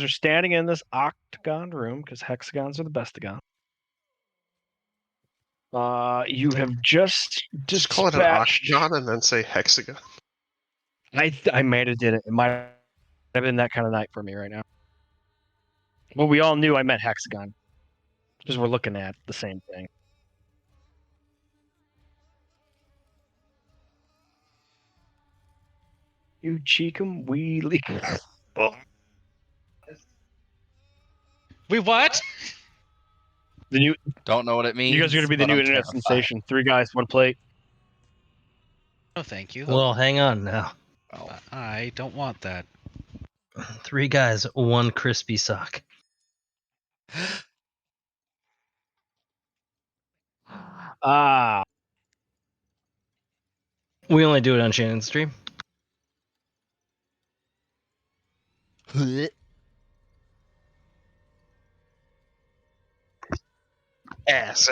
are standing in this octagon room because hexagons are the bestagon. You have just Just call it an octagon and then say hexagon. I might have did it. It might have been that kind of night for me right now. Well, we all knew I meant hexagon because we're looking at the same thing. You cheekum wheelie. We what? The new. Don't know what it means. You guys are gonna be the new internet sensation. 3 guys, 1 plate. No, thank you. Well, hang on now. I don't want that. 3 guys, 1 crispy sock. Ah. We only do it on Shannon's stream. Ass.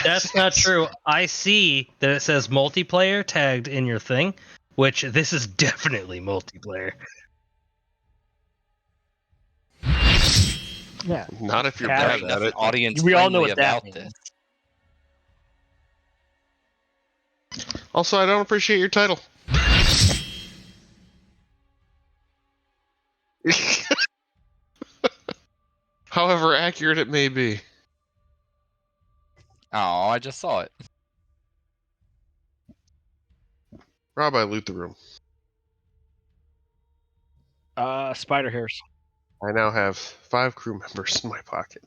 That's not true. I see that it says multiplayer tagged in your thing, which this is definitely multiplayer. Yeah. Not if you're Yeah, bad at it. Audience We all know friendly what that about means. this. Also, I don't appreciate your title. However accurate it may be. Oh, I just saw it. Rob, I loot the room. Spider hairs. I now have 5 crew members in my pocket.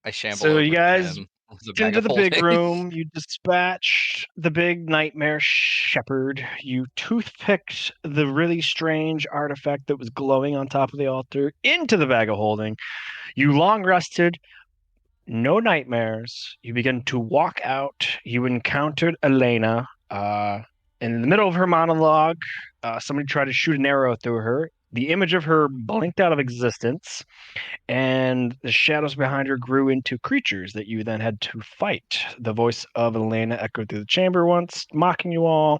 I shamble So over you to guys him with a bag into of the big holding. room. You dispatched the big nightmare shepherd. You toothpicked the really strange artifact that was glowing on top of the altar into the bag of holding. You long rested. No nightmares. You begin to walk out. You encountered Elena. In the middle of her monologue, somebody tried to shoot an arrow through her. The image of her blinked out of existence, and the shadows behind her grew into creatures that you then had to fight. The voice of Elena echoed through the chamber once, mocking you all.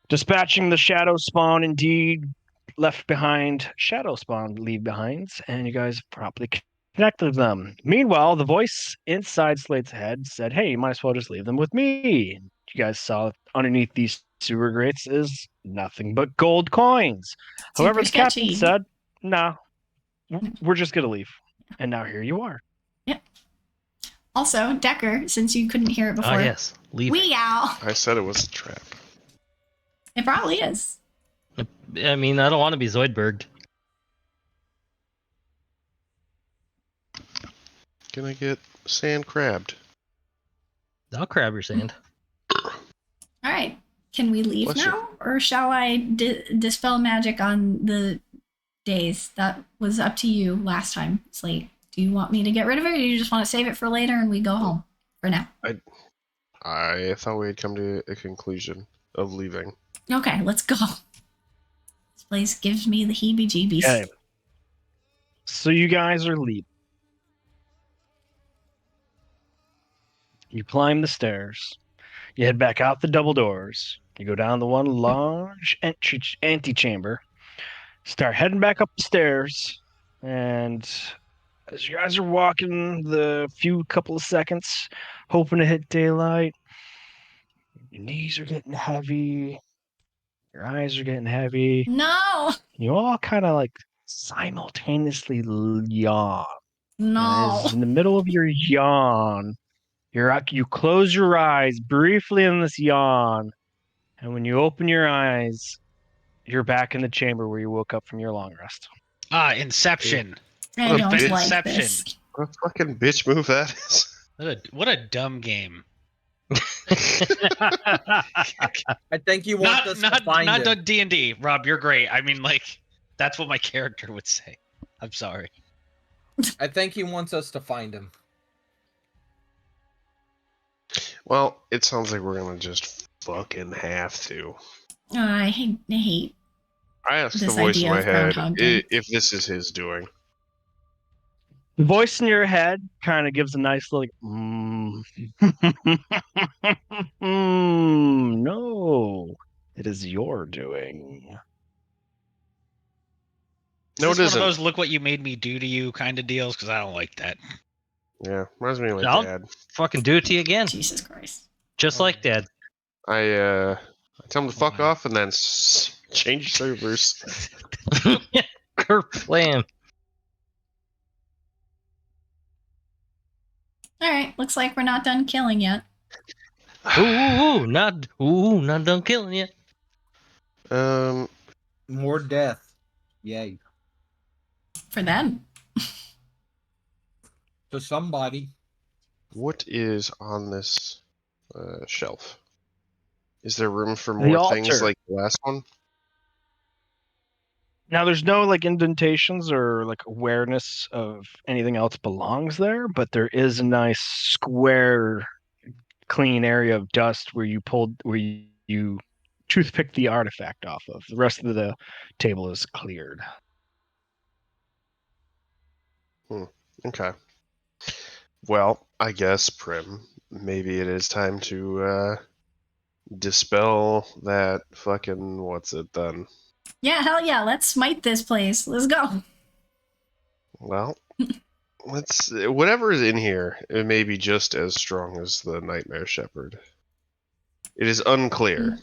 Dispatching the shadow spawn, indeed, left behind shadow spawn leave behinds, and you guys promptly connected them. Meanwhile, the voice inside Slate's head said, "Hey, you might as well just leave them with me." You guys saw underneath these sewer grates is nothing but gold coins. However, the captain said, "Nah, we're just gonna leave." And now here you are. Yep. Also, Decker, since you couldn't hear it before. Ah, yes. Leave. Weow. I said it was a trap. It probably is. I mean, I don't want to be Zoidberged. Gonna get sand crabbed. I'll crab your sand. All right. Can we leave Bless now? Or shall I dispel magic on the days? That was up to you last time, Slate. Do you want me to get rid of it, or do you just want to save it for later and we go home for now? I thought we had come to a conclusion of leaving. Okay, let's go. This place gives me the heebie-jeebies. Okay. So you guys are leaving. You climb the stairs. You head back out the double doors. You go down the one large antechamber. Start heading back up the stairs. And as you guys are walking the couple of seconds, hoping to hit daylight, your knees are getting heavy. Your eyes are getting heavy. No! You all kind of like simultaneously yawn. No. In the middle of your yawn, you close your eyes briefly in this yawn, and when you open your eyes, you're back in the chamber where you woke up from your long rest. Ah, Inception. I What a don't bitch. like Inception. this. What a fucking bitch move that is. What a dumb game. I think you want us to find him. Not D&D. Rob, you're great. I mean, like, that's what my character would say. I'm sorry. I think he wants us to find him. Well, it sounds like we're gonna just fucking have to. I hate. I asked the This voice in idea my of head Groundhog Day. if this is his doing. The voice in your head kind of gives a nice little, no, it is your doing. No, Is it this one of isn't. those "look what you made me do to you" kind of deals? Because I don't like that. Yeah, reminds me of my I'll dad. fucking do it to you again. Jesus Christ. Just like Dad. I tell him to fuck off and then change servers. Kerplam. All right, looks like we're not done killing yet. Not done killing yet. More death. Yay. For them. To somebody. What is on this shelf? Is there room for The more things altar. like the last one? Now, there's no like indentations or like awareness of anything else belongs there, but there is a nice square, clean area of dust where you toothpick the artifact off of. The rest of the table is cleared. Okay. Well, I guess, Prim, maybe it is time to dispel that fucking what's it then? Yeah, hell yeah, let's smite this place. Let's go. Well, let's whatever is in here, it may be just as strong as the Nightmare Shepherd. It is unclear.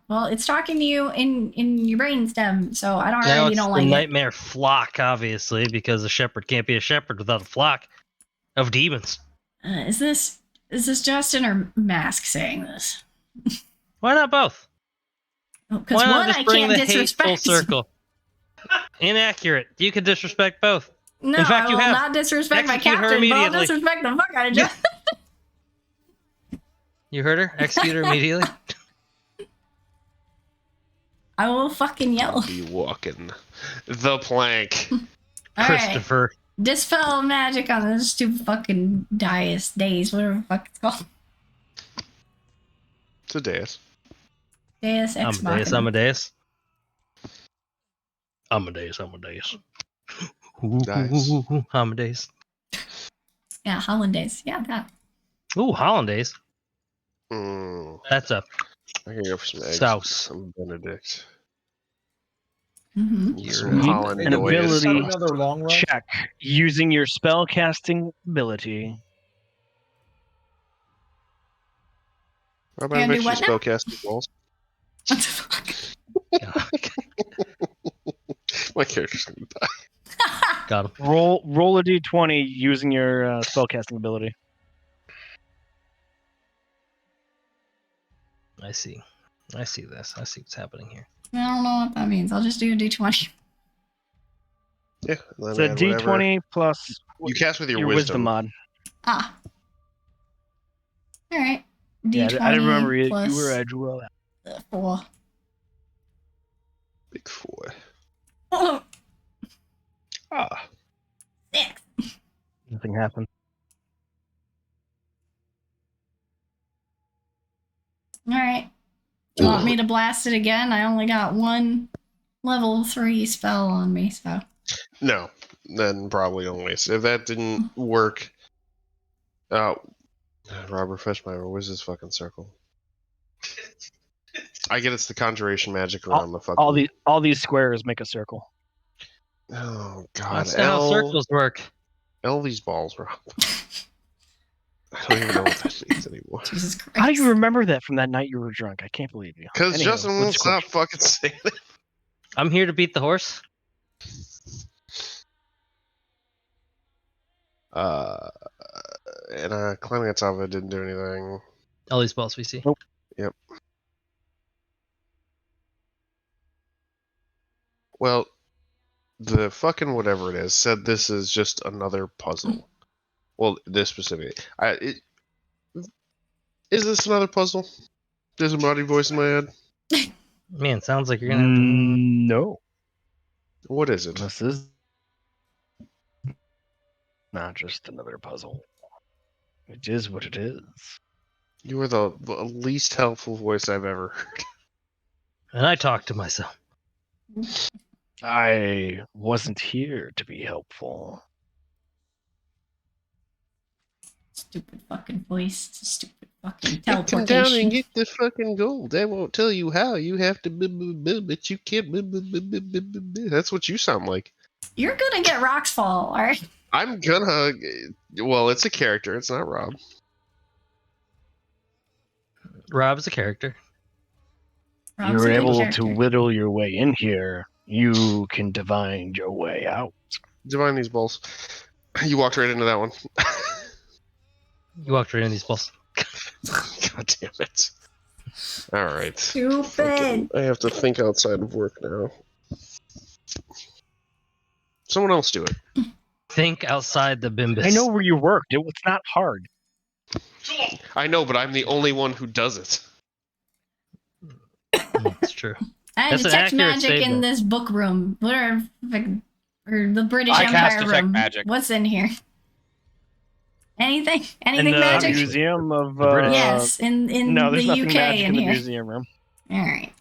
Well, it's talking to you in your brainstem, so I don't Now already it's don't the like it. nightmare flock, obviously, because a shepherd can't be a shepherd without a flock of demons. Is this Justin or Mask saying this? Why not both? Because Why not one just I bring can't the hate full disrespect. circle? Inaccurate. You can disrespect both. No, In fact, I you will have. not disrespect my Execute her captain, but I'll immediately. disrespect the fuck out of Justin. You heard her? Execute her immediately. I will fucking yell. I'll be walking the plank. All right. Christopher. Dispel magic on those stupid fucking days, whatever the fuck it's called. It's a dais. Deus Ex Amadeus, Machina. Amadeus. Amadeus, Amadeus. Nice. Amadeus. Yeah, Hollandaise. Yeah, that. Ooh, hollandaise. Mm-hmm. That's a I can go for some eggs. Sauce. Some Benedict. Mm-hmm. Some Need Hollandaise. an ability Another long rest. check using your spell casting ability. How about And an do extra what now? spellcasting balls? What the fuck? My character's gonna die. Got him. Roll a d20 using your spellcasting ability. I see. I see this. I see what's happening here. I don't know what that means. I'll just do a d20. Yeah. And It's then a add whatever. d20 plus You cast with your wisdom wisdom. mod. Ah. All right. D20 Yeah, I didn't remember you plus were a Jewel. 4. Big 4. Oh, Ah. 6. Nothing happened. All right. Do you want me to blast it again? I only got one level 3 spell on me, so. No. Then probably only. So if that didn't work. Robert, fetch my what is this fucking circle? I get it's the conjuration magic around the fucking. All these squares make a circle. Oh god. That's not how circles work. L these balls, Rob. I don't even know what that means anymore. Jesus Christ. How do you remember that from that night you were drunk? I can't believe you. Because Anywho, Justin won't what's the stop question? fucking saying it. I'm here to beat the horse. And climbing on top of it didn't do anything. All these balls we see. Nope. Yep. Well, the fucking whatever it is said this is just another puzzle. Well, this specific. Is this another puzzle? There's a naughty voice in my head. Man, sounds like you're gonna have to. No. What is it? This is not just another puzzle. It is what it is. You are the least helpful voice I've ever heard. And I talk to myself. I wasn't here to be helpful. Stupid fucking voice. Stupid fucking Come down and teleportation. get the fucking gold. They won't tell you how. You have to, but you can't. That's what you sound like. You're gonna get rocks fall, alright? I'm gonna. Well, it's a character. It's not Rob. Rob is a character. Rob's You're a good able to character. whittle your way in here. You can divine your way out. Divine these balls. You walked right into that one. You walked right in these balls. God damn it. Alright. Stupid. I have to think outside of work now. Someone else do it. Think outside the bimbus. I know where you worked. It's not hard. I know, but I'm the only one who does it. That's true. I That's an detect accurate magic in statement. this book room. What are or the British I cast Empire detect room? magic. What's in here? Anything? In Anything the magic? museum of The British. Yes, in no, the there's nothing UK magic in in the here. museum room. All right,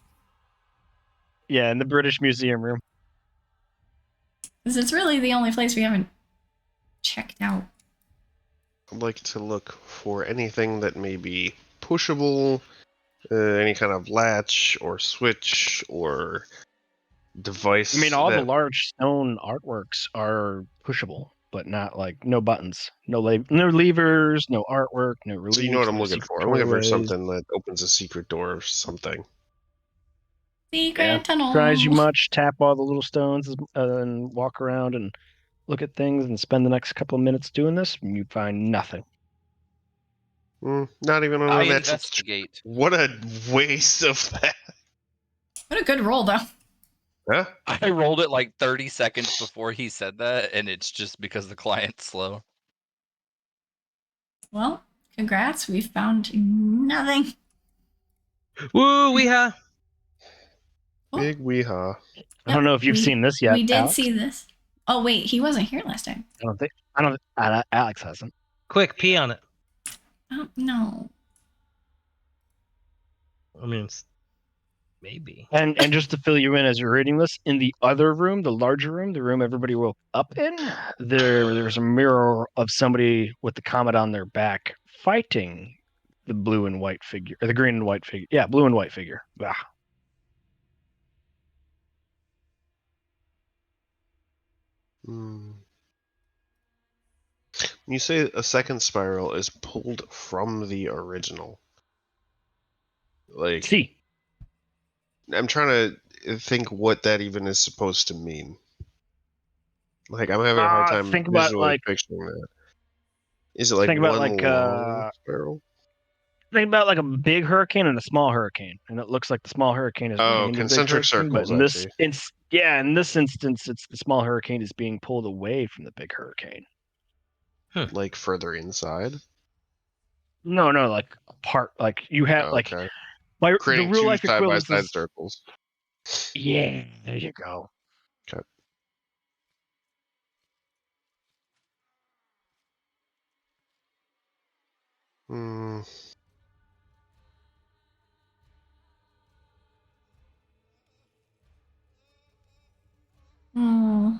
Yeah, in the British Museum room. because it's really the only place we haven't checked out. I'd like to look for anything that may be pushable, any kind of latch or switch or device. I mean, all the that- large stone artworks are pushable, but not like no buttons, no levers, no artwork, no reliefs. So you know what I'm no looking secret for. I'm looking for doorways. something that opens a secret door or something. Secret Yeah. tunnel. Tries you much, tap all the little stones, and walk around and look at things and spend the next couple of minutes doing this, and you find nothing. Not even on I a natural. investigate. What a waste of that. What a good roll, though. Huh? I rolled it like 30 seconds before he said that, and it's just because the client's slow. Well, congrats. We found nothing. Woo, we have. Big weehaw. I don't know if you've we- seen this yet. We did Alex. see this. Oh wait, he wasn't here last time. I don't. Alex hasn't. Quick, pee on it. Oh no. I mean, maybe. And just to fill you in as you're reading this, in the other room, the larger room, the room everybody woke up in, there's a mirror of somebody with the comet on their back fighting the blue and white figure, or the green and white figure. Yeah, blue and white figure. Ah. You say a second spiral is pulled from the original. Like, See, I'm trying to think what that even is supposed to mean. Like, I'm having a hard time think about, visually like- picturing that. Is it like think about, one like, long spiral? think about like a big hurricane and a small hurricane, and it looks like the small hurricane is Oh, running into the big concentric hurricane, but circles, in I this see. in this instance, it's the small hurricane is being pulled away from the big hurricane. Like further inside? No, like apart. Like you have Oh, okay. the Creating real two life equivalent side-by-side is circles. yeah. There you go. Okay. Hmm. Hmm.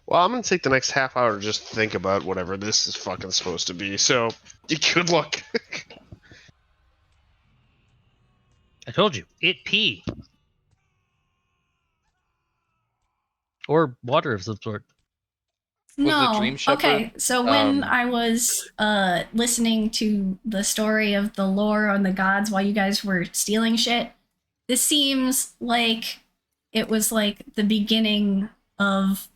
Well, I'm gonna take the next half hour to just think about whatever this is fucking supposed to be. So, good luck. I told you, it pee. Or water of some sort. Was the No. Dream Shepherd, Okay, so when um, I was listening to the story of the lore on the gods while you guys were stealing shit, this seems like it was like the beginning of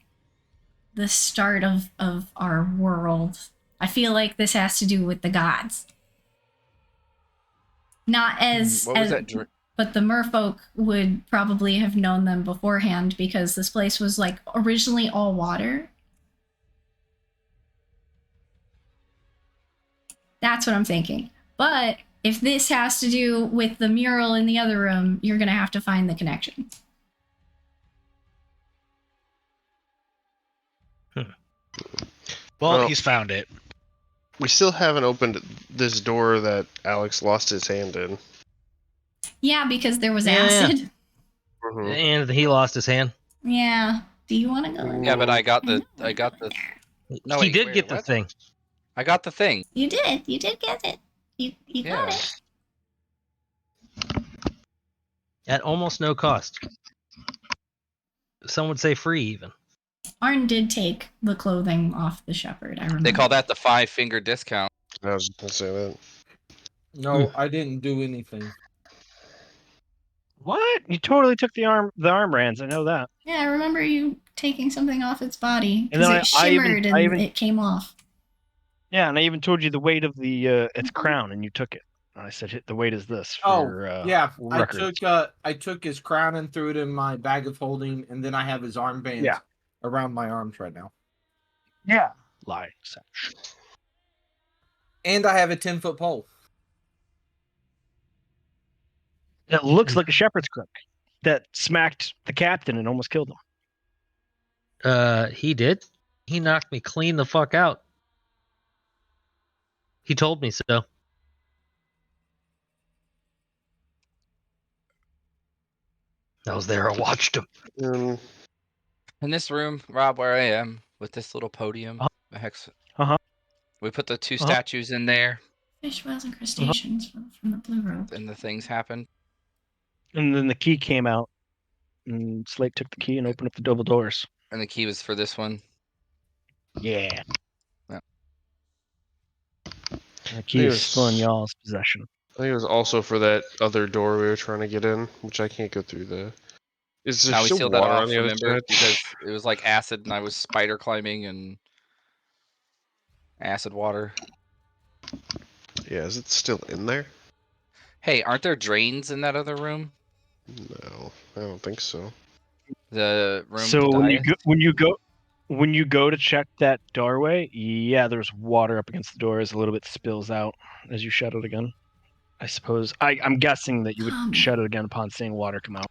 the start of our world. I feel like this has to do with the gods. Not as What was as that dream? but the merfolk would probably have known them beforehand because this place was like originally all water. That's what I'm thinking. But if this has to do with the mural in the other room, you're going to have to find the connection. Well, Well- he's found it. We still haven't opened this door that Alex lost his hand in. Yeah, because there was Yeah. acid. Mhm. And he lost his hand. Yeah. Do you want to go? in Yeah, but there? I got know, the. I got the. No, he wait, did where, get the what? thing. I got the thing. You did. You did get it. You got Yeah. it. At almost no cost. Some would say free, even. Arn did take the clothing off the shepherd. I remember. They call that the 5-finger discount. I was gonna say that. No, I didn't do anything. What? You totally took the arm brands. I know that. Yeah, I remember you taking something off its body And because then it shimmered I and even it came off. yeah, and I even told you the weight of the its crown, and you took it. I said the weight is this Oh, for yeah. records. I took his crown and threw it in my bag of holding, and then I have his armbands Yeah. around my arms right now. Yeah. Lie. And I have a 10-foot pole. It looks like a shepherd's crook that smacked the captain and almost killed him. He did. He knocked me clean the fuck out. He told me so. I was there. I watched him. Um, In this room, Rob, where I am, with this little podium, the hex. We put the 2 statues in there, Fish, whales, and crustaceans from the blue robe. and the things happened. And then the key came out, and Slate took the key and opened up the double doors. And the key was for this one. Yeah. Yeah. The key is still in y'all's possession. I think it was also for that other door we were trying to get in, which I can't go through the. Is there Now we still sealed that water off, on the other remember? side? Because it was like acid, and I was spider climbing and acid water. Yeah, is it still in there? Hey, aren't there drains in that other room? No, I don't think so. The room So with the dais? when you go to check that doorway, yeah, there's water up against the doors. A little bit spills out as you shut it again. I suppose I'm guessing that you would shut it again upon seeing water come out.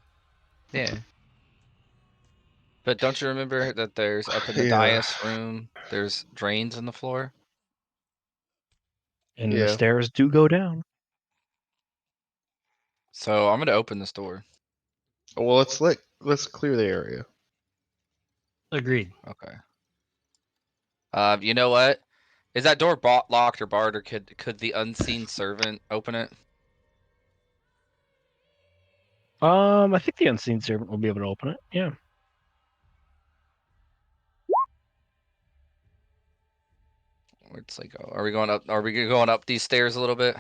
Yeah. But don't you remember that there's up in the Yeah. dais room, there's drains in the floor? And the Yeah. stairs do go down. So I'm gonna open this door. Oh, well, let's clear the area. Agreed. Okay. You know what? Is that door locked or barred, or could the unseen servant open it? I think the unseen servant will be able to open it. Yeah. Where'd Slate go? Are we going up? Are we going up these stairs a little bit?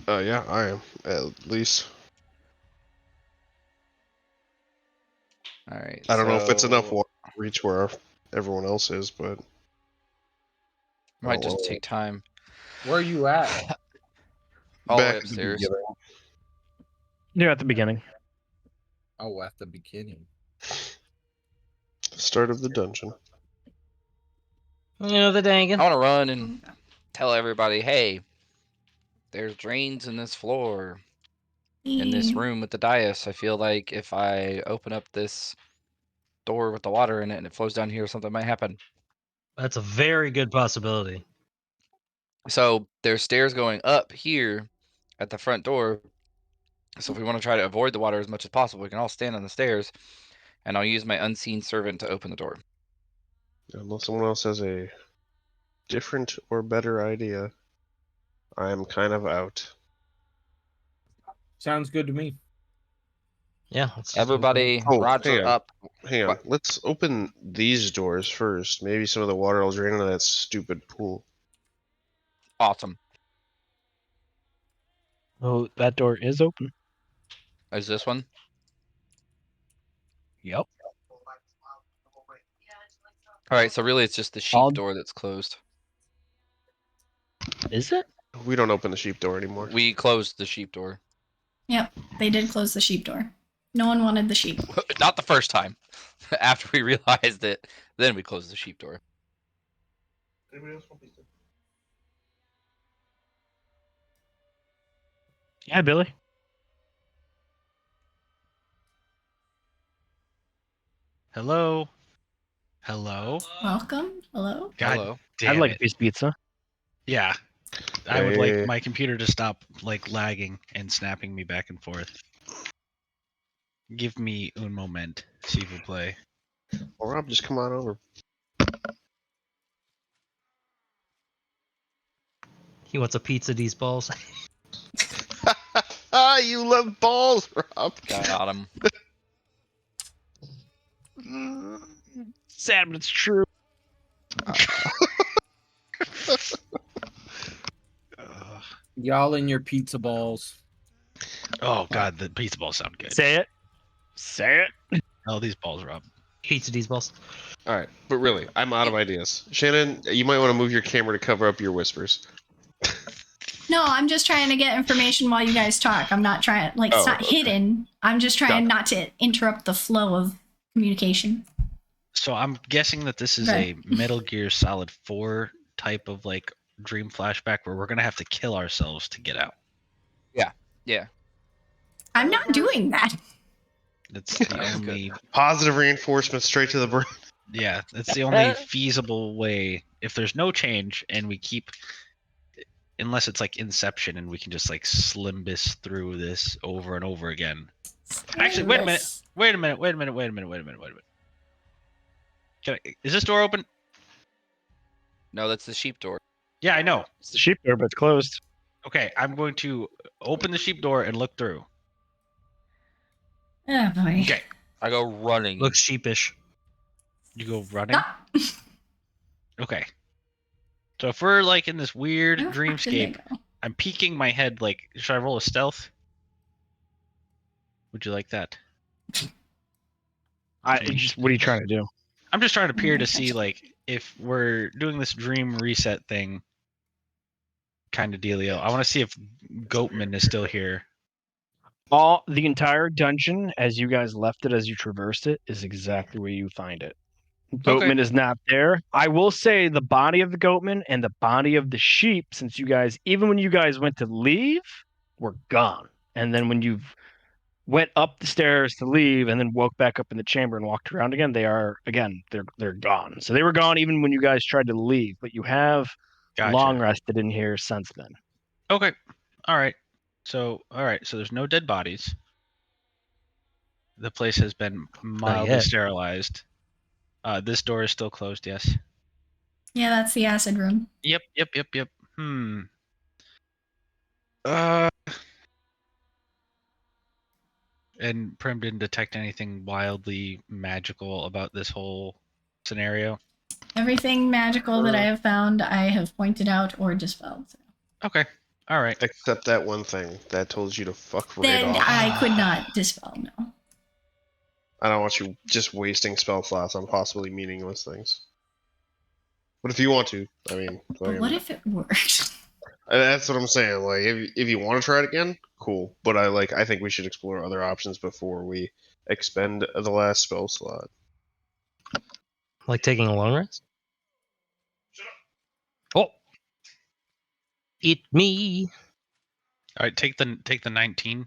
Yeah, I am at least. All right. I don't know if it's enough so- water to reach where everyone else is, but Might just well, take time. Where are you at? All the way back at the upstairs. beginning. You're at the beginning. Oh, at the beginning. Start of the dungeon. You know the dangin'. I want to run and tell everybody, hey, there's drains in this floor, in this room with the dais. I feel like if I open up this door with the water in it and it flows down here, something might happen. That's a very good possibility. So there's stairs going up here at the front door. So if we want to try to avoid the water as much as possible, we can all stand on the stairs, and I'll use my unseen servant to open the door. Unless someone else has a different or better idea, I'm kind of out. Sounds good to me. Yeah. let's just Everybody, Oh, rods hang are on. up. Hang on. What? Let's open these doors first. Maybe some of the water will drain into that stupid pool. Awesome. Oh, that door is open. Is this one? Yep. All right, so really it's just the sheep I'll- door that's closed. Is it? We don't open the sheep door anymore. We closed the sheep door. Yep, they did close the sheep door. No one wanted the sheep. Not the first time. After we realized it, then we closed the sheep door. Anybody else want pizza? Yeah, Billy. Hello. Hello. Welcome. Hello. God Hello. damn I'd like it. a piece of pizza. Yeah. I would like Hey. my computer to stop like lagging and snapping me back and forth. Give me un moment, s'il vous plaît. Or Rob, just come on over. He wants a pizza these balls. You love balls, Rob. Got him. Sad, but it's true. Y'all and your pizza balls. Oh god, the pizza balls sound good. Say it. Say it. Oh, these balls, Rob. Pizza these balls. All right, but really, I'm out of ideas. Shannon, you might want to move your camera to cover up your whispers. No, I'm just trying to get information while you guys talk. I'm not trying, like, it's Oh, not okay. hidden. I'm just trying not to interrupt the flow of communication. So I'm guessing that this is Okay. a Metal Gear Solid 4 type of like dream flashback where we're gonna have to kill ourselves to get out. Yeah. I'm not doing that. That's the That's only Positive reinforcement straight to the brain. yeah, that's the only feasible way. If there's no change and we keep unless it's like Inception and we can just like slimbus through this over and over again. Actually, wait a minute. Wait a minute. Is this door open? No, that's the sheep door. Yeah, I know. It's the sheep door, but it's closed. Okay, I'm going to open the sheep door and look through. Oh boy. Okay, I go running. Looks sheepish. you go running. Stop. Okay. So if we're like in this weird Where the fuck did they dreamscape, go? I'm peeking my head. Like, should I roll a stealth? Would you like that? What are you trying to do? I'm just trying to peer to Okay. see like if we're doing this dream reset thing kind of dealio. I want to see if Goatman is still here. The entire dungeon, as you guys left it, as you traversed it, is exactly where you find it. Goatman is not there. I will say the body of the Goatman and the body of the sheep, since you guys, even when you guys went to leave, were gone. And then when you went up the stairs to leave and then woke back up in the chamber and walked around again, they're gone. So they were gone even when you guys tried to leave, but you have Gotcha. long rested in here since then. Okay. All right. So there's no dead bodies. The place has been mildly yet. sterilized. This door is still closed, yes. Yeah, that's the acid room. Yep. And Prim didn't detect anything wildly magical about this whole scenario. Everything magical that I have found, I have pointed out or dispelled. Okay. All right. Except that one thing that told you to fuck right Then off. I could not dispel, no. I don't want you just wasting spell slots on possibly meaningless things. But if you want to, I mean, But what if it worked? that's what I'm saying. Like, if you want to try it again, cool. But I think we should explore other options before we expend the last spell slot. Like taking a long rest? Oh! Eat me! All right, take the 19.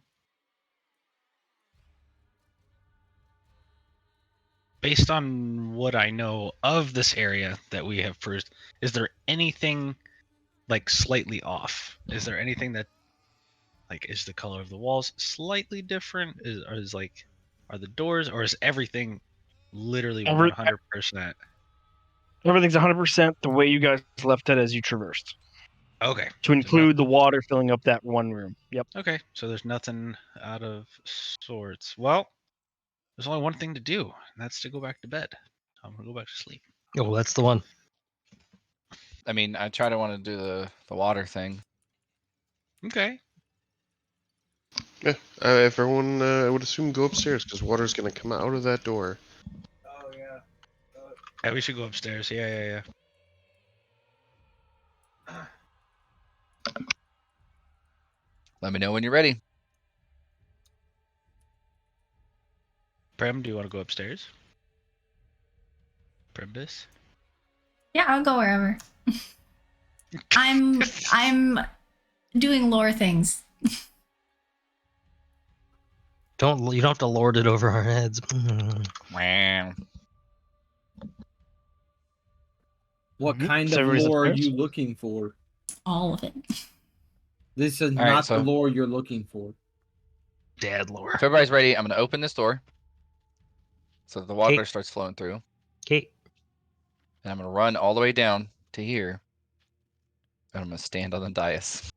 Based on what I know of this area that we have first, is there anything like slightly off? Is there anything that like is the color of the walls slightly different? Are the doors, or is everything literally 100%? Everything's 100% the way you guys left it as you traversed, Okay. to include the water filling up that one room. Yep. Okay, so there's nothing out of sorts. Well, there's only one thing to do, and that's to go back to bed. I'm gonna go back to sleep. Oh, that's the one. I mean, I try to want to do the water thing. Okay. Yeah, if everyone, I would assume go upstairs because water's gonna come out of that door. Oh yeah. Yeah, we should go upstairs. Yeah. Let me know when you're ready. Prem, do you want to go upstairs? Primbus? Yeah, I'll go wherever. I'm doing lore things. You don't have to lord it over our heads. Wow. What kind So of everybody's lore are upstairs? you looking for? All of it. This is right, not so- the lore you're looking for. Dad lore. If everybody's ready, I'm going to open this door so that the water Okay. starts flowing through. Okay. And I'm going to run all the way down to here. And I'm going to stand on the dais.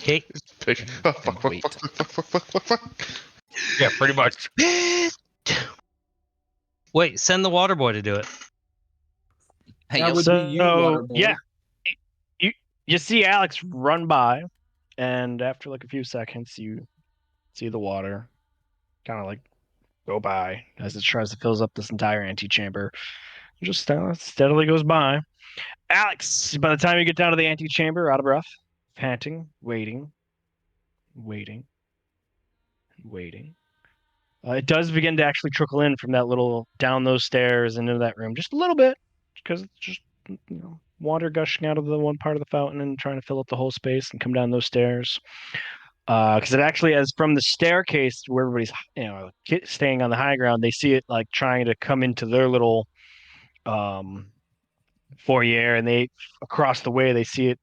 Okay. And wait. Yeah, pretty much. Wait, send the water boy to do it. Hey, That you'll would see. be you, Waterboy. yeah, you see Alex run by, and after like a few seconds, you see the water kind of like go by as it tries to fill up this entire antechamber. It just steadily goes by. Alex, by the time you get down to the antechamber, out of breath, panting, waiting. It does begin to actually trickle in from that little down those stairs and into that room, just a little bit, because it's just water gushing out of the one part of the fountain and trying to fill up the whole space and come down those stairs. Because it actually, as from the staircase where everybody's staying on the high ground, they see it like trying to come into their little foyer, and they across the way they see it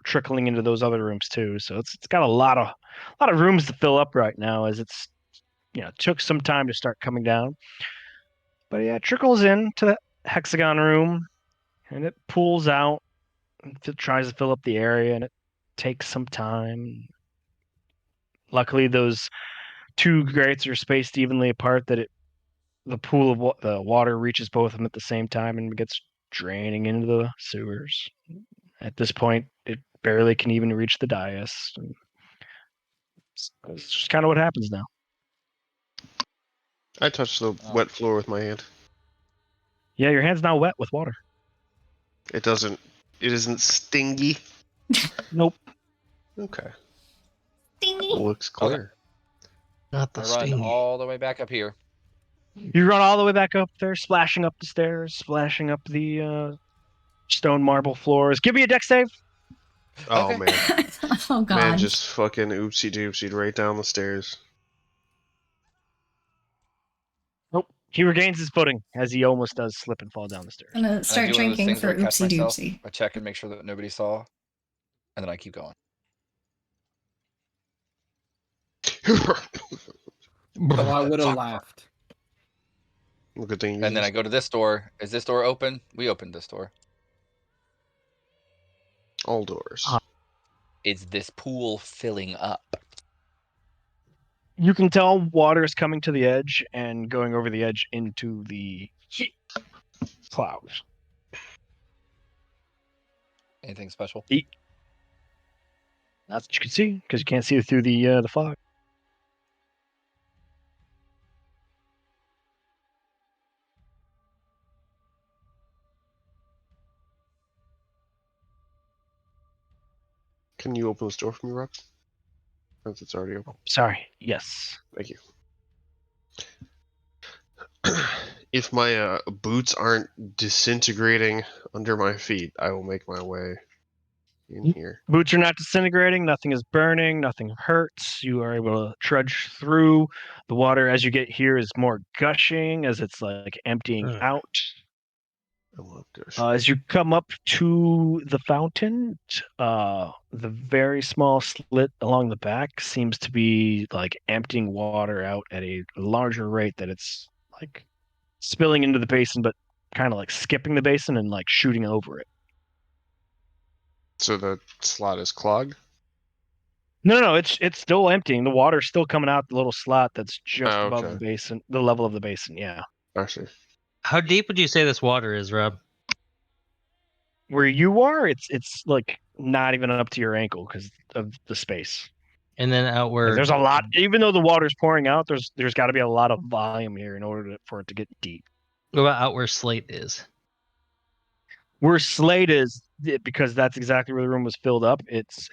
trickling into those other rooms too. So it's got a lot of rooms to fill up right now, as it's took some time to start coming down. But yeah, it trickles into the hexagon room and it pulls out. It tries to fill up the area and it takes some time. Luckily, those two grates are spaced evenly apart that the pool of the water reaches both of them at the same time and gets draining into the sewers. At this point, it barely can even reach the dais. It's just kind of what happens now. I touched the Oh. wet floor with my hand. Yeah, your hand's now wet with water. It isn't stingy. Nope. Okay. Dingy. Looks clear. Not the I run sting. all the way back up here. You run all the way back up there, splashing up the stairs, splashing up the stone marble floors. Give me a deck save. Oh Okay. man. Oh god. Man just fucking oopsie doopsied right down the stairs. Nope. He regains his footing as he almost does slip and fall down the stairs. I'm gonna And I start do one of those drinking things for where I catch oopsie myself. doopsie. I check and make sure that nobody saw. And then I keep going. Oh, I would have laughed. Good thing you And then I go to this door. Is this door open? We opened this door. all doors. Is this pool filling up? You can tell water is coming to the edge and going over the edge into the clouds. Anything special? That's what you can see because you can't see through the fog. Can you open this door for me, Rob? Since it's already open. Sorry. Yes. Thank you. If my boots aren't disintegrating under my feet, I will make my way in here. Boots are not disintegrating. Nothing is burning. Nothing hurts. You are able to trudge through. The water as you get here is more gushing as it's like emptying out. I love this. As you come up to the fountain, the very small slit along the back seems to be like emptying water out at a larger rate that it's like spilling into the basin, but kind of like skipping the basin and like shooting over it. So the slot is clogged? No, it's still emptying. The water's still coming out the little slot that's just Oh, above okay. the basin, the level of the basin. Yeah. I see. How deep would you say this water is, Rob? Where you are, it's like not even up to your ankle because of the space. And then Like, outward. there's a lot, even though the water's pouring out. There's got to be a lot of volume here in order for it to get deep. What about out where Slate is? Where Slate is, because that's exactly where the room was filled up. It's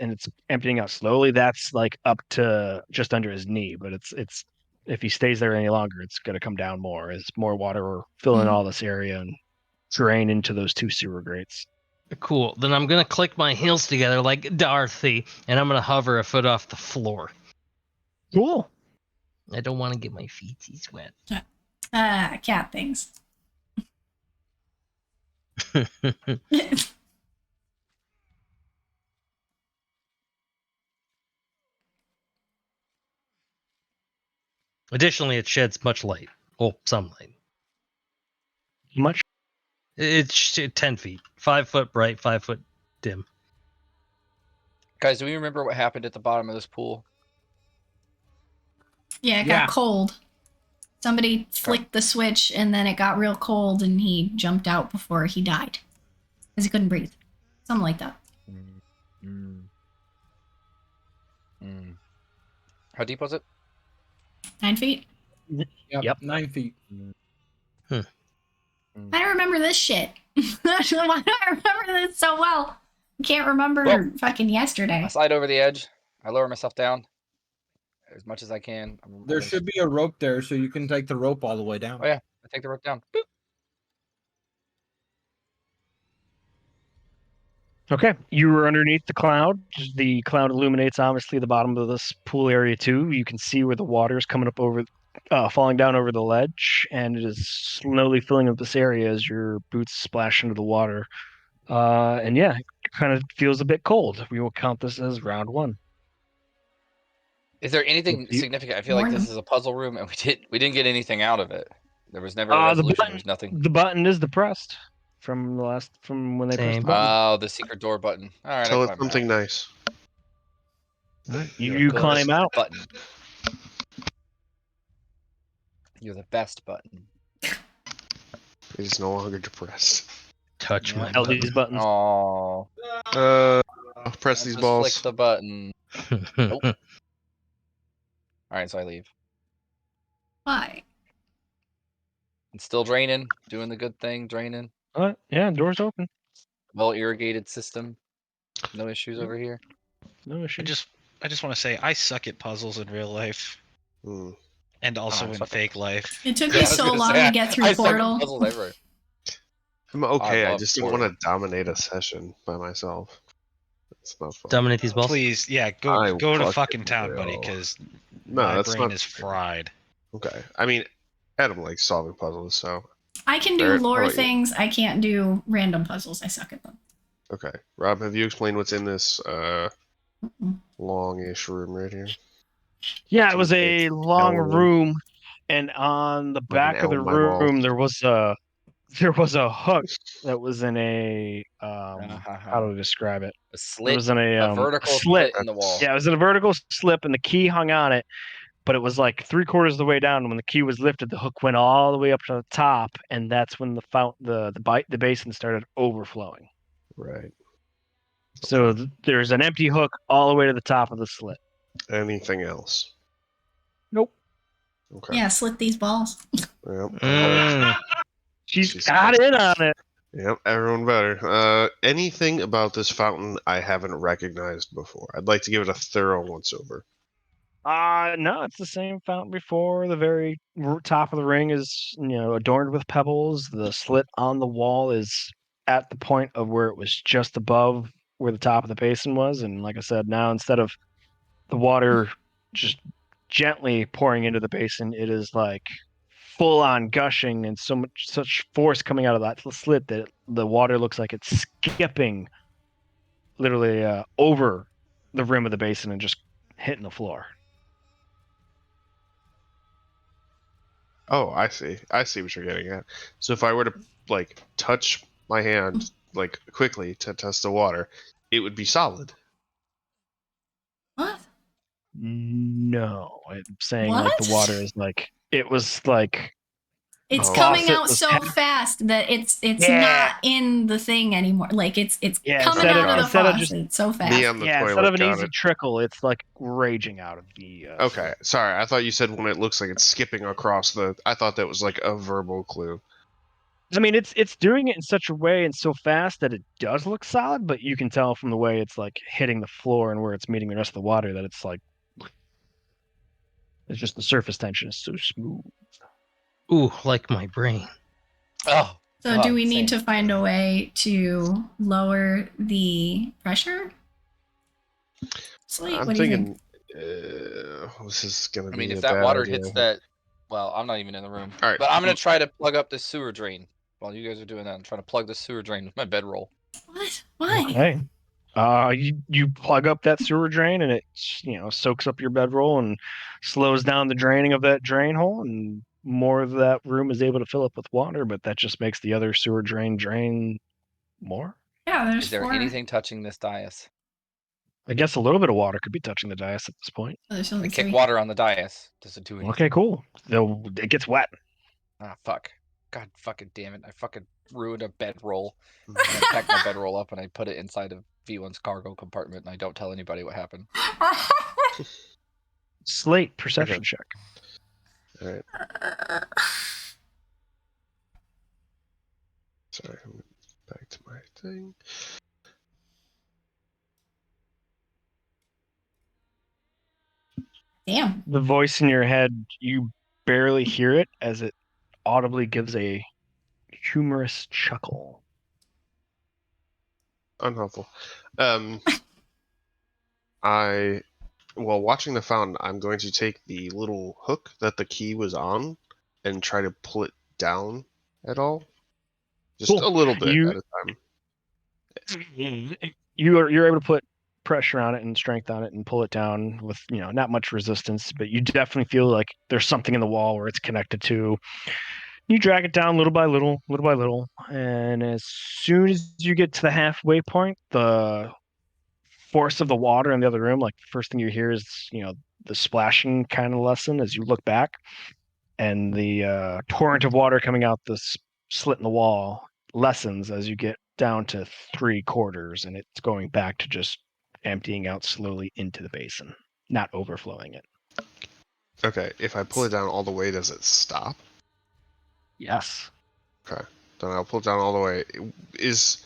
emptying out slowly. That's like up to just under his knee, but it's if he stays there any longer, it's gonna come down more as more water will fill in all this area and drain into those two sewer grates. Cool. Then I'm gonna click my heels together like Dorothy, and I'm gonna hover a foot off the floor. Cool. I don't want to get my feeties wet. Cat things. Additionally, it sheds much light. Well, some light. Much. It's 10 feet. 5 foot bright, 5 foot dim. Guys, do we remember what happened at the bottom of this pool? Yeah, it Yeah. got cold. Somebody flicked the switch and then it got real cold and he jumped out before he died. Because he couldn't breathe. Something like that. How deep was it? 9 feet? Yep. 9 feet. I don't remember this shit. Why do I remember this so well? I can't remember fucking yesterday. I slide over the edge. I lower myself down as much as I can. There should be a rope there, so you can take the rope all the way down. Oh yeah, I take the rope down. Boop. Okay, you were underneath the cloud. The cloud illuminates obviously the bottom of this pool area too. You can see where the water is coming up over, falling down over the ledge, and it is slowly filling up this area as your boots splash into the water. And yeah, it kind of feels a bit cold. We will count this as round 1. Is there anything significant? I feel like this is a puzzle room, and we didn't get anything out of it. There was never a resolution. There's nothing. The button is depressed from when they pressed the button. Oh, the secret door button. All right, Tell it something nice. You climb out. Button. You're the best button. He's no longer depressed. Touch my Held these buttons. Oh. Press these balls. Click the button. Nope. All right, so I leave. Why? It's still draining. Doing the good thing, draining. Yeah, door's open. Well irrigated system. No issues over here. No issues. I just want to say I suck at puzzles in real life. And also in fake life. It took me so long to get through Portal. I'm okay. I just don't want to dominate a session by myself. It's not fun. Dominate these balls? Please, yeah, go to fucking town, buddy, because my brain is fried. Okay. I mean, Adam likes solving puzzles, so... I can do lore things. I can't do random puzzles. I suck at them. Okay. Rob, have you explained what's in this long-ish room right here? Yeah, it was a long room, and on the back of the room there was a hook that was in a how do I describe it? A slit. It was in a vertical slit in the wall. Yeah, it was in a vertical slip, and the key hung on it, but it was like 3/4 of the way down. And when the key was lifted, the hook went all the way up to the top, and that's when the basin started overflowing. Right. So there's an empty hook all the way to the top of the slit. Anything else? Nope. Okay. Yeah, slit these balls. Yep. She's got in on it. Yep, everyone better. Anything about this fountain I haven't recognized before? I'd like to give it a thorough once over. No, it's the same fountain before. The very top of the ring is, adorned with pebbles. The slit on the wall is at the point of where it was just above where the top of the basin was. And like I said, now instead of the water just gently pouring into the basin, it is like full on gushing and such force coming out of that slit that the water looks like it's skipping literally over the rim of the basin and just hitting the floor. Oh, I see. I see what you're getting at. So if I were to touch my hand quickly to test the water, it would be solid. What? No, I'm saying What? the water is it was it's coming out so fast that it's not in the thing anymore. It's coming out of the faucet so fast. Instead of an easy trickle, it's raging out of the. Okay, sorry. I thought you said when it looks like it's skipping across the. I thought that was a verbal clue. I mean, it's doing it in such a way and so fast that it does look solid, but you can tell from the way it's hitting the floor and where it's meeting the rest of the water that it's it's just the surface tension is so smooth. Ooh, like my brain. Oh. So do we need to find a way to lower the pressure? I'm thinking this is gonna be. I mean, if that water hits that, well, I'm not even in the room. All right, but I'm gonna try to plug up the sewer drain while you guys are doing that. I'm trying to plug the sewer drain with my bedroll. What? Why? Okay. You plug up that sewer drain and it soaks up your bedroll and slows down the draining of that drain hole, and more of that room is able to fill up with water, but that just makes the other sewer drain more. Yeah, there's Is there 4. anything touching this dais? I guess a little bit of water could be touching the dais at this point. Oh, there's I only kick 3. water on the dais. Does it do anything? Okay, cool. It gets wet. Ah, fuck. God fucking damn it. I fucking ruined a bedroll. And I packed my bedroll up and I put it inside of V1's cargo compartment and I don't tell anybody what happened. Slate perception Okay. check. All right. Sorry, I'm back to my thing. Damn. The voice in your head, you barely hear it as it audibly gives a humorous chuckle. Unhelpful. While watching the fountain, I'm going to take the little hook that the key was on and try to pull it down at all. Just Cool. a little bit You- at a time. You're able to put pressure on it and strength on it and pull it down with not much resistance, but you definitely feel like there's something in the wall where it's connected to. You drag it down little by little, and as soon as you get to the halfway point, the force of the water in the other room, like the first thing you hear is the splashing kind of lessen as you look back, and the torrent of water coming out this slit in the wall lessens as you get down to 3/4, and it's going back to just emptying out slowly into the basin, not overflowing it. Okay, if I pull it down all the way, does it stop? Yes. Okay, then I'll pull it down all the way. Is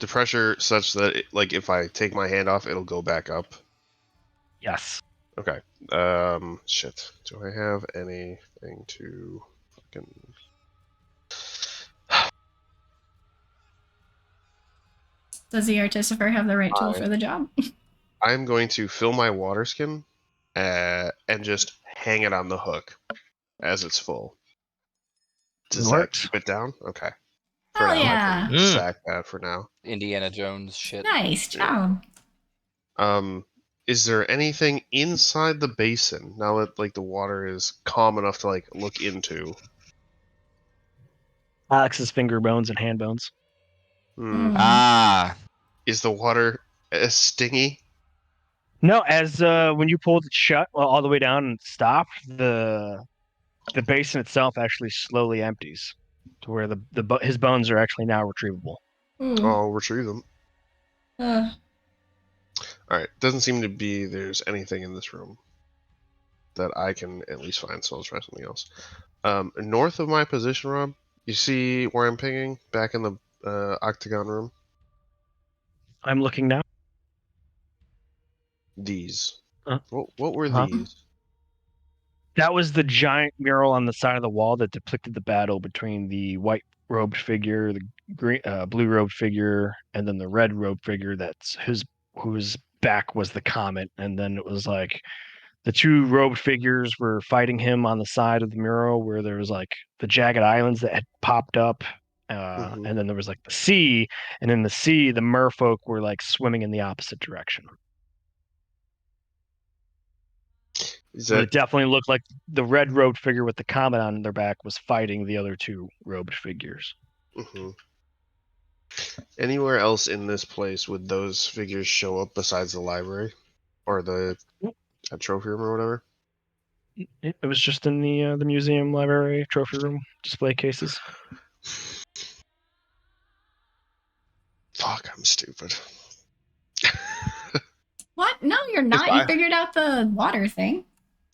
the pressure such that, if I take my hand off, it'll go back up? Yes. Okay. Shit. Do I have anything to fucking... Does the artificer have the right tool for the job? I'm going to fill my water skin and just hang it on the hook as it's full. Does that Works. keep it down? Okay. Hell now, I yeah. can sack that for now. Indiana Jones shit. Nice job. Is there anything inside the basin now that the water is calm enough to look into? Alex's finger bones and hand bones. Ah. Is the water stingy? No, as when you pulled it shut all the way down and stopped, the basin itself actually slowly empties to where his bones are actually now retrievable. I'll retrieve them. Uh, Alright, doesn't seem to be there's anything in this room that I can at least find, so I'll try something else. North of my position, Rob, you see where I'm pinging? Back in the octagon room? I'm looking now. These. Huh? What were Huh? these? That was the giant mural on the side of the wall that depicted the battle between the white-robed figure, the green, blue-robed figure, and then the red-robed figure whose back was the comet. And then it was like the two robed figures were fighting him on the side of the mural where there was the jagged islands that had popped up. And then there was the sea, and in the sea, the merfolk were swimming in the opposite direction. So it definitely looked like the red robed figure with the comet on their back was fighting the other two robed figures. Anywhere else in this place would those figures show up besides the library? Or the trophy room or whatever? It was just in the museum, library, trophy room, display cases. Fuck, I'm stupid. what? No, you're not. You figured out the water thing.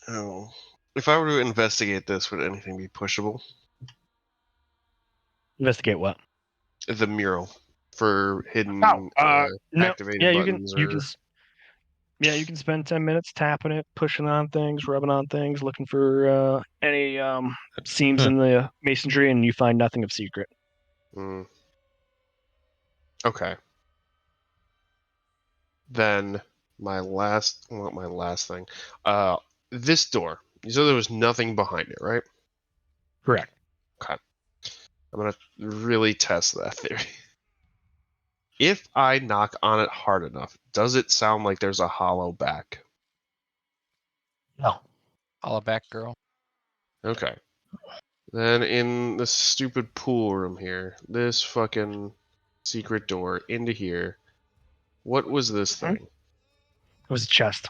Oh. If I were to investigate this, would anything be pushable? Investigate what? The mural for hidden No. activated Yeah, buttons. you can spend 10 minutes tapping it, pushing on things, rubbing on things, looking for any seams in the masonry, and you find nothing of secret. Okay. Then my last thing. This door. So there was nothing behind it, right? Correct. Okay. I'm gonna really test that theory. If I knock on it hard enough, does it sound like there's a hollow back? No. Holla back, girl. Okay. Then in the stupid pool room here, this fucking secret door into here, what was this thing? It was a chest.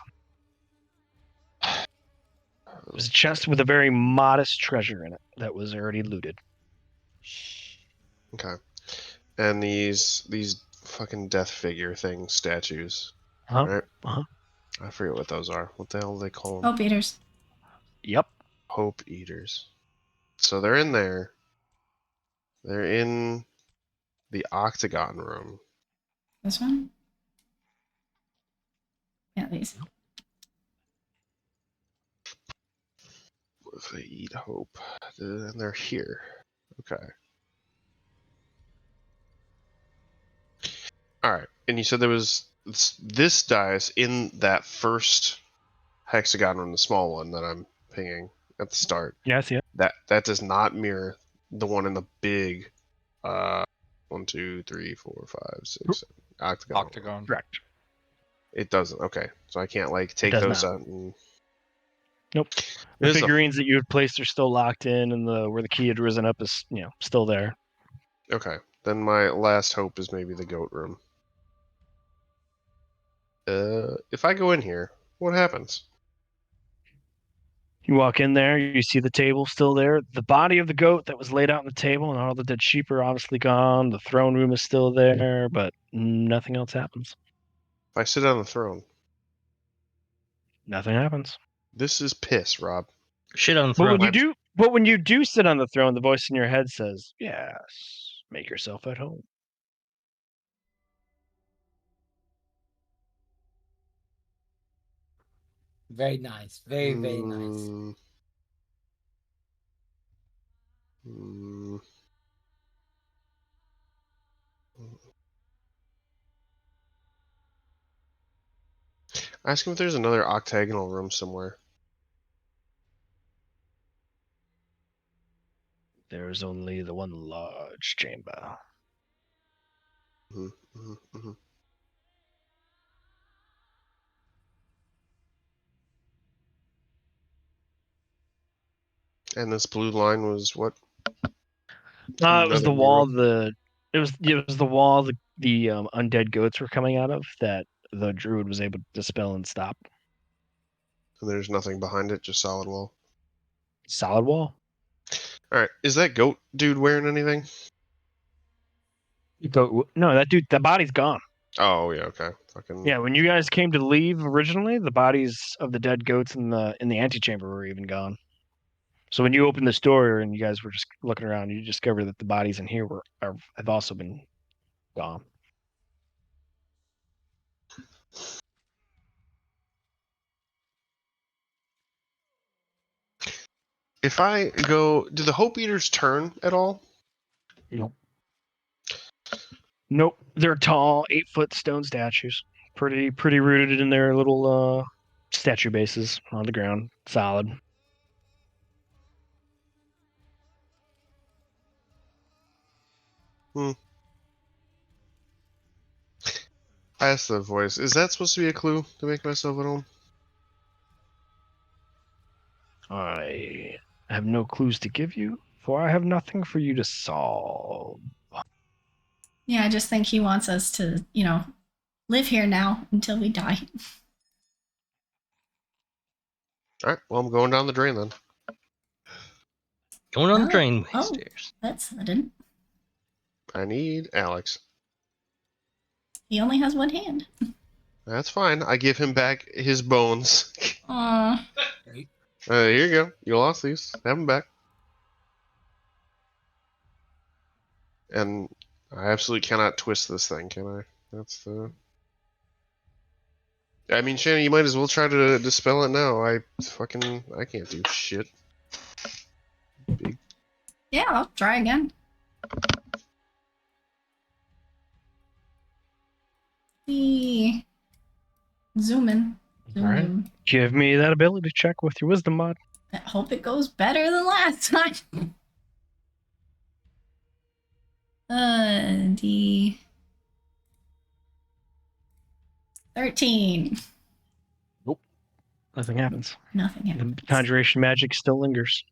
It was a chest with a very modest treasure in it that was already looted. Okay. And these fucking death figure thing statues. Huh? Right? Uh-huh. I forget what those are. What the hell do they call them? Oh, Peters. Yep. Hope eaters. So they're in there. They're in the octagon room. This one? Yeah, these. If they eat hope, and they're here. Okay. All right. And you said there was this dice in that first hexagon room, the small one that I'm pinging at the start. Yeah, I see it. That does not mirror the one in the big 1, 2, 3, 4, 5, 6, 7 octagon. Octagon. Correct. It doesn't. Okay. So I can't like take does those not. out and Nope. The There's a- figurines that you had placed are still locked in, and the where the key had risen up is still there. Okay. Then my last hope is maybe the goat room. If I go in here, what happens? You walk in there, you see the table still there. The body of the goat that was laid out on the table, and all the dead sheep are obviously gone. The throne room is still there, but nothing else happens. If I sit on the throne, Nothing happens. this is piss, Rob. Shit on the But throne. when you do sit on the throne, the voice in your head says, "Yes, make yourself at home." Very nice. Very, very nice. Mm. Ask him if there's another octagonal room somewhere. There's only the one large chamber. Mm-hmm. And this blue line was what? It was Another the wall. mirror? It was the wall. The undead goats were coming out of that the druid was able to dispel and stop. And there's nothing behind it, just solid wall. Solid wall. All right, is that goat dude wearing anything? No, that dude. The body's gone. Oh yeah, okay. Fucking Yeah, when you guys came to leave originally, the bodies of the dead goats in the antechamber were even gone. So when you opened this door and you guys were just looking around, you discovered that the bodies in here have also been gone. If I go, do the Hope Eaters turn at all? Nope. Nope. They're tall, 8-foot stone statues. Pretty rooted in their little statue bases on the ground. Solid. I asked the voice, is that supposed to be a clue to make myself at home? I have no clues to give you, for I have nothing for you to solve. Yeah, I just think he wants us to, live here now until we die. All right, well, I'm going down the drain then. Going on the Oh, drain oh. stairs. That's sudden. I need Alex. He only has one hand. That's fine. I give him back his bones. Aw. Here you go. You lost these. Have them back. And I absolutely cannot twist this thing, can I? That's the... I mean, Shannon, you might as well try to dispel it now. I can't do shit. Big. Yeah, I'll try again. The zoom in. Zoom All right. in. Give me that ability check with your wisdom mod. I hope it goes better than last time. The 13. Nothing happens. Nothing The happened. conjuration magic still lingers.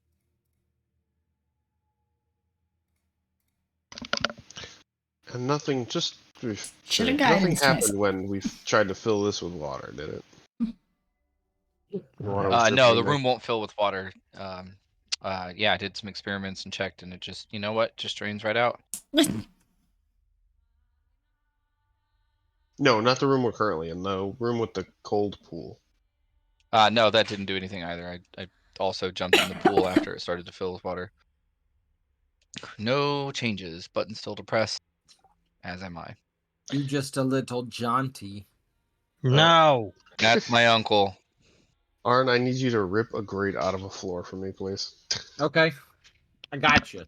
And nothing, just to be Should fair, have nothing guidance happened missed. when we tried to fill this with water, did it? The water was dripping No, in the there. room won't fill with water. Yeah, I did some experiments and checked, and it just, you know what, just drains right out. No, not the room we're currently in. The room with the cold pool. No, that didn't do anything either. I also jumped in the pool after it started to fill with water. No changes. Button still depressed. As am I. You just a little jaunty. No. That's my uncle. Arn, I need you to rip a grate out of a floor for me, please. Okay, I got you.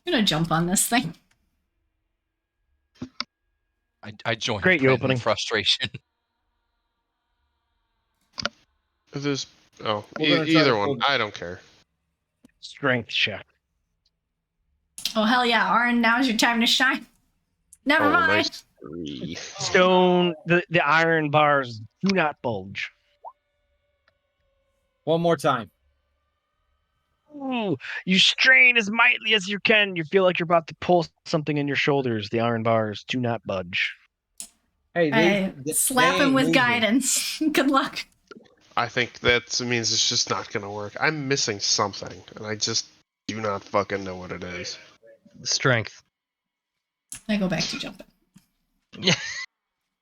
I'm gonna jump on this thing. I joined Great, you Brent in opening. frustration. If there's We're gonna try either to one, hold- I don't care. Strength check. Oh hell yeah, Arn, now's your time to shine. Never Oh, mind. nice 3. Stone, the iron bars do not bulge. One more time. Ooh, you strain as mightily as you can. You feel like you're about to pull something in your shoulders. The iron bars do not budge. Hey, they Slap they him ain't with moving. guidance. Good luck. I think that means it's just not gonna work. I'm missing something, and I just do not fucking know what it is. Strength. I go back to jumping.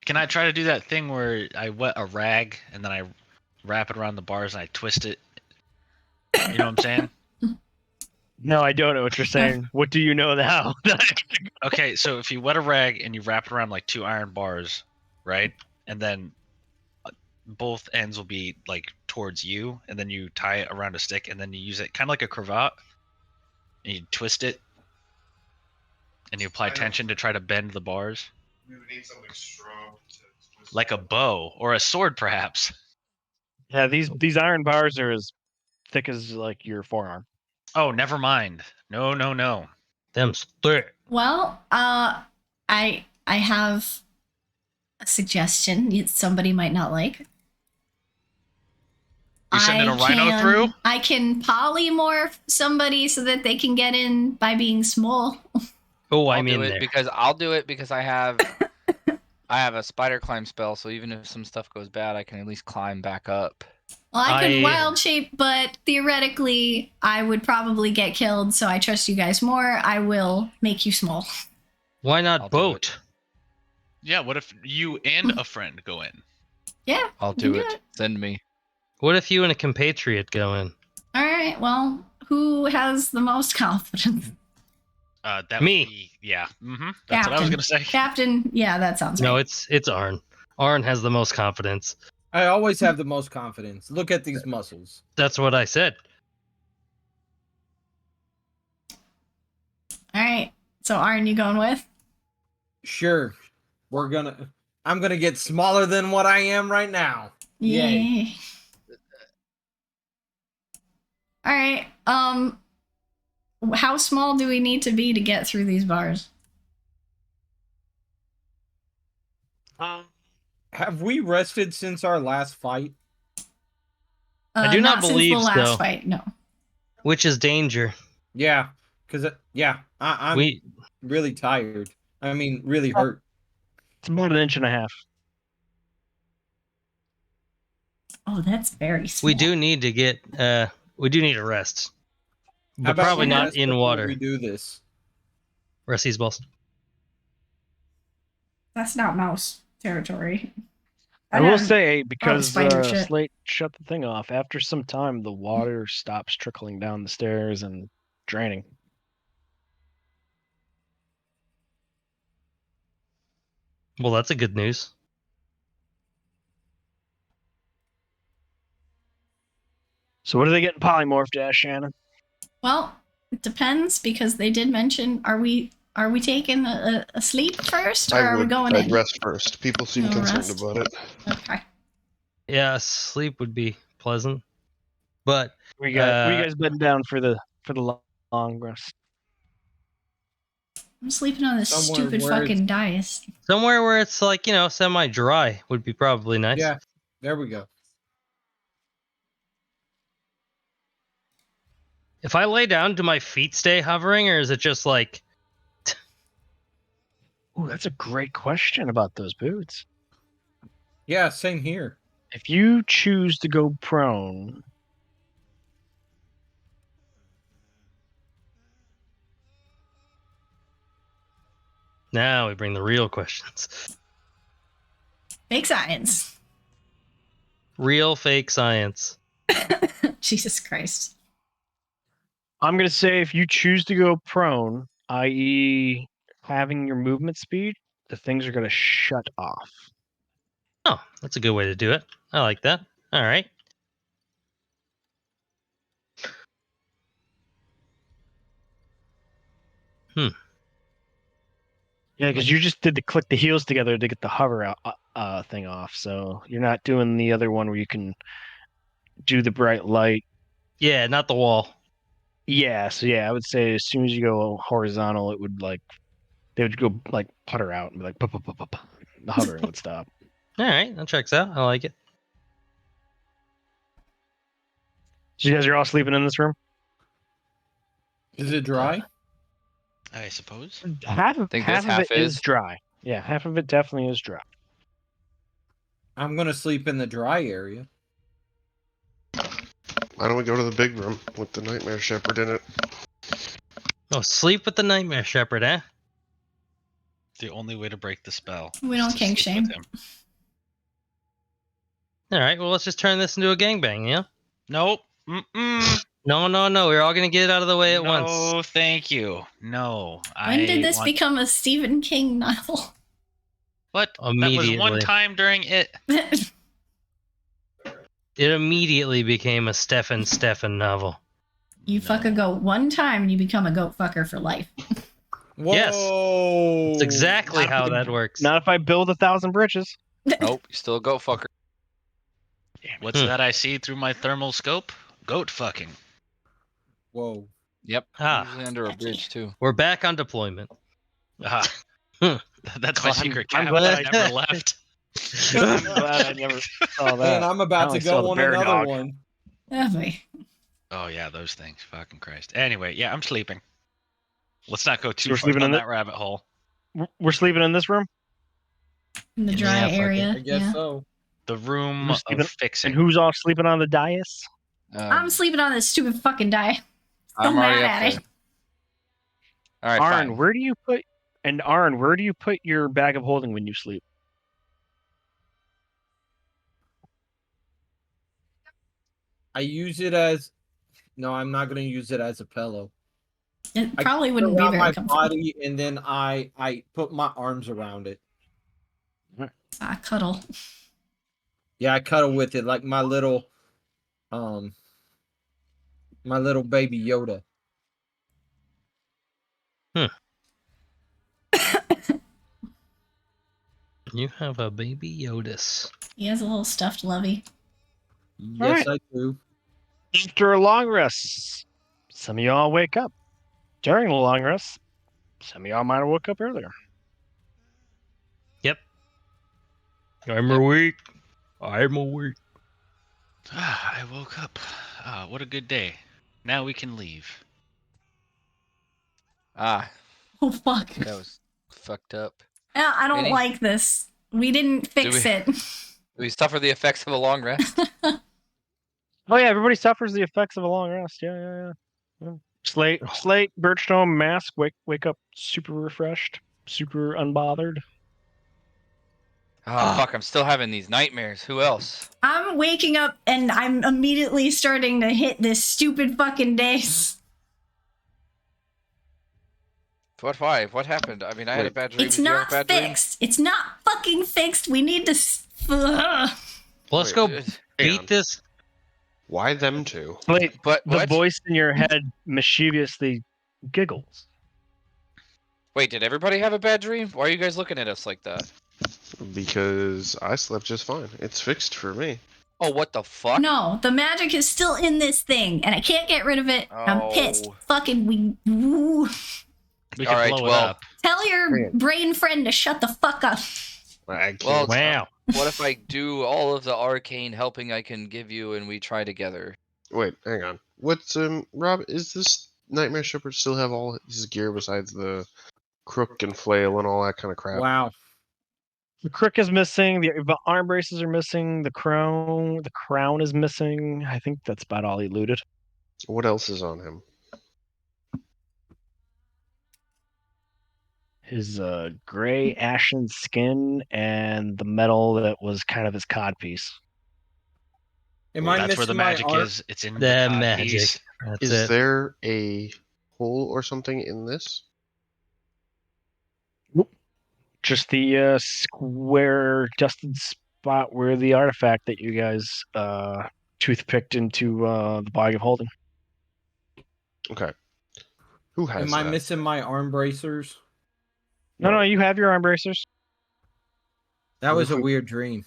Can I try to do that thing where I wet a rag and then I wrap it around the bars and I twist it? You know what I'm saying? No, I don't know what you're saying. What do you know now? Okay, so if you wet a rag and you wrap it around like 2 iron bars, right? And then both ends will be like towards you, and then you tie it around a stick, and then you use it kind of like a cravat, and you twist it, and you apply tension to try to bend the bars, We would need something strong to like a bow or a sword, perhaps. Yeah, these iron bars are as thick as like your forearm. Oh, never mind. No, no, no. Them's thick. Well, I have a suggestion somebody might not like. You sending a rhino through? I can polymorph somebody so that they can get in by being small. Oh, I'll I'm do in it there. because I have a spider climb spell, so even if some stuff goes bad, I can at least climb back up. Well, I could I- wild shape, but theoretically, I would probably get killed, so I trust you guys more. I will make you small. Why not I'll do boat? Yeah, what if you and a friend go in? Yeah, I'll you can do it. Send me. What if you and a compatriot go in? All right, well, who has the most confidence? That Me. would be, yeah. That's what I was Captain. gonna say. Captain, yeah, that sounds No, right. it's Arn. Arn has the most confidence. I always have the most confidence. Look at these muscles. That's what I said. All right, so Arn, you going with? Sure, I'm gonna get smaller than what I am right now. Yay. Yay. All right, how small do we need to be to get through these bars? Have we rested since our last fight? I do not since believe the last so. fight, no. Which is danger. Yeah, because I'm We really tired. I mean, really hurt. It's about 1.5 inches. Oh, that's very small. we do need to get we do need a rest. How But about probably we not rest in before water. We do this. Rest these balls. That's not mouse territory. I will don't- say, because spider shit. Slate shut the thing off, after some time, the water stops trickling down the stairs and draining. Well, that's a good news. So what are they getting polymorphed as, Shannon? Well, it depends because they did mention. Are we taking a sleep first, or are we going I'd in? rest first. People seem No concerned rest? about it. Okay. Yeah, sleep would be pleasant. But We got you guys been down for the long rest. I'm sleeping on this Somewhere stupid where fucking dais. Somewhere where it's like, semi-dry would be probably nice. Yeah, there we go. If I lay down, do my feet stay hovering, or is it just like... Ooh, that's a great question about those boots. Yeah, same here. If you choose to go prone, Now we bring the real questions. Fake science. Real fake science. Jesus Christ. I'm going to say if you choose to go prone, i.e., having your movement speed, the things are going to shut off. Oh, that's a good way to do it. I like that. All right. Yeah, because you just did the click the heels together to get the hover out thing off. So you're not doing the other one where you can do the bright light. Yeah, not the wall. Yeah, so yeah, I would say as soon as you go horizontal, it would like they would go like putter out and be like pup, pup, pup, pup, pup. The hovering would stop. All right, that checks out. I like it. So you guys are all sleeping in this room? Is it dry? I suppose. Half of Think half this of half it is is. dry. Yeah, half of it definitely is dry. I'm gonna sleep in the dry area. Why don't we go to the big room with the Nightmare Shepherd in it? Oh, sleep with the Nightmare Shepherd, eh? The only way to break the spell. We is don't to kink sleep shame. with him. All right, well, let's just turn this into a gangbang, yeah? Nope. Mm-mm. No. We're all going to get it out of the way at once. No, thank you. No. When did this become a Stephen King novel? What? That was Immediately. one time during it. It immediately became a Stefan novel. You fuck a goat one time and you become a goat fucker for life. Whoa! Yes. That's exactly Not how if- that works. Not if I build 1,000 bridges. Nope, you still a goat fucker. What's that I see through my thermal scope? Goat fucking. Whoa! Yep. Ah. Usually under a bridge too. We're back on deployment. Ah. That's my I'm- secret I'm cabin I glad- never left. I'm glad I never saw that. Man, I'm about I to saw the go on bear another dog. one. Oh boy. Oh yeah, those things. Fucking Christ. Anyway, yeah, I'm sleeping. Let's not go too we're far sleeping down in that rabbit hole. We're sleeping in this room? In the Yeah, dry fuck it. area. I guess Yeah. so. The room Who's sleeping- of fixing. And who's all sleeping on the dais? I'm sleeping on this stupid fucking die. I'm So already mad up at there. it. All right, Arn, fine. where do you put your bag of holding when you sleep? I use it as. No, I'm not gonna use it as a pillow. It I probably wouldn't be around very my comfortable. body, and then I put my arms around it. Ah, cuddle. Yeah, I cuddle with it like my little baby Yoda. You have a baby Yodis. He has a little stuffed lovey. Yes, Alright. I do. After a long rest, some of y'all wake up. During the long rest, some of y'all might have woke up earlier. I'm awake. I'm awake. I woke up. What a good day. Now we can leave. Ah, Oh fuck. that was fucked up. Yeah, I don't Any- like this. We didn't fix we- it. We suffer the effects of a long rest. Oh yeah, everybody suffers the effects of a long rest. Yeah. Slate, Birchstone, Mask, wake up super refreshed, super unbothered. Oh fuck! I'm still having these nightmares. Who else? I'm waking up and I'm immediately starting to hit this stupid fucking days. What? Why? What happened? I mean, I had a Wait. bad dream. It's Did you have not a bad dream? fixed. It's not fucking fixed. We need to. Ugh. Let's Wait, go hang beat on. this. Why them two? Slate, But the what? voice in your head mischievously giggles. Wait, did everybody have a bad dream? Why are you guys looking at us like that? Because I slept just fine. It's fixed for me. Oh, what the fuck? No, the magic is still in this thing, and I can't get rid of it. I'm pissed. Oh. Fucking we. Woo. We All can right, blow well, it up. Tell your Man. brain friend to shut the fuck up. I can't. Well, Wow. what if I do all of the arcane helping I can give you and we try together? Wait, hang on. What's Rob? Is this Nightmare Shepherd still have all his gear besides the crook and flail and all that kind of crap? Wow. The crook is missing. The arm braces are missing. The crown is missing. I think that's about all he looted. What else is on him? His gray ashen skin and the metal that was kind of his codpiece. Am Well, I That's where the missing my magic art? is. It's in The cod magic. piece. That's Is it. there a hole or something in this? Just the square dusted spot where the artifact that you guys toothpicked into the bag of holding. Okay. Who has Am I that? missing my arm bracers? No, you have your arm bracers. That What was if a we- weird dream.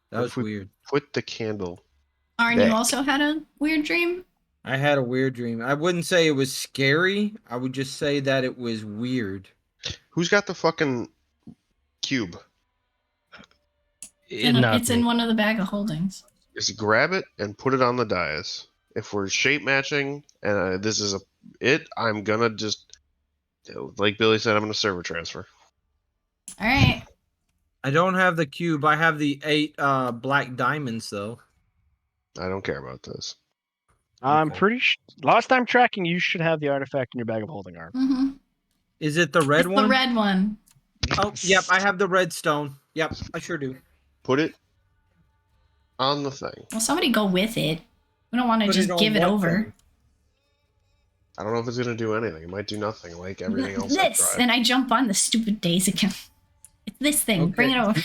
That what was if we- weird. Put the candle. Arn, you Back. also had a weird dream? I had a weird dream. I wouldn't say it was scary. I would just say that it was weird. Who's got the fucking cube? Not It's in me. one of the bag of holdings. Just grab it and put it on the dais. If we're shape matching and this is I'm gonna just, like Billy said, I'm gonna server transfer. All right. I don't have the cube. I have the 8 black diamonds though. I don't care about this. I'm Okay. pretty last time tracking, you should have the artifact in your bag of holding, Arn. Mm-hmm. Is it the red It's one? the red one. Oh, yep. I have the red stone. Yep, I sure do. Put it on the thing. Well, somebody go with it. We don't want to Put just on give it what over. thing? I don't know if it's gonna do anything. It might do nothing, like everything else I This, tried. and I jump on the stupid days again. It's this thing. Okay. Bring it over.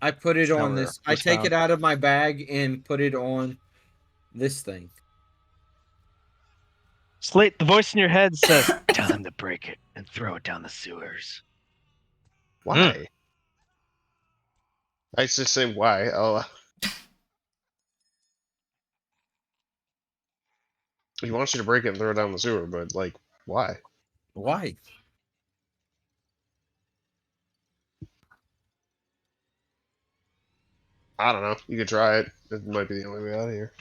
I put it Tell on her. this. I What's take down? it out of my bag and put it on this thing. Slate, the voice in your head says, "Tell him to break it and throw it down the sewers." Why? I just say why. He wants you to break it and throw it down the sewer, but like, why? Why? I don't know. You could try it. It might be the only way out of here.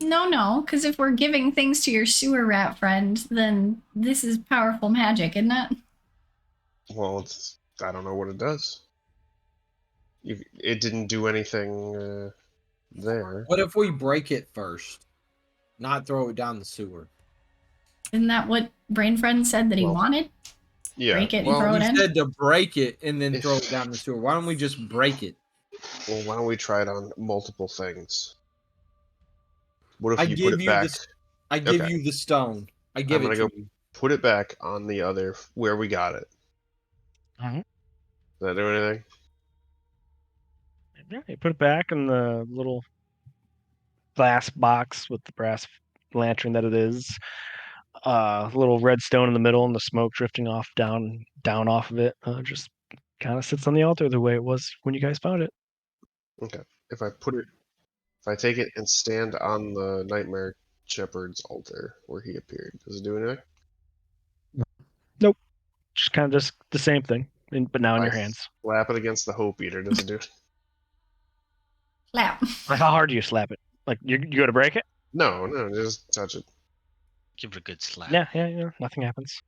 No, because if we're giving things to your sewer rat friend, then this is powerful magic, isn't it? Well, I don't know what it does. It didn't do anything there. What if we break it first? Not throw it down the sewer. Isn't that what Brain Friend said that he Well, wanted? Yeah. Break it and Well, throw it he in? said to break it and then If- throw it down the sewer. Why don't we just break it? Well, why don't we try it on multiple things? What if I you give put it you back? this. I give Okay. you the stone. I give I'm it gonna to go you. put it back on the other where we got it. Mhm. Does that do anything? Yeah, you put it back in the little glass box with the brass lantern that it is. Little red stone in the middle and the smoke drifting off down off of it. Just kind of sits on the altar the way it was when you guys found it. Okay. If I take it and stand on the Nightmare Shepherd's altar where he appeared, does it do anything? Just kind of just the same thing, but now in your I hands. Slap it against the Hope Eater. Does it do? Slap. Like, how hard do you slap it? Like you go to break it? No, just touch it. Give it a good slap. Yeah. Nothing happens.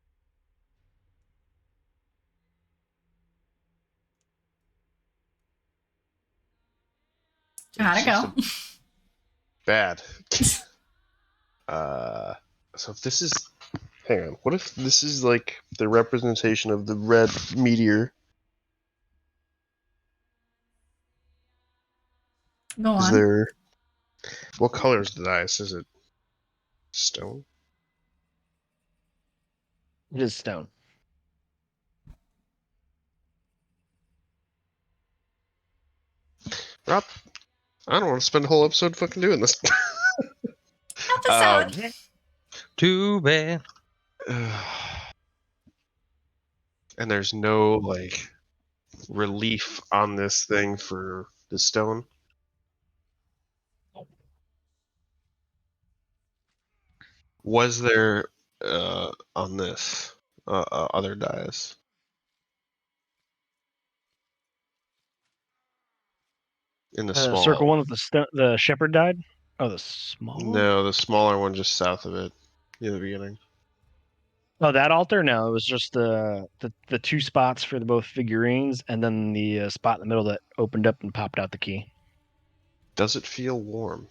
How'd it go? Bad. So if this is, hang on. What if this is like the representation of the red meteor? Go Is on. there? What color is the dice? Is it stone? It is stone. Rob, I don't want to spend a whole episode fucking doing this. Episode. Too bad. And there's no like relief on this thing for the stone. Was there on this? other dais. In the small. Circle one with the shepherd died. Oh, the small one. No, the smaller one just south of it, near the beginning. Oh, that altar? No, it was just the two spots for the both figurines, and then the spot in the middle that opened up and popped out the key. Does it feel warm?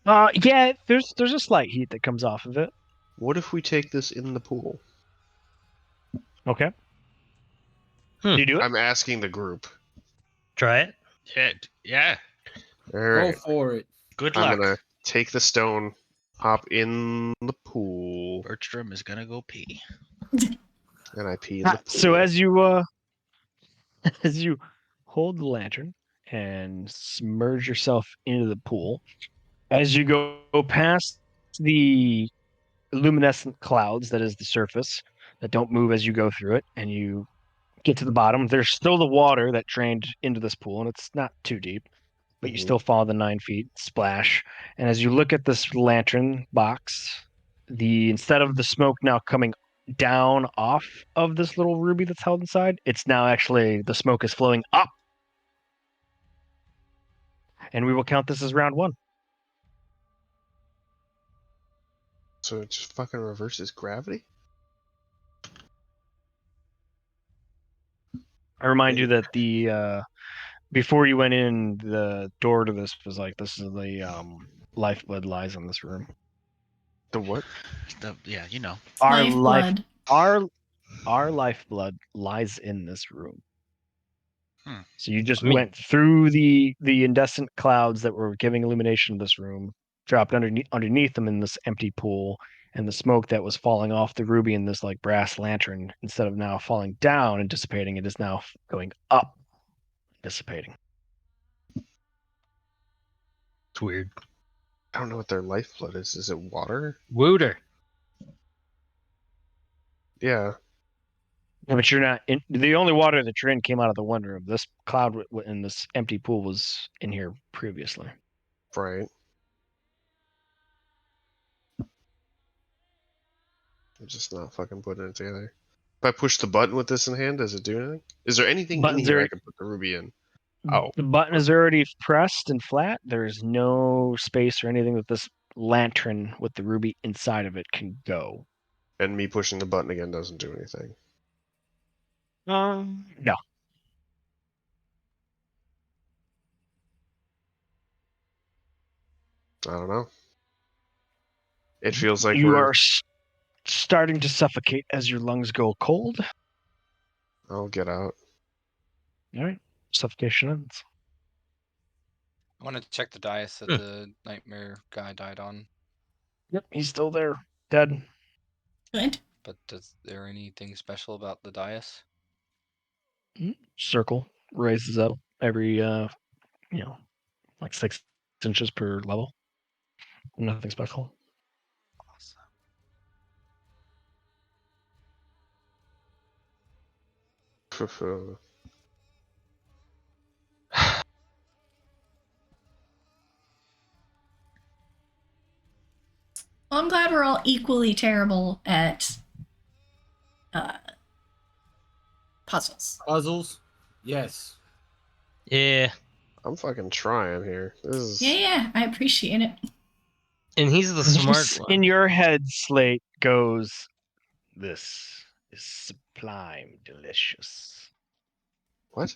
Yeah, there's a slight heat that comes off of it. What if we take this in the pool? Okay. You do it? I'm asking the group. Try it. Yeah. All Go right. for it. Good I'm luck. gonna take the stone, hop in the pool, Bertram is gonna go pee. and I pee in the pool. So as you hold the lantern and submerge yourself into the pool, as you go past the luminescent clouds that is the surface that don't move as you go through it, and you get to the bottom, there's still the water that drained into this pool, and it's not too deep, but you Mhm. still follow the 9 feet splash. And as you look at this lantern box, instead of the smoke now coming down off of this little ruby that's held inside, it's now actually the smoke is flowing up. And we will count this as round 1. So it just fucking reverses gravity? I remind you that the before you went in, the door to this was like, this is the lifeblood lies in this room. The what? Yeah, you know. Our Lifeblood. our lifeblood lies in this room. So you just I mean- went through the incandescent clouds that were giving illumination to this room, dropped underneath them in this empty pool, and the smoke that was falling off the ruby in this like brass lantern, instead of now falling down and dissipating, it is now going up, dissipating. It's weird. I don't know what their lifeblood is. Is it water? Wooter. Yeah. Yeah, but you're not in. The only water that you're in came out of the one room. This cloud in this empty pool was in here previously. Right. I'm just not fucking putting it together. If I push the button with this in hand, does it do anything? Is there anything Buttons in here are- I can put the ruby in? Oh. The button is already pressed and flat. There's no space or anything that this lantern with the ruby inside of it can go. And me pushing the button again doesn't do anything. No. I don't know. It feels like You we're... are starting to suffocate as your lungs go cold. I'll get out. All right. Suffocation ends. I want to check the dais that the nightmare guy died on. Yep, he's still there. Dead. Good. But is there anything special about the dais? Circle raises up every like 6 inches per level. Nothing special. Well, I'm glad we're all equally terrible at puzzles. Puzzles? Yes. Yeah. I'm fucking trying here. This is... Yeah, I appreciate it. And he's the smart one. In your head, Slate goes, "This is sublime, delicious." What?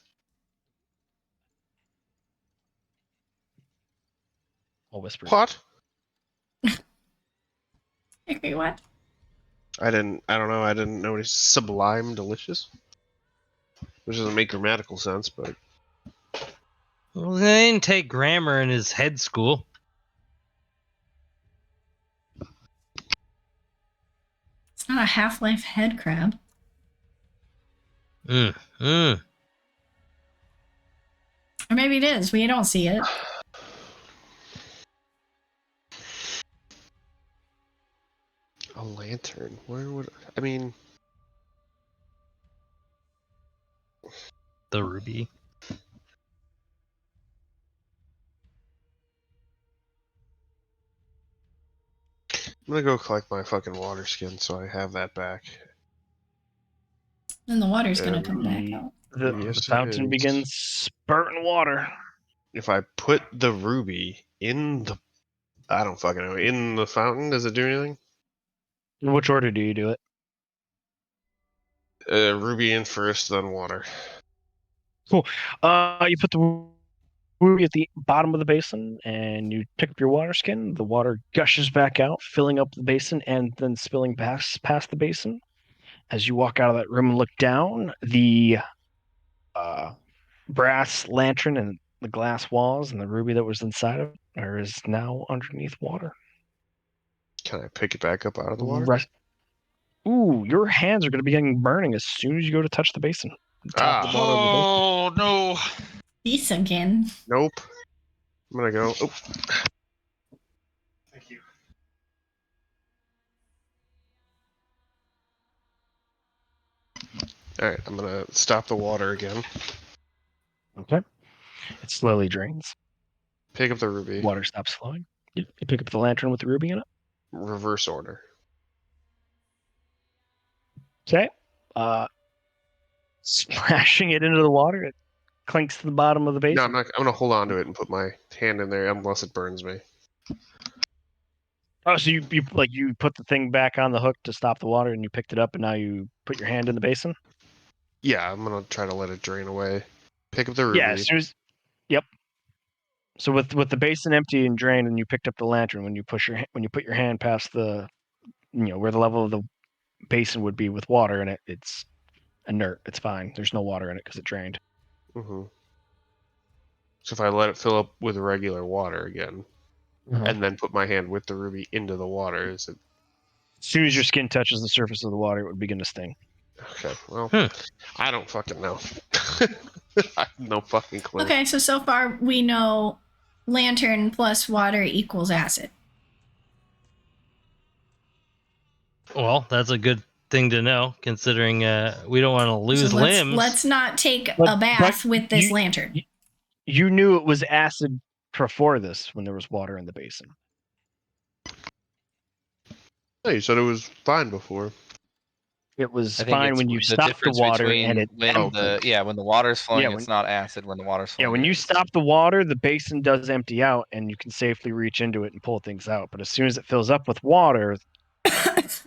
I'll whisper. What? Okay, what? I don't know. I didn't notice sublime delicious. Which doesn't make grammatical sense, but... Well, they didn't take grammar in his head school. It's not a Half-Life head crab. Mm. Mm. Or maybe it is. We don't see it. A lantern? Where would... I mean... The ruby. I'm gonna go collect my fucking water skin so I have that back. Then the water's gonna And come back out. The Yes, it fountain is. begins spurting water. If I put the ruby in the, I don't fucking know, in the fountain, does it do anything? In which order do you do it? Ruby in first, then water. You put the ruby at the bottom of the basin, and you pick up your water skin. The water gushes back out, filling up the basin and then spilling past the basin. As you walk out of that room and look down, the brass lantern and the glass walls and the ruby that was inside of it is now underneath water. Can I pick it back up out of the water? Ooh, your hands are going to begin burning as soon as you go to touch the basin. Top of the bottom of the basin. Oh no! This again. Nope. I'm gonna go. Oh. Thank you. Alright, I'm gonna stop the water again. Okay. It slowly drains. Pick up the ruby. Water stops flowing. You pick up the lantern with the ruby in it. Reverse order. Okay. Splashing it into the water, it clinks to the bottom of the basin. No, I'm not. I'm gonna hold on to it and put my hand in there unless it burns me. Oh, so you put the thing back on the hook to stop the water, and you picked it up, and now you put your hand in the basin. Yeah, I'm gonna try to let it drain away. Pick up the ruby. Yeah, as soon as. Yep. So with the basin empty and drained, and you picked up the lantern, when you put your hand past the, where the level of the basin would be with water in it, it's inert. It's fine. There's no water in it because it drained. Mm-hmm. So if I let it fill up with regular water again, and then put my hand with the ruby into the water, is it? As soon as your skin touches the surface of the water, it would begin to sting. Okay, well, I don't fucking know. I have no fucking clue. Okay, so far we know lantern plus water equals acid. Well, that's a good thing to know, considering we don't want to lose So limbs. let's not take a But bath with this you- lantern. You knew it was acid before this when there was water in the basin. Hey, you said it was fine before. It was I think fine it's when you the stopped the difference water between and it when emptied. when the water's flowing, Yeah, it's not acid. When the water's Yeah, flowing, when it you is. stop the water, the basin does empty out and you can safely reach into it and pull things out. But as soon as it fills up with water, the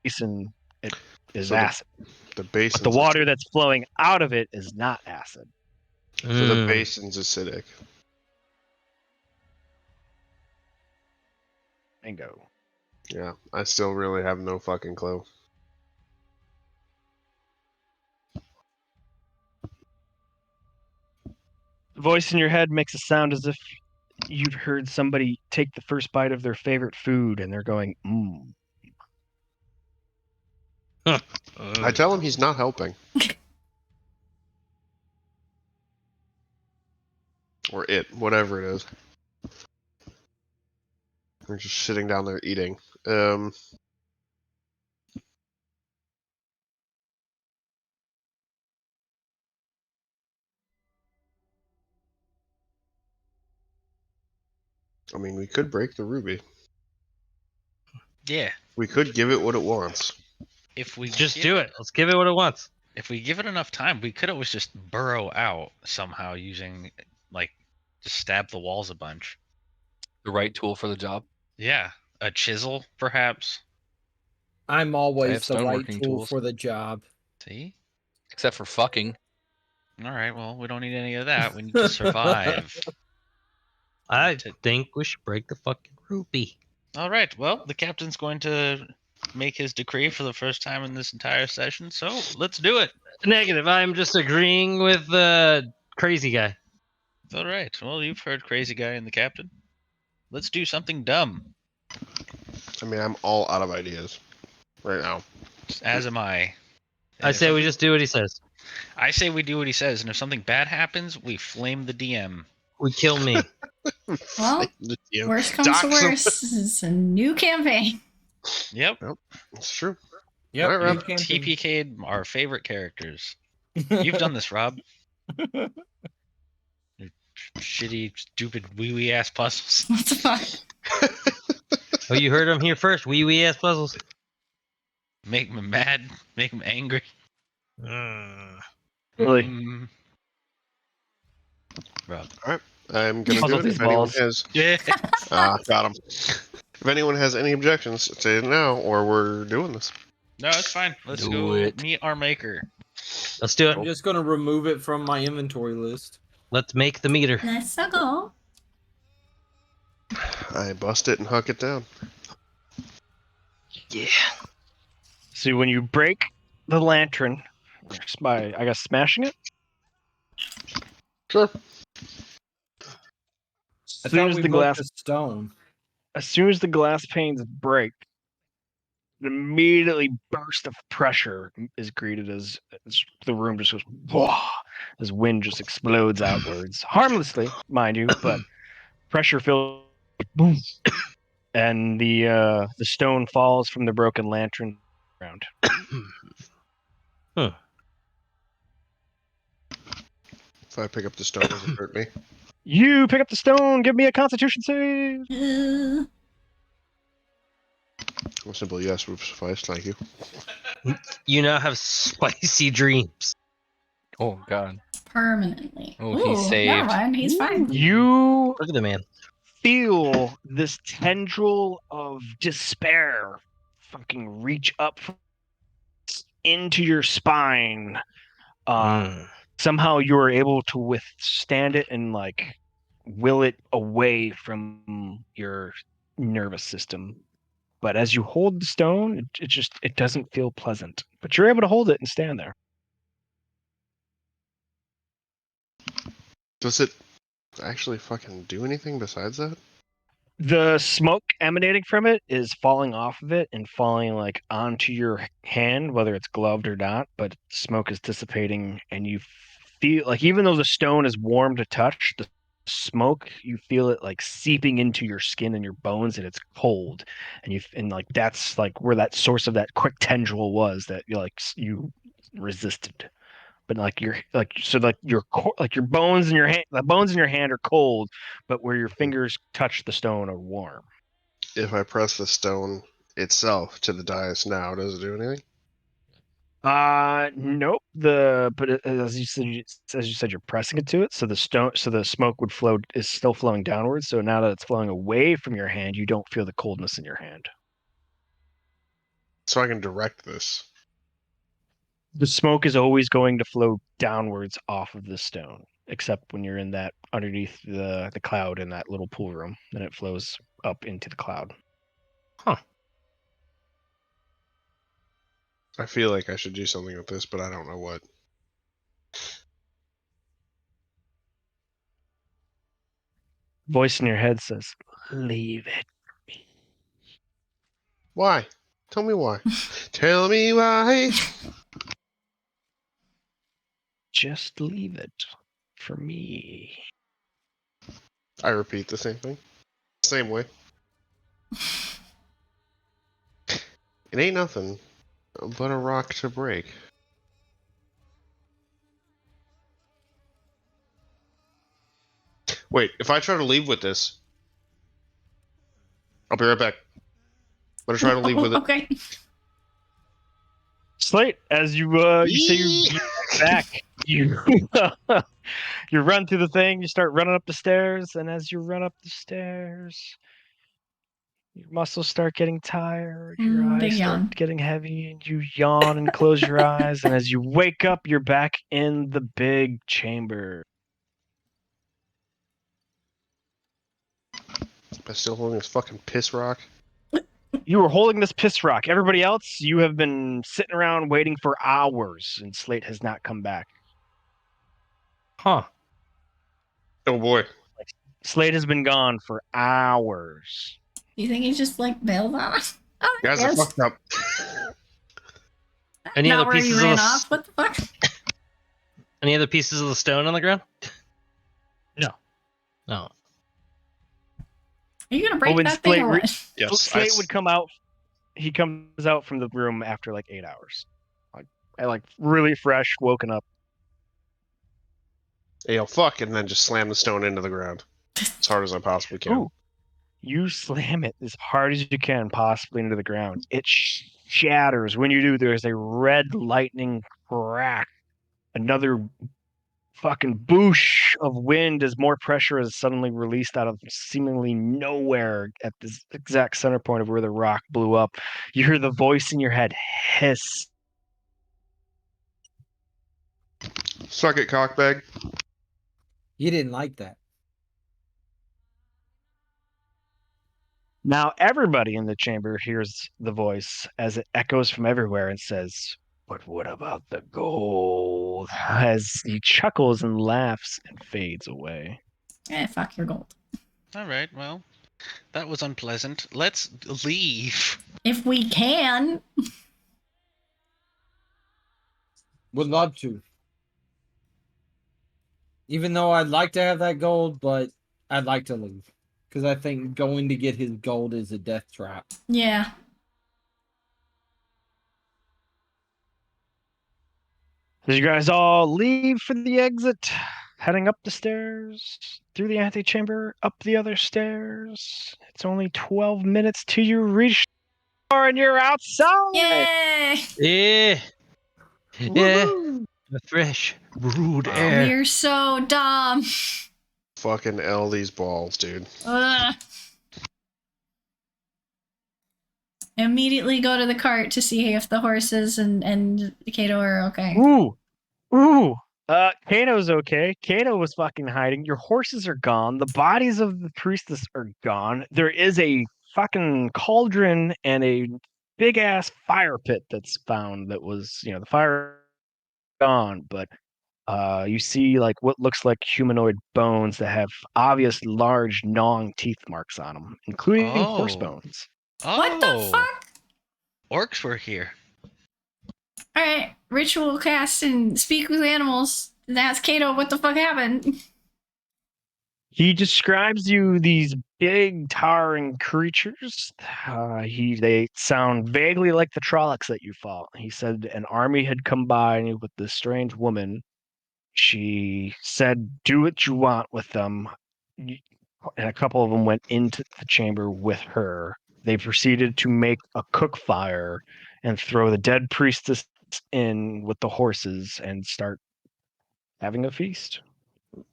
basin it is So acid. The basin. But the water that's flowing out of it is not acid. So the basin's acidic. Bingo. Yeah, I still really have no fucking clue. The voice in your head makes a sound as if you've heard somebody take the first bite of their favorite food and they're going, mmm. I tell him he's not helping. Or it, whatever it is. We're just sitting down there eating. I mean, we could break the ruby. Yeah. We could give it what it wants. If we Just do it. Let's give it what it wants. If we give it enough time, we could always just burrow out somehow using, just stab the walls a bunch. The right tool for the job. Yeah, a chisel, perhaps. I'm I always have the right stoneworking tool tools. for the job. See? Except for fucking. All right, well, we don't need any of that. We need to survive. I think we should break the fucking ruby. All right, well, the captain's going to make his decree for the first time in this entire session, so let's do it. Negative. I'm just agreeing with the crazy guy. All right, well, you've heard Crazy Guy and the captain. Let's do something dumb. I mean, I'm all out of ideas right now. As am I. I say we just do what he says. I say we do what he says, and if something bad happens, we flame the DM. We kill me. Well, Yeah, worst comes to dox him. worst. It's a new campaign. Yep. It's true. Yep. Alright, Rob. you can't be- TPK'd our favorite characters. You've done this, Rob. Your shitty, stupid, wee-wee ass puzzles. What the fuck? Oh, you heard him here first. Wee ass puzzles. Make me mad. Make me angry. Really? Bro. I'm gonna Puzzle do it. these If anyone balls. has, Yeah. got him. If anyone has any objections, say it now, or we're doing this. No, it's fine. Let's Do go it. meet our maker. Let's do it. I'm just gonna remove it from my inventory list. Let's make the meter. Let's go. I bust it and huck it down. Yeah. See, when you break the lantern just by, I guess, smashing it, Sure. as soon as the glass, stone. as soon as the glass panes break, an immediately burst of pressure is greeted as the room just goes whoa, as wind just explodes outwards, harmlessly, mind you, but pressure fills, boom, and the stone falls from the broken lantern around. If I pick up the stone, does it hurt me? You pick up the stone. Give me a Constitution save. A simple yes would suffice. Thank you. You now have spicy dreams. Oh god. Permanently. Oh, he's Never saved. mind. He's fine. You Look at the man. feel this tendril of despair fucking reach up into your spine. Somehow you are able to withstand it and like will it away from your nervous system. But as you hold the stone, it doesn't feel pleasant. But you're able to hold it and stand there. Does it actually fucking do anything besides that? The smoke emanating from it is falling off of it and falling like onto your hand, whether it's gloved or not, but smoke is dissipating and you feel like even though the stone is warm to touch, the smoke, you feel it like seeping into your skin and your bones and it's cold. And like that's like where that source of that quick tendril was that you resisted. But like your bones in your hand, the bones in your hand are cold, but where your fingers touch the stone are warm. If I press the stone itself to the dais now, does it do anything? Nope. As you said, you're pressing it to it, so the smoke is still flowing downwards. So now that it's flowing away from your hand, you don't feel the coldness in your hand. So I can direct this. The smoke is always going to flow downwards off of the stone, except when you're in that underneath the cloud in that little pool room. Then it flows up into the cloud. Huh. I feel like I should do something with this, but I don't know what. Voice in your head says, "Leave it." Why? Tell me why. Tell me why. Just leave it for me. I repeat the same thing. Same way. It ain't nothing but a rock to break. Wait, if I try to leave with this, I'll be right back. I'm gonna try to leave with it. Okay. Slate, as you say you back, you you run through the thing, you start running up the stairs, and as you run up the stairs, your muscles start getting tired, your eyes Big start yawn. getting heavy, and you yawn and close your eyes, and as you wake up, you're back in the big chamber. I'm still holding this fucking piss rock. You were holding this piss rock. Everybody else, you have been sitting around waiting for hours, and Slate has not come back. Huh. Oh boy. Slate has been gone for hours. Do you think he just like bailed on us? Oh, Guys are fucked up. Any Not other where he pieces of ran the off. What the fuck? Any other pieces of the stone on the ground? No. No. Are you gonna break when that thing Slate or re- what? Yes. Slate would come out. He comes out from the room after like 8 hours, like really fresh, woken up. Hey, yo, fuck, and then just slam the stone into the ground as hard as I possibly can. Ooh. You slam it as hard as you can, possibly into the ground. It shatters. When you do, there's a red lightning crack. Another fucking boosh of wind as more pressure is suddenly released out of seemingly nowhere at this exact center point of where the rock blew up. You hear the voice in your head hiss. Suck it, cockbag. You didn't like that. Now everybody in the chamber hears the voice as it echoes from everywhere and says, "But what about the gold?" As he chuckles and laughs and fades away. Fuck your gold. All right, well, that was unpleasant. Let's leave. If we can. Would love to. Even though I'd like to have that gold, but I'd like to leave. Because I think going to get his gold is a death trap. Yeah. As you guys all leave for the exit, heading up the stairs, through the antechamber, up the other stairs. It's only 12 minutes till you reach the door and you're outside. Yay! Yeah. Yeah. Woohoo! The fresh, rude Wow. air. We're so dumb. Fucking L these balls, dude. Ugh. Immediately go to the cart to see if the horses and Kato are okay. Ooh. Kato's okay. Kato was fucking hiding. Your horses are gone. The bodies of the priestess are gone. There is a fucking cauldron and a big ass fire pit that's found that was, the fire gone, but you see like what looks like humanoid bones that have obvious large gnawing teeth marks on them, including horse Oh. bones. Oh, What the fuck? Orcs were here. Alright, ritual cast and speak with animals. That's Kato, what the fuck happened? He describes you these big towering creatures. They sound vaguely like the Trollocs that you fought. He said an army had come by with this strange woman. She said, "Do what you want with them." And a couple of them went into the chamber with her. They proceeded to make a cook fire and throw the dead priestess in with the horses and start having a feast.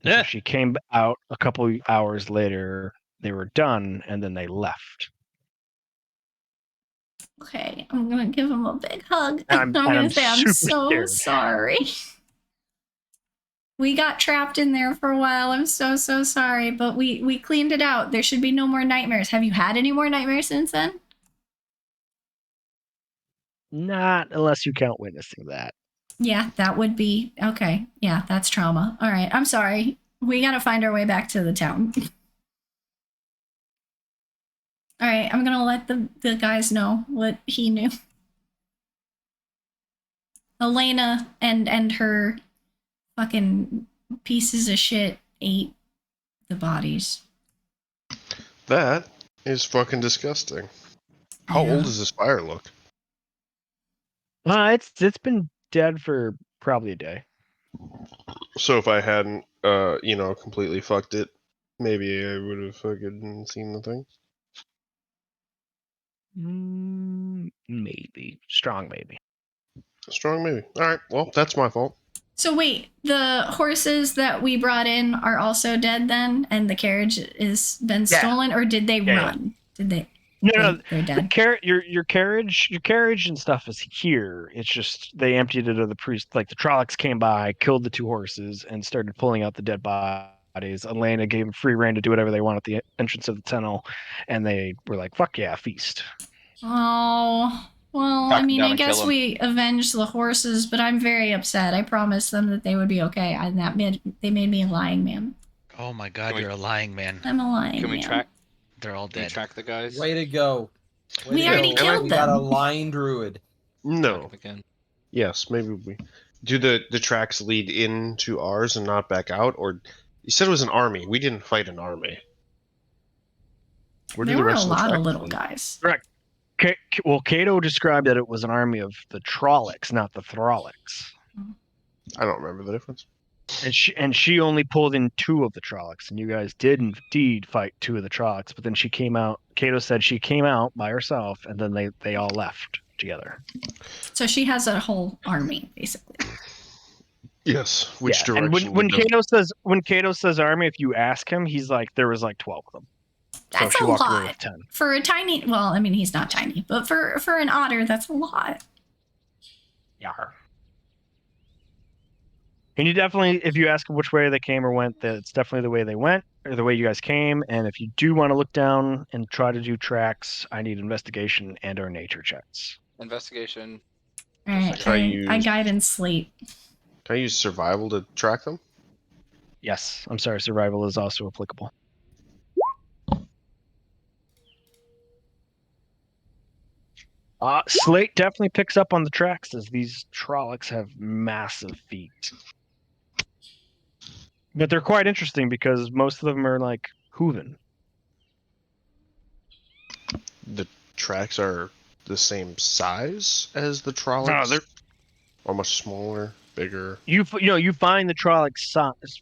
Yeah. So she came out a couple hours later. They were done, and then they left. Okay, I'm gonna give him a big hug. I'm gonna say I'm super so scared. sorry. We got trapped in there for a while. I'm so sorry, but we cleaned it out. There should be no more nightmares. Have you had any more nightmares since then? Not unless you count witnessing that. Yeah, that would be okay. Yeah, that's trauma. All right, I'm sorry. We gotta find our way back to the town. All right, I'm gonna let the guys know what he knew. Elena and her fucking pieces of shit ate the bodies. That is fucking disgusting. How Yeah. old does this fire look? It's been dead for probably a day. So if I hadn't, completely fucked it, maybe I would have fucking seen the thing. Maybe. Strong maybe. Strong maybe. All right. Well, that's my fault. So wait, the horses that we brought in are also dead then, and the carriage is been Yeah. stolen, or did they Yeah. run? Did they? No, They're dead. your carriage and stuff is here. It's just they emptied it of the priest. Like the Trollocs came by, killed the two horses, and started pulling out the dead bodies. Elena gave them free rein to do whatever they want at the entrance of the tunnel, and they were like, "Fuck yeah, feast." Oh, well, Track I them mean, down I and guess kill 'em. we avenged the horses, but I'm very upset. I promised them that they would be okay, and they made me a lying man. Oh my god, Can we- you're a lying man. I'm a lying Can we man. track? They're all Can we dead. track the guys? Way to go. Way We to already go. killed We got a them. lion druid. Track No. 'em again. Yes, maybe we. Do the tracks lead into ours and not back out? Or you said it was an army. We didn't fight an army. Where do There the were a rest of the lot of tracks little lead? guys. Well, Cato described that it was an army of the Trollocs, not the Throllocs. I don't remember the difference. And she only pulled in 2 of the Trollocs, and you guys did indeed fight 2 of the Trollocs, but then she came out. Kato said she came out by herself, and then they all left together. So she has a whole army, basically. Yes. Which Yeah, and direction? when Kato says army, if you ask him, he's like there was like 12 of them. That's so she a walked away lot with 10. for a tiny. Well, I mean, he's not tiny, but for an otter, that's a lot. Yeah. And you definitely, if you ask which way they came or went, that's definitely the way they went or the way you guys came. And if you do want to look down and try to do tracks, I need investigation and or nature checks. Investigation. All right, Try I use- guidance slate. Can I use survival to track them? Yes, I'm sorry, survival is also applicable. Slate definitely picks up on the tracks as these Trollocs have massive feet. But they're quite interesting because most of them are like hooven. The tracks are the same size as the No, Trollocs? they're Or much smaller, bigger? you find the Trolloc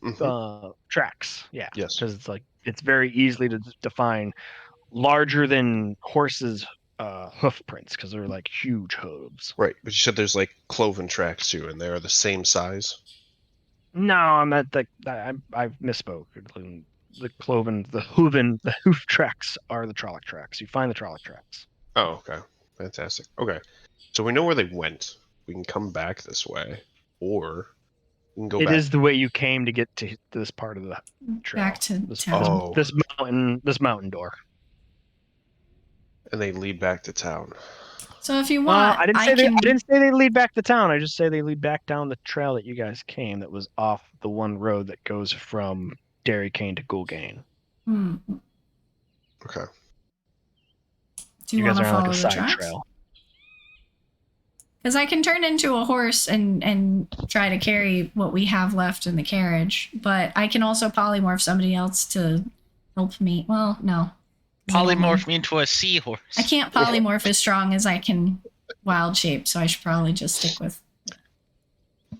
Mhm. tracks, yeah, Yes. because it's very easily to define larger than horses' hoof prints because they're like huge hooves. Right, but you said there's like cloven tracks too, and they're the same size? No, I meant that I misspoke. The cloven, the hoof tracks are the Trolloc tracks. You find the Trolloc tracks. Oh, okay. Fantastic. Okay. So we know where they went. We can come back this way. Or we can go It back. is the way you came to get to this part of the trail. Back to this, town. this mountain door. And they lead back to town. So if you want, I didn't say they lead back to town. I just say they lead back down the trail that you guys came. That was off the one road that goes from Derrycane to Gulgane. Hmm. Okay. Do you guys want to are on follow like a the side tracks? trail. Because I can turn into a horse and try to carry what we have left in the carriage, but I can also polymorph somebody else to help me. Well, no. Polymorph me into a seahorse. I can't polymorph as strong as I can wild shape, so I should probably just stick with.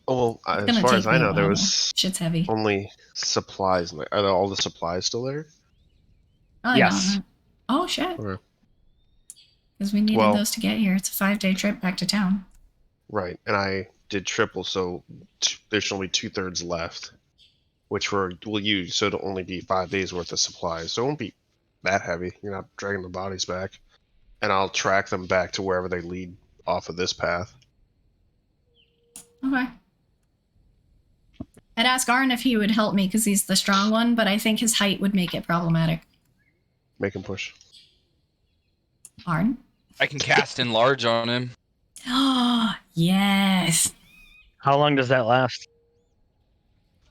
Oh, well, It's as gonna far take as me I a know, there while, was shit's heavy. only supplies. Are all the supplies still there? Oh, Yes. no. Oh shit. Okay. Because we needed Well- those to get here. It's a 5-day trip back to town. Right. And I did triple, so there's only 2/3 left, which we'll use. So it'll only be 5 days worth of supplies. So it won't be that heavy. You're not dragging the bodies back. And I'll track them back to wherever they lead off of this path. Okay. I'd ask Arn if he would help me because he's the strong one, but I think his height would make it problematic. Make him push. Arn? I can cast enlarge on him. Oh, yes. How long does that last?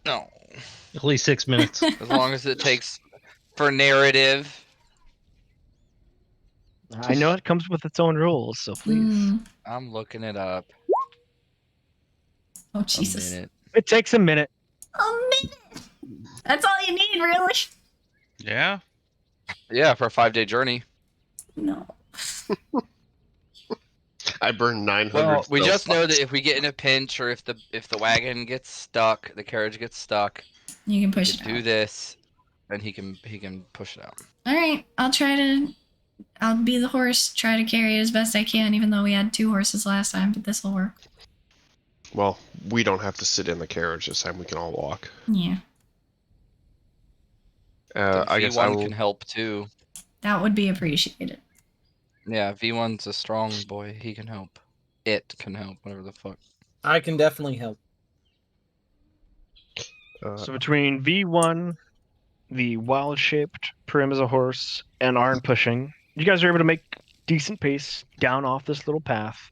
No, At least 6 minutes. as long as it takes for narrative. I know it comes with its own rules, so please. Mm. I'm looking it up. Oh, A Jesus. minute. It takes a minute. A minute! That's all you need, really? Yeah. Yeah, for a 5-day journey. No. I burned 900. Well, we spell just know slots. that if we get in a pinch or if the wagon gets stuck, the carriage gets stuck, You can we push can it do out. this, and he can push it out. Alright, I'll be the horse, try to carry it as best I can, even though we had 2 horses last time, but this will work. Well, we don't have to sit in the carriage this time. We can all walk. Yeah, The I guess I V1 will. can help too. that would be appreciated. Yeah, V1's a strong boy. He can help. It can help. Whatever the fuck. I can definitely help. So between V1, the wild-shaped Prim as a horse, and Arn pushing, you guys are able to make decent pace down off this little path,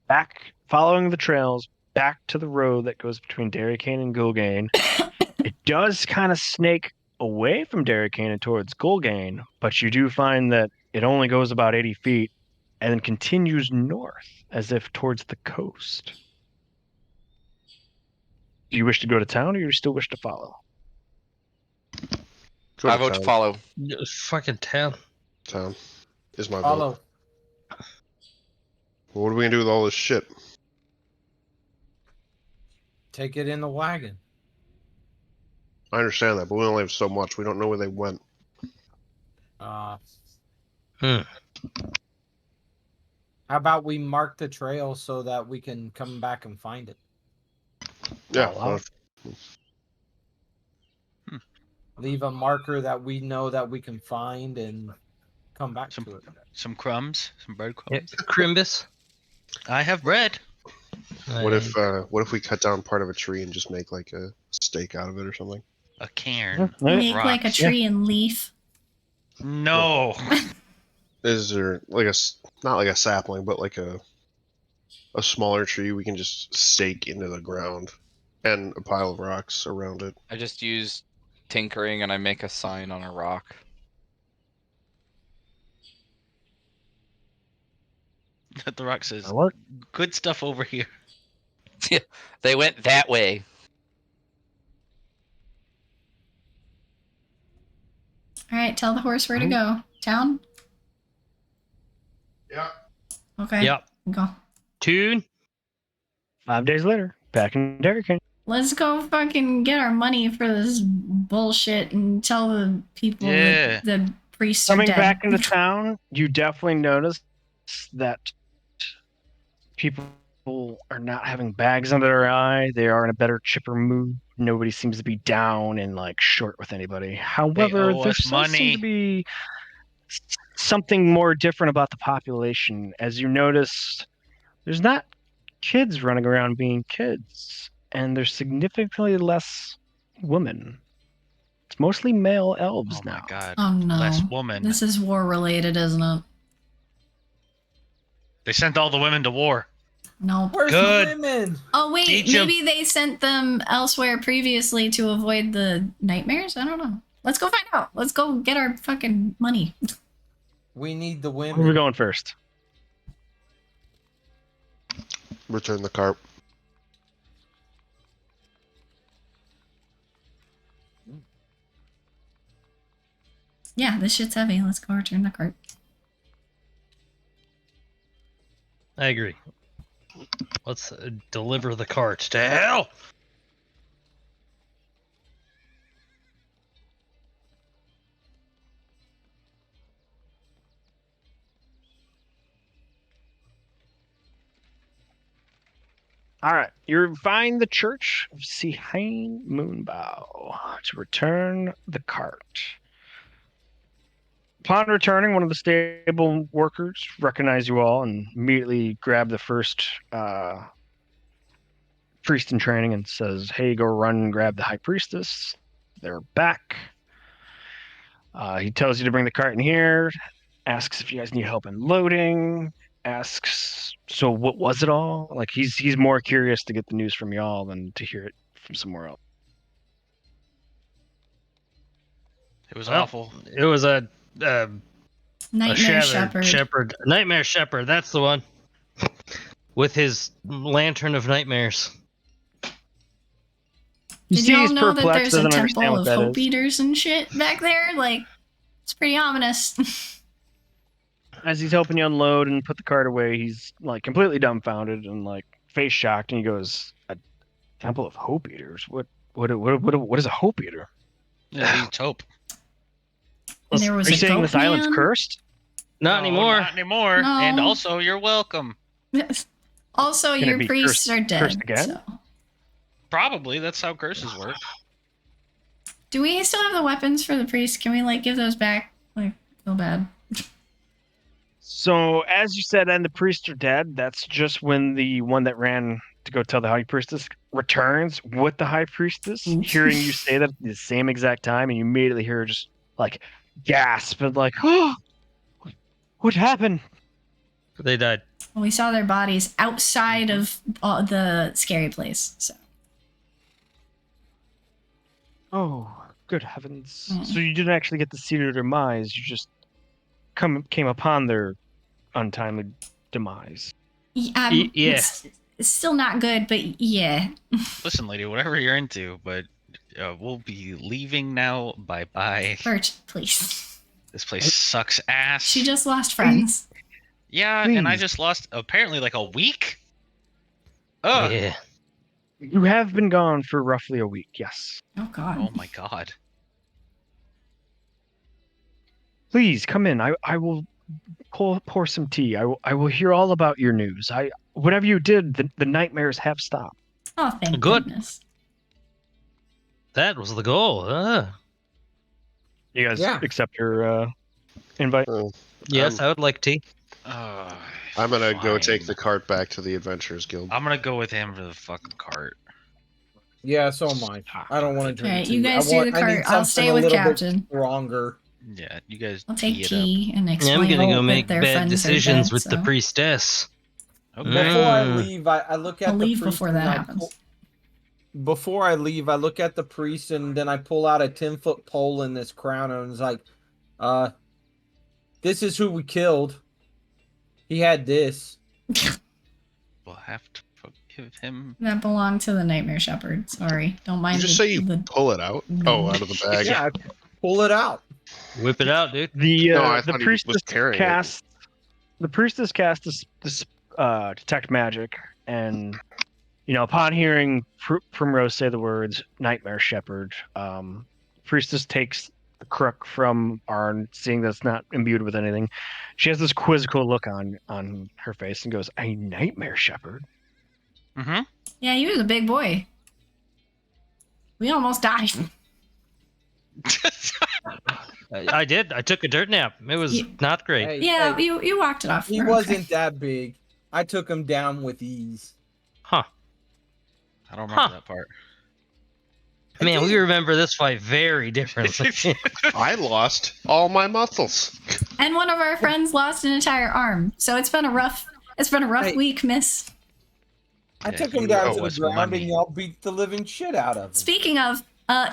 back following the trails back to the road that goes between Derrycane and Gulgane. It does kind of snake away from Derrycane and towards Gulgane, but you do find that it only goes about 80 feet and then continues north as if towards the coast. Do you wish to go to town or you still wish to follow? Go I to vote to town. follow. Fucking town. Town is my vote. Follow. What are we gonna do with all this shit? Take it in the wagon. I understand that, but we only have so much. We don't know where they went. How Hmm. about we mark the trail so that we can come back and find it? Yeah. All out. Leave a marker that we know that we can find and come back Some to it. some crumbs, some Yeah, breadcrumbs. Crimbus. I have bread. What if we cut down part of a tree and just make like a stake out of it or something? A cairn. Yeah. Make like a Rocks. tree and leaf. No. Is there like not like a sapling, but like a smaller tree we can just stake into the ground and a pile of rocks around it? I just use tinkering and I make a sign on a rock. The rock says, That'll work. good stuff over here. They went that way. All right, tell the horse where to go. Town? Yeah. Okay. Yep. Go. Tune. 5 days later, back in Derrycane. Let's go fucking get our money for this bullshit and tell the people Yeah. that the priests are Coming dead. back into town, you definitely notice that people are not having bags under their eye. They are in a better, chipper mood. Nobody seems to be down and like short with anybody. However, owe there us does money. seem to be something more different about the population. As you notice, there's not kids running around being kids, and there's significantly less women. It's mostly male elves Oh now. my god. Oh no. Less woman. This is war related, isn't it? They sent all the women to war. No. Where's Good. the women? Oh wait, Teach 'em. maybe they sent them elsewhere previously to avoid the nightmares? I don't know. Let's go find out. Let's go get our fucking money. We need the Where are women. we going first? Return the cart. Yeah, this shit's heavy. Let's go return the cart. I agree. Let's deliver the cart to hell. All right, you find the church of Sehain Moonbow to return the cart. Upon returning, one of the stable workers recognize you all and immediately grab the first priest in training and says, "Hey, go run and grab the high priestess." They're back. He tells you to bring the cart in here, asks if you guys need help in loading, asks, so what was it all? Like he's more curious to get the news from y'all than to hear it from somewhere else. It was Well, awful. It was a Nightmare shepherd. Shepherd. Nightmare shepherd. That's the one. With his lantern of nightmares. You Did see y'all he's know that perplexed, there's a doesn't understand temple what of that hope is. eaters and shit back there? Like, it's pretty ominous. As he's helping you unload and put the cart away, he's like completely dumbfounded and like face shocked, and he goes, "A temple of hope eaters? What is a hope eater? Yeah, he eats hope. And there was Are you a saying goat this island's man? cursed?" Not No, anymore. Not anymore. No. And also, you're welcome. Also, Can it your be priests are dead. cursed again? So. Probably. That's how curses work. Do we still have the weapons for the priests? Can we like give those back? Like, feel bad. So as you said, and the priests are dead. That's just when the one that ran to go tell the high priestess returns with the high priestess, Oops. hearing you say that at the same exact time, and you immediately hear her just like gasp and like, "Oh, what happened?" They died. We saw their bodies outside of the scary place. So. Oh, good heavens! Mm. So you didn't actually get to see their demise. You just came upon their untimely demise. Yeah. Yeah. It's still not good, but yeah. Listen, lady, whatever you're into, but we'll be leaving now. Bye bye. Bert, please. This place sucks ass. She just lost friends. Yeah, and I Please. just lost apparently like a week. Ugh. Yeah. You have been gone for roughly a week, yes. Oh God. Oh my god. Please come in. I will pour some tea. I will hear all about your news. Whatever you did, the nightmares have stopped. Oh, thank Good. goodness. That was the goal. You guys Yeah. accept her invite? Yes, I would like tea. I'm gonna go take Fine. the cart back to the Adventurers Guild. I'm gonna go with him for the fucking cart. Yeah, so am I. I don't want to drink Alright, tea. you guys do the I need cart. I'll something stay a with little Captain. bit stronger. Yeah, you guys I'll take tee it tea and Yeah, explain I'm gonna go that make their bad friends decisions are dead, with the so priestess. up. Okay. Before I Mm. leave, I look at I'll the leave priest before and that I happens. before I leave, I look at the priest and then I pull out a 10-foot pole in this crown and it's like, this is who we killed. He had this. We'll have to forgive him. That belonged to the Nightmare Shepherd. Sorry, don't mind. You just the, say you the pull it out? No. Oh, out of the bag. Yeah, I pull it out. Whip it out, dude. No, I The thought he was priestess carrying it. casts this detect magic, and upon hearing Primrose say the words "Nightmare Shepherd," priestess takes the crook from Arn, seeing that it's not imbued with anything. She has this quizzical look on her face and goes, "A Nightmare Shepherd." Mm-hmm. Yeah, he was a big boy. We almost died. I did. I took a dirt nap. It was Yeah. not great. Hey, Yeah, hey, you walked it off. he We're wasn't okay. that big. I took him down with ease. Huh. I don't remember Huh. that part. Man, we remember this fight very differently. I lost all my muscles. And one of our friends lost an entire arm, so it's been a rough Hey. week, miss. I Yeah, took him you down owe to the us ground money. and y'all beat the living shit out of him. Speaking of,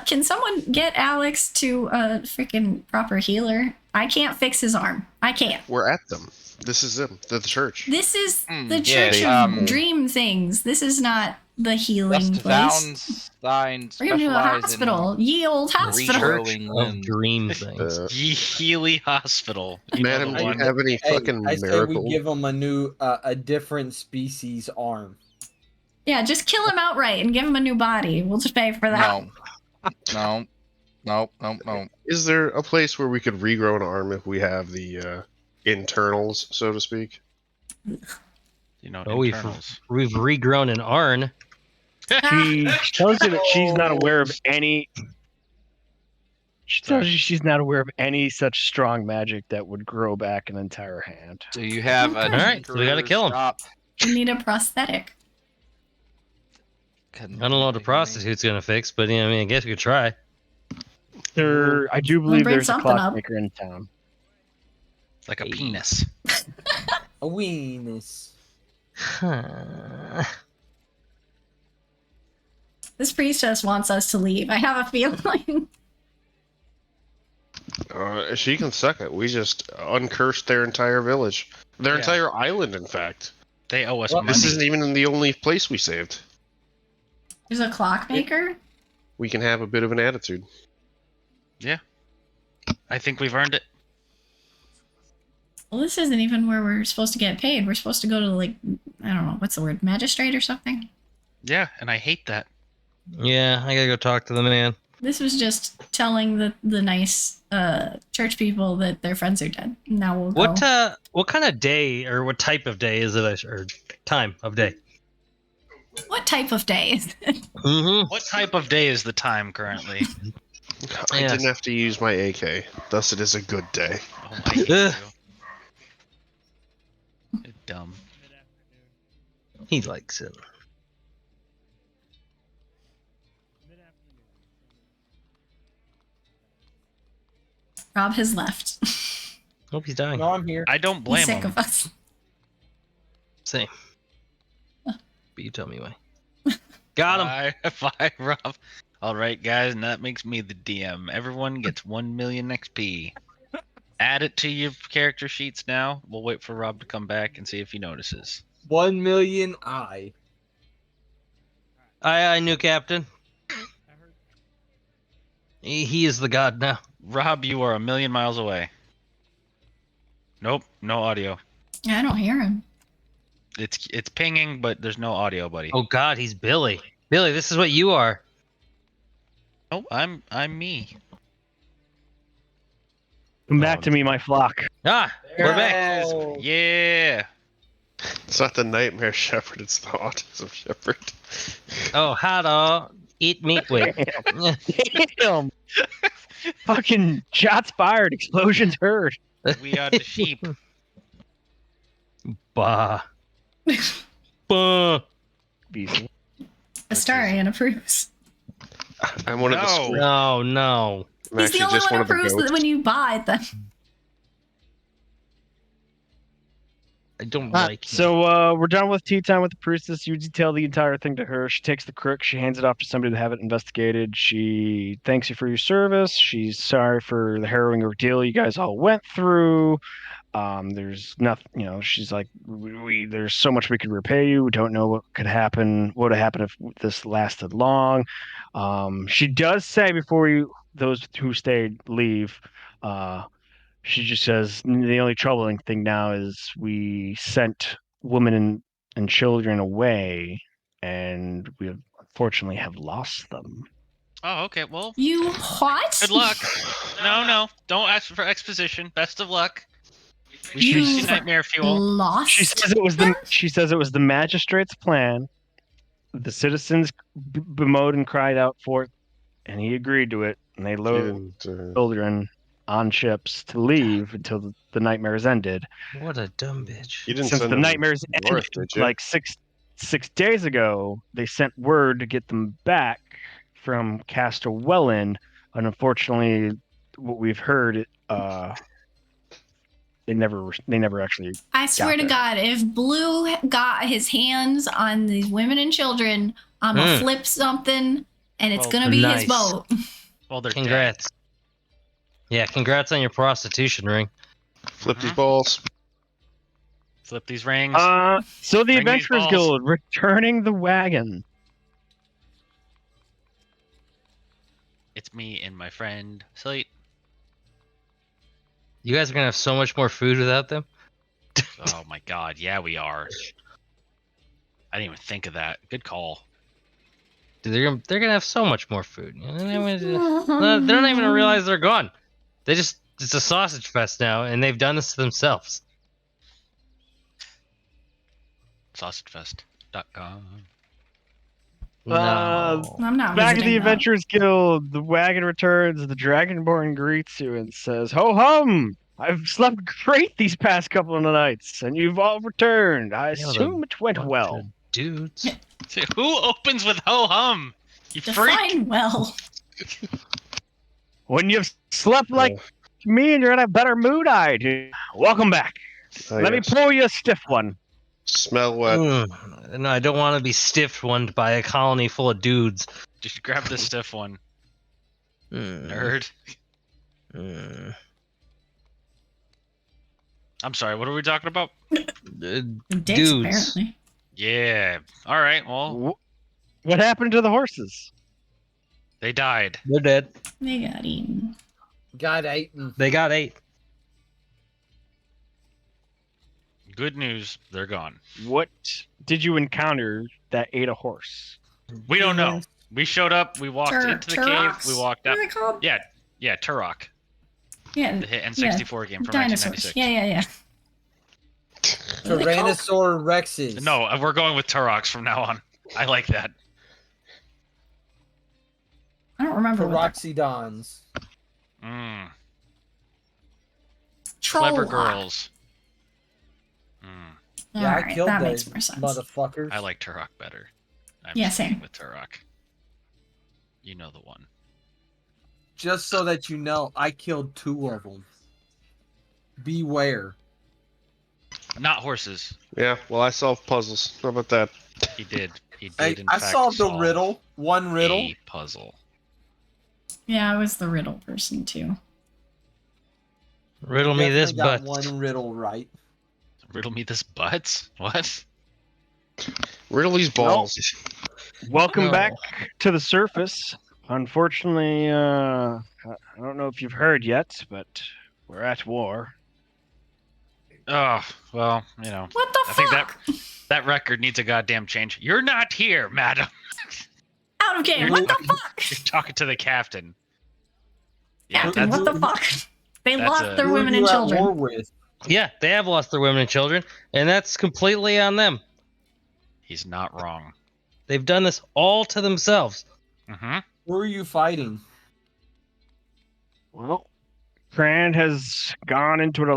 can someone get Alex to a freaking proper healer? I can't fix his arm. I can't. We're at them. This is them. The church. This is the yeah, Church of Dream Things. This is not the healing place. Valentine We're gonna do a specialize hospital. Ye old in hospital. regrowing of limbs. dream things. Ye Healy Hospital. You know Madam, the do you one. have any fucking I say miracle? we give him a new, a different species arm. Yeah, just kill him outright and give him a new body. We'll just pay for that. No. Is there a place where we could regrow an arm if we have the internals, so to speak? You know, Oh, internals. we've regrown an Arn. She tells you that she's not aware of any. She tells you she's not aware of any such strong magic that would grow back an entire hand. Do you have a Okay. Alright, so we gotta kill him. shop? You need a prosthetic. I don't know what a prostitute's gonna fix, but I guess we could try. I do believe bring there's a something up. clockmaker in town. Like a penis. A weenus. Huh. This priestess wants us to leave. I have a feeling. She can suck it. We just uncursed their entire village. Their Yeah. entire island, in fact. They owe us Well, money. This isn't even the only place we saved. There's a clockmaker. We can have a bit of an attitude. I think we've earned it. Well, this isn't even where we're supposed to get paid. We're supposed to go to, like, I don't know, what's the word? Magistrate or something? Yeah, and I hate that. Yeah, I gotta go talk to the man. This was just telling the nice church people that their friends are dead. Now we'll go. What kind of day or what type of day is it, or time of day? What type of day is it? Mm-hmm. What type of day is the time currently? I Yes. didn't have to use my AK. Thus, it is a good day. Oh, I hate Ugh. you. You're dumb. He likes it. Rob has left. Hope he's dying. No, I'm here. I don't He's blame sick him. of us. Same. But you tell me why. Got him. Bye, Rob. All right, guys, and that makes me the DM. Everyone gets 1 million XP. Add it to your character sheets now. We'll wait for Rob to come back and see if he notices. 1 million I. Aye, new captain. He is the god now. Rob, you are 1,000,000 miles away. Nope, no audio. I don't hear him. It's pinging, but there's no audio, buddy. Oh god, he's Billy. Billy, this is what you are. Oh, I'm me. Come back to me, my flock. Ah, we're back. Oh. Yeah. It's not the nightmare shepherd, it's the autism shepherd. Oh, how to eat meat with. Damn. Fucking shots fired, explosions heard. We are the sheep. Bah. Bah. Beasley. Astarion approves. I'm one of the No. squid. No, no. I'm He's the actually only just one one who of the approves goats. that when you buy them. I don't like him. So we're done with tea time with the priestess. You detail the entire thing to her. She takes the crook. She hands it off to somebody to have it investigated. She thanks you for your service. She's sorry for the harrowing ordeal you guys all went through. There's nothing, she's like, there's so much we could repay you. We don't know what could happen. What would happen if this lasted long? She does say before those who stayed leave, she just says the only troubling thing now is we sent women and children away, and we unfortunately have lost them. Oh, okay. Well, You what? good luck. No. Don't ask for exposition. Best of luck. We You should see nightmare fuel. lost. She says it was them? the magistrate's plan. The citizens bemoaned and cried out for it, and he agreed to it. And they He loaded didn't, children on ships to leave until the nightmares ended. What a dumb bitch. you didn't Since send the them nightmares north, ended, did you? like six days ago, they sent word to get them back from Casterwellan, and unfortunately, what we've heard, they never actually. I swear to there. God, if Blue got his hands on these women and children, I'm gonna flip something, and it's Well, gonna be nice. his boat. Well, they're dead. Congrats. Yeah, congrats on your prostitution ring. Flip these balls. Flip these rings. So the Bring these Adventurers balls. Guild returning the wagon. It's me and my friend Slate. You guys are gonna have so much more food without them. Oh my god, yeah, we are. I didn't even think of that. Good call. Dude, they're gonna have so much more food. They're not even gonna realize they're gone. It's a sausage fest now, and they've done this to themselves. Sausagefest.com. No. I'm not Back at the visiting that. Adventurers Guild, the wagon returns. The Dragonborn greets you and says, "Ho hum! I've slept great these past couple of nights, and you've all returned. I Yeah, assume it went Bunch well." of dudes. Who opens with ho hum? You freak. Define well. When you've slept like me and you're in a better mood, I do. Welcome back. Let me pull you a stiff one. Smell wet. No, I don't want to be stiff one by a colony full of dudes. Just grab the stiff one, Mm. nerd. Mm. I'm sorry, what are we talking about? Dicks, Dudes. apparently. Yeah. Alright, well, What happened to the horses? they died. They're dead. They got eaten. Got eaten. They got 8. Good news, they're gone. What did you encounter that ate a horse? We don't know. We showed up, we walked into the cave, Turrocks? we walked What out. are they called? Yeah, Turok. Yeah, The hit N64 game from dinosaurs. 1996. Yeah. Tyrannosaur Rexes. No, we're going with Turoks from now on. I like that. I don't remember what Peroxidons. Mm. Troll Clever lock. girls. Mm. Yeah, Alright, I killed that those makes more sense. motherfuckers. I like Turok better. I'm Yeah, sticking same. with Turok. You know the one. Just so that you know, I killed 2 of them. Beware. Not horses. Yeah, well, I solved puzzles. How about that? He did. He did. Hey, in I fact, solved the solve riddle. One riddle. A puzzle. Yeah, I was the riddle person too. Riddle me this Definitely butt. got one riddle right. Riddle me this butt? What? Riddle these balls. Welcome No. back to the surface. Unfortunately, I don't know if you've heard yet, but we're at war. Oh, well, you know. What the I fuck? think that record needs a goddamn change. You're not here, madam. out of game. You're- What the fuck? You're talking to the captain. Yeah, Captain, that's, what the fuck? They that's lost a- their Who are women you and at war children. with? Yeah, they have lost their women and children, and that's completely on them. he's not wrong. They've done this all to themselves. Mm-hmm. Who are you fighting? Well, Cran has gone into an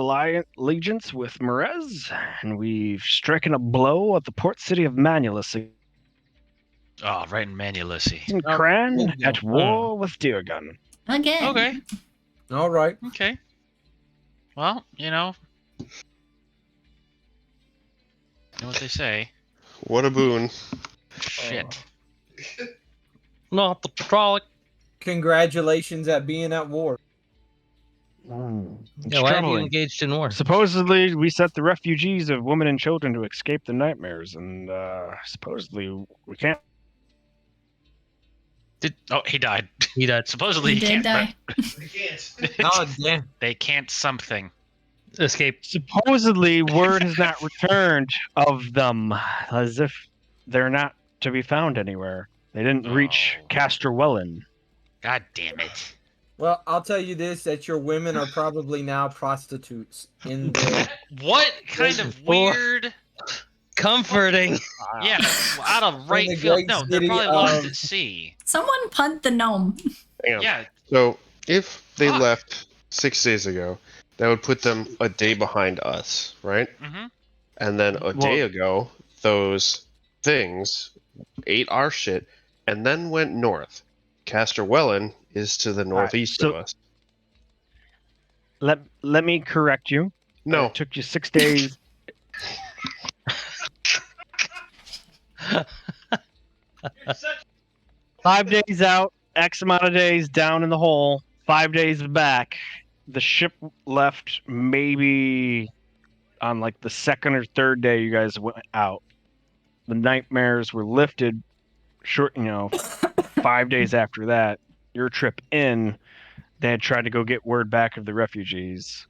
allegiance with Merez, and we've stricken a blow at the port city of Manulus. Oh, right in Manulussi. And Oh, Cran good at war with Derrycane. Again. Okay. All right. Okay. Well, you know what they say. What a boon. Shit. Not the Trolloc. Congratulations at being at war. It's Yeah, why have you troubling. engaged in war? Supposedly, we set the refugees of women and children to escape the nightmares, and supposedly we can't. He died. He died. Supposedly He he did can't. die. Oh, damn. They can't something. Escape. Supposedly, word has not returned of them, as if they're not to be found anywhere. They didn't reach Oh. Casterwellen. God damn it. Well, I'll tell you this: that your women are probably now prostitutes in the. What kind of Boy. weird? Comforting. Yeah, out of right the field. great No, they're city probably lost of- at sea. Someone punt the gnome. Hang on. Yeah. So if they Fuck. left 6 days ago, that would put them a day behind us, right? Mm-hmm. And then a day ago, those things ate our shit and then went north. Casterwellen is to the northeast so- of us. Let me correct you. No, It took you 6 days. 5 days out, X amount of days down in the hole, 5 days back. The ship left maybe on like the second or third day you guys went out. The nightmares were lifted short, 5 days after that. Your trip in, they had tried to go get word back of the refugees,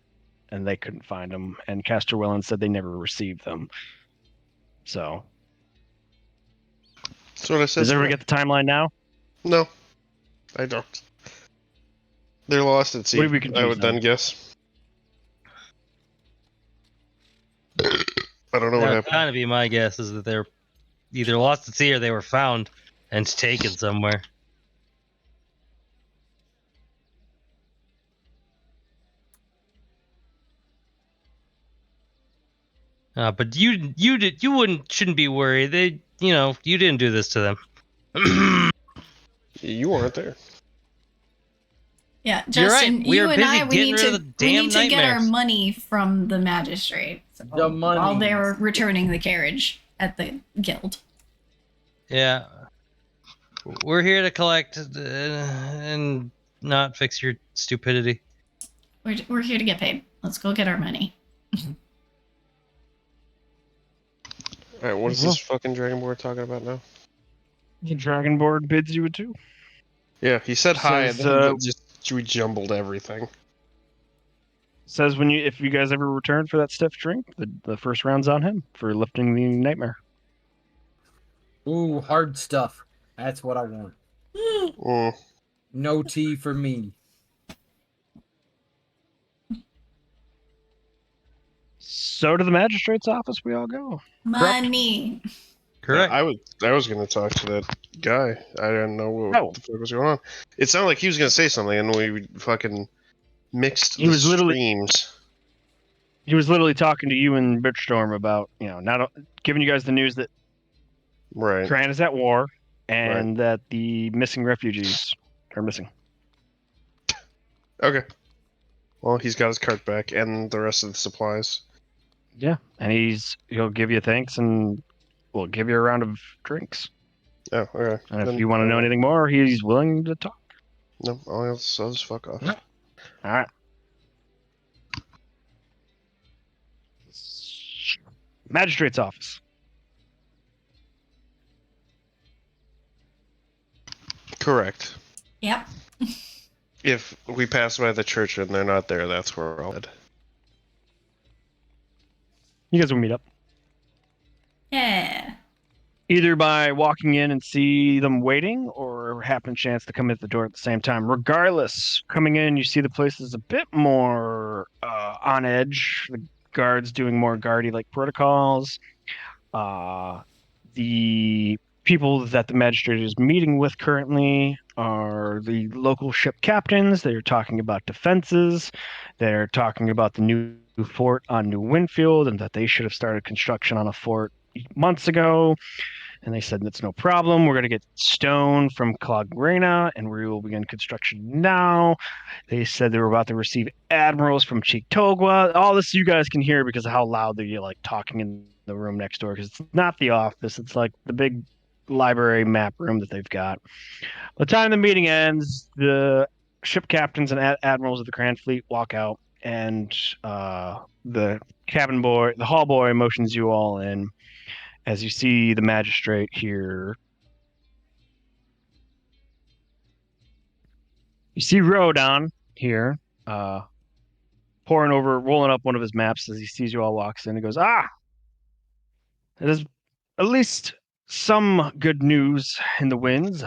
and they couldn't find them. And Casterwellen said they never received them. So, that's what I said. does everyone get the timeline now? No, I don't. They're lost at sea. What are we I confused would then on? guess. I don't know what That would happened. kind of be my guess, is that they're either lost at sea or they were found and taken somewhere. But you shouldn't be worried. You didn't do this to them. You weren't there. Yeah, You're right. Justin, We you are and busy I, we getting need rid to of the we damn need to get our nightmares. money from the magistrate The money. while they were returning the carriage at the guild. Yeah. We're here to collect and not fix your stupidity. We're here to get paid. Let's go get our money. All right, what is this fucking Dragonborn talking about now? The Dragonborn bids you a two. Yeah, he said hi, and Says, then just rejumbled everything. Says if you guys ever return for that stiff drink, the first round's on him for lifting the nightmare. Ooh, hard stuff. That's what I want. Mm. No tea for me. So to the magistrate's office we all go. Money. Correct. I was gonna talk to that guy. I didn't know what the fuck was going on. It sounded like he was gonna say something, and we fucking mixed He the was literally- streams. He was literally talking to you and Bitchstorm about, not giving you guys the news that Right. Cran is at war and that the missing refugees are missing. Okay. Well, he's got his cart back and the rest of the supplies. Yeah, and he'll give you thanks and we'll give you a round of drinks. Oh, okay. And if Then- you want to know anything more, he's willing to talk. No, I'll just fuck off. No. All right. Magistrate's office. Correct. Yep. If we pass by the church and they're not there, that's where I'll head. You guys will meet up. Yeah. Either by walking in and see them waiting, or or happen chance to come in at the door at the same time. Regardless, coming in, you see the place is a bit more on edge. The guards doing more guardy-like protocols. The people that the magistrate is meeting with currently are the local ship captains. They're talking about defenses. They're talking about the new fort on New Winfield and that they should have started construction on a fort months ago. And they said that's no problem. We're going to get stone from Clogrena and we will begin construction now. They said they were about to receive admirals from Cheektoga. All this you guys can hear because of how loud they're like talking in the room next door, because it's not the office. It's like the big library map room that they've got. By the time the meeting ends, the ship captains and admirals of the Grand Fleet walk out, and the cabin boy, the hall boy, motions you all in as you see the magistrate here. You see Rodon here, rolling up one of his maps as he sees you all walks in. He goes, it is at least some good news in the winds.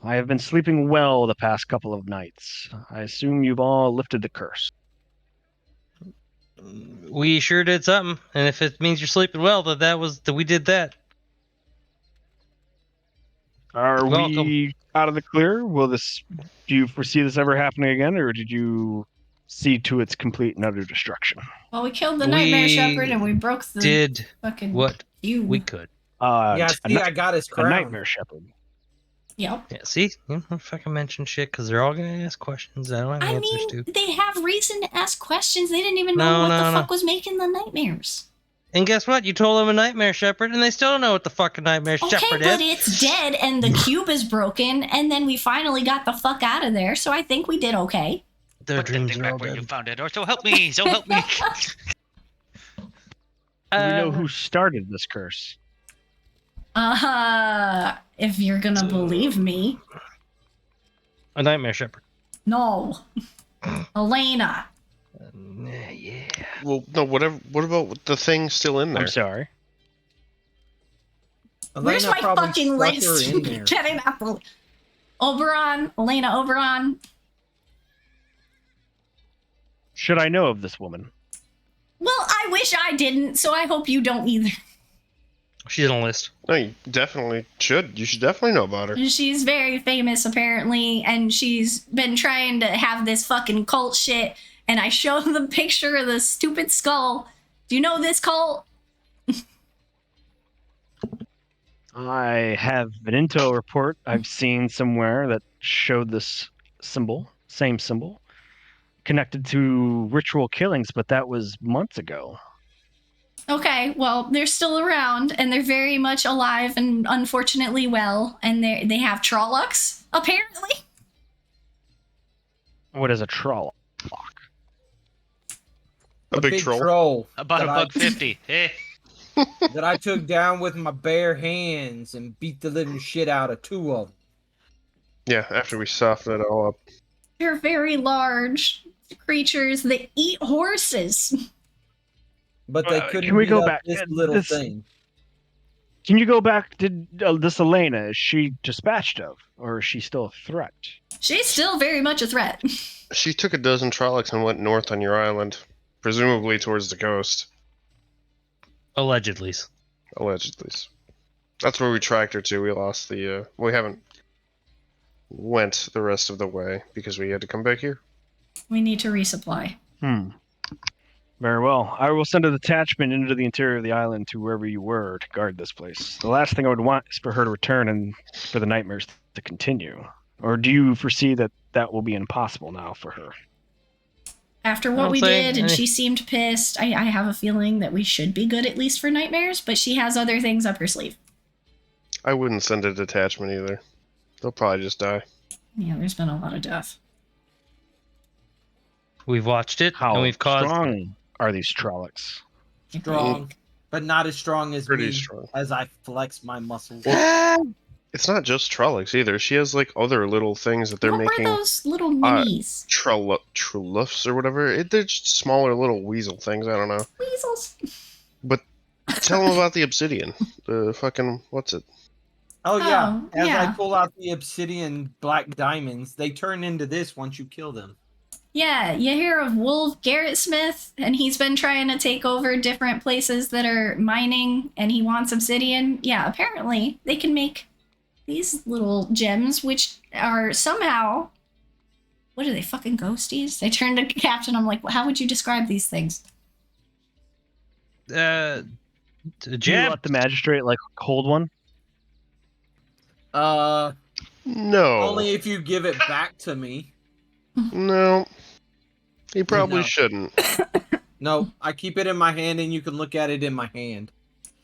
I have been sleeping well the past couple of nights. I assume you've all lifted the curse. We sure did something, and if it means you're sleeping well, that we did that. Are Welcome. we out of the clear? Do you foresee this ever happening again, or did you see to its complete and utter destruction? Well, we killed the Nightmare Shepherd and we broke the did fucking what cube. we could. Yeah, see, I got his A crown. nightmare shepherd. Yep. Yeah, see, you don't fucking mention shit because they're all gonna ask questions I don't have I answers mean, to. they have reason to ask questions. They didn't even know what the fuck was making the nightmares. And guess what? You told them a nightmare shepherd, and they still don't know what the fucking nightmare shepherd is. Okay, but it's dead and the cube is broken, and then we finally got the fuck out of there. So I think we did okay. Their Put that dreams thing are all back where you dead. found it, or so help me, so help me. Do we know who started this curse? If you're gonna believe me. A nightmare shepherd. No. Elena. Yeah. Well, no, whatever. What about the thing still in there? I'm sorry. Where's Elena my probably fucking stuck her list? in there. Getting up. Oberon. Elena Oberon. Should I know of this woman? Well, I wish I didn't, so I hope you don't either. She's on a list. No, you definitely should. You should definitely know about her. She's very famous, apparently, and she's been trying to have this fucking cult shit, and I showed them the picture of the stupid skull. Do you know this cult? I have an intel report I've seen somewhere that showed this symbol, same symbol, connected to ritual killings, but that was months ago. Okay, well, they're still around, and they're very much alive and unfortunately well, and they have Trollocs, apparently. What is a troll? A big troll. About that a $1.50. Hey. that I took down with my bare hands and beat the living shit out of 2 of them. Yeah, after we softened it all up. They're very large creatures that eat horses. But they couldn't can we beat go up back? this little thing. Can you go back to this Elena? Is she dispatched of, or is she still a threat? She's still very much a threat. She took a dozen Trollocs and went north on your island, presumably towards the coast. Allegedly. Allegedly. That's where we tracked her to. We lost the. We haven't went the rest of the way because we had to come back here. We need to resupply. Very well. I will send a detachment into the interior of the island to wherever you were to guard this place. The last thing I would want is for her to return and for the nightmares to continue. Or do you foresee that that will be impossible now for her? After what we did, and she seemed pissed, I have a feeling that we should be good at least for nightmares, but she has other things up her sleeve. I wouldn't send a detachment either. They'll probably just die. Yeah, there's been a lot of death. We've watched it, How and we've caused... strong are these Trollocs? Strong, but not as strong as Pretty me strong. as I flex my muscles. It's not just Trollocs either. She has like other little things that they're What making. were those little minis? Trolluffs or whatever. They're just smaller little weasel things. I don't know. Weasels. But tell them about the obsidian. The fucking what's it? Oh yeah. Oh, As I yeah. pull out the obsidian black diamonds, they turn into this once you kill them. Yeah, you hear of Wolf Garrett Smith, and he's been trying to take over different places that are mining, and he wants obsidian. Yeah, apparently they can make these little gems, which are somehow, what are they, fucking ghosties? They turn to Captain. I'm like, well, how would you describe these things? You Jab. let the magistrate like hold one. No. Only if you give it back to me. No. He probably No. shouldn't. No, I keep it in my hand, and you can look at it in my hand.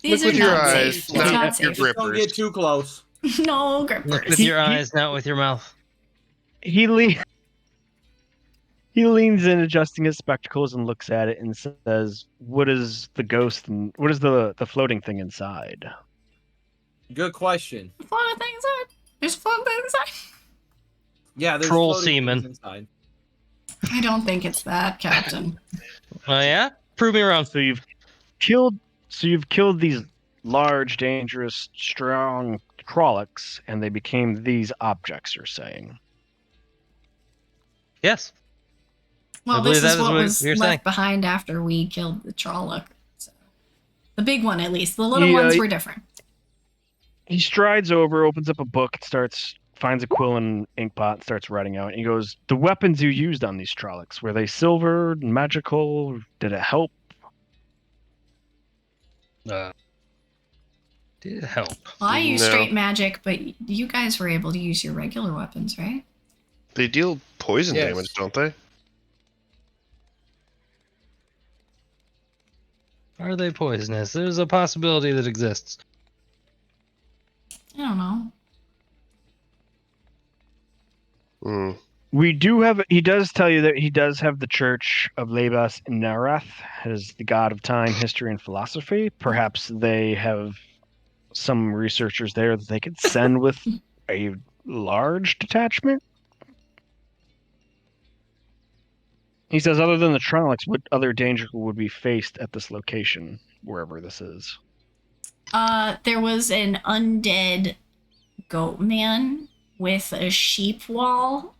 These Look are with your not eyes, safe. It's not not with your safe. Just don't grippers. get too close. No Look grippers. with your eyes, not with your mouth. He leans in, adjusting his spectacles, and looks at it and says, "What is the ghost? And what is the floating thing inside?" Good question. Floating thing inside. There's a floating thing inside. Yeah, there's Troll floating semen. things inside. I don't think it's that, Captain. Oh yeah? Prove me wrong. So you've killed these large, dangerous, strong Trollocs, and they became these objects. You're saying? Yes. Well, I believe this that is is what what was you're left saying. behind after we killed the Trolloc. So. The big one, at least. The little Yeah, ones were different. He strides over, opens up a book, finds a quill and ink pot, and starts writing out. And he goes, "The weapons you used on these Trollocs, were they silver, magical? Did it help?" Did it help? Well, I use No. straight magic, but you guys were able to use your regular weapons, right? They deal poison Yes. damage, don't they? Are they poisonous? There's a possibility that exists. I don't know. Hmm. He does tell you that he does have the Church of Labas in Narath as the god of time, history, and philosophy. Perhaps they have some researchers there that they could send with a large detachment. He says, other than the Trollocs, what other danger would be faced at this location, wherever this is? There was an undead goat man with a sheep wall.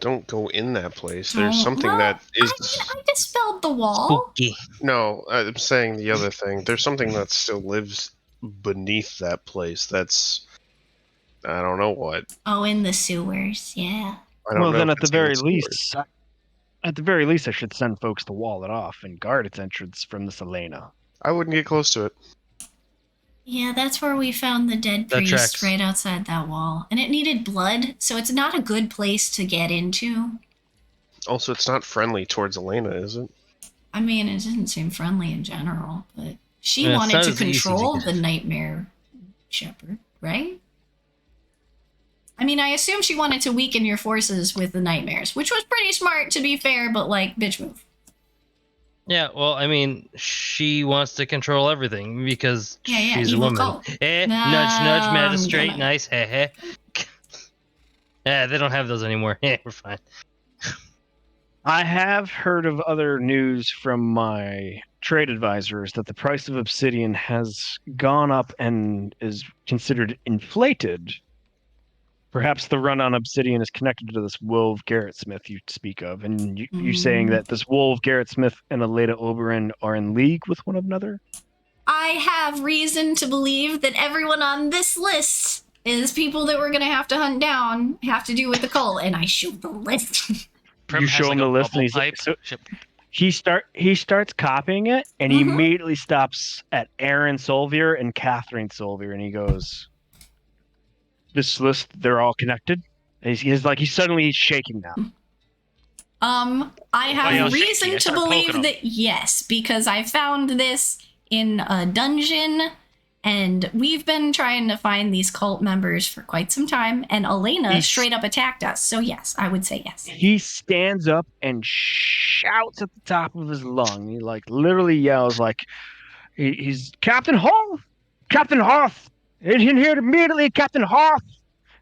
Don't go in that place. There's Oh, something well, that is. I dispelled the wall. Spooky. No, I'm saying the other thing. There's something that still lives beneath that place. That's. I don't know what. Oh, in the sewers, yeah. I don't Well, know then if at the it's in very sewers. least, I should send folks to wall it off and guard its entrance from the Selena. I wouldn't get close to it. Yeah, that's where we found the dead That priest, tracks. right outside that wall. And it needed blood, so it's not a good place to get into. Also, it's not friendly towards Elena, is it? I mean, it didn't seem friendly in general, but she Yeah, it's wanted not to as easy to control get. the nightmare shepherd, right? I mean, I assume she wanted to weaken your forces with the nightmares, which was pretty smart, to be fair, but like, bitch move. Yeah, well, I mean, she wants to control everything because Yeah, she's a evil woman. cult. Nudge, No, nudge, I'm magistrate, gonna- nice, heh. Yeah, they don't have those anymore. Yeah, we're fine. I have heard of other news from my trade advisors that the price of obsidian has gone up and is considered inflated. Perhaps the run on obsidian is connected to this Wolf Garrett Smith you speak of, and you saying that this Wolf Garrett Smith and Aleda Oberon are in league with one another? I have reason to believe that everyone on this list is people that we're gonna have to hunt down, have to do with the cult, and I showed the list. Prim You has, show like, him the a list, and bubble he's like, pipe. so Ship- he starts copying it, and he Mhm. immediately stops at Aaron Solvier and Catherine Solvier, and he goes, "This list, they're all connected." And he's suddenly shaking now. I have yeah, reason shaky. I to start believe poking 'em. that yes, because I found this in a dungeon, and we've been trying to find these cult members for quite some time, and Elena He's- straight up attacked us. So yes, I would say yes. He stands up and shouts at the top of his lung. He literally yells he's Captain Hoth, Captain Hoth, in here immediately, Captain Hoth.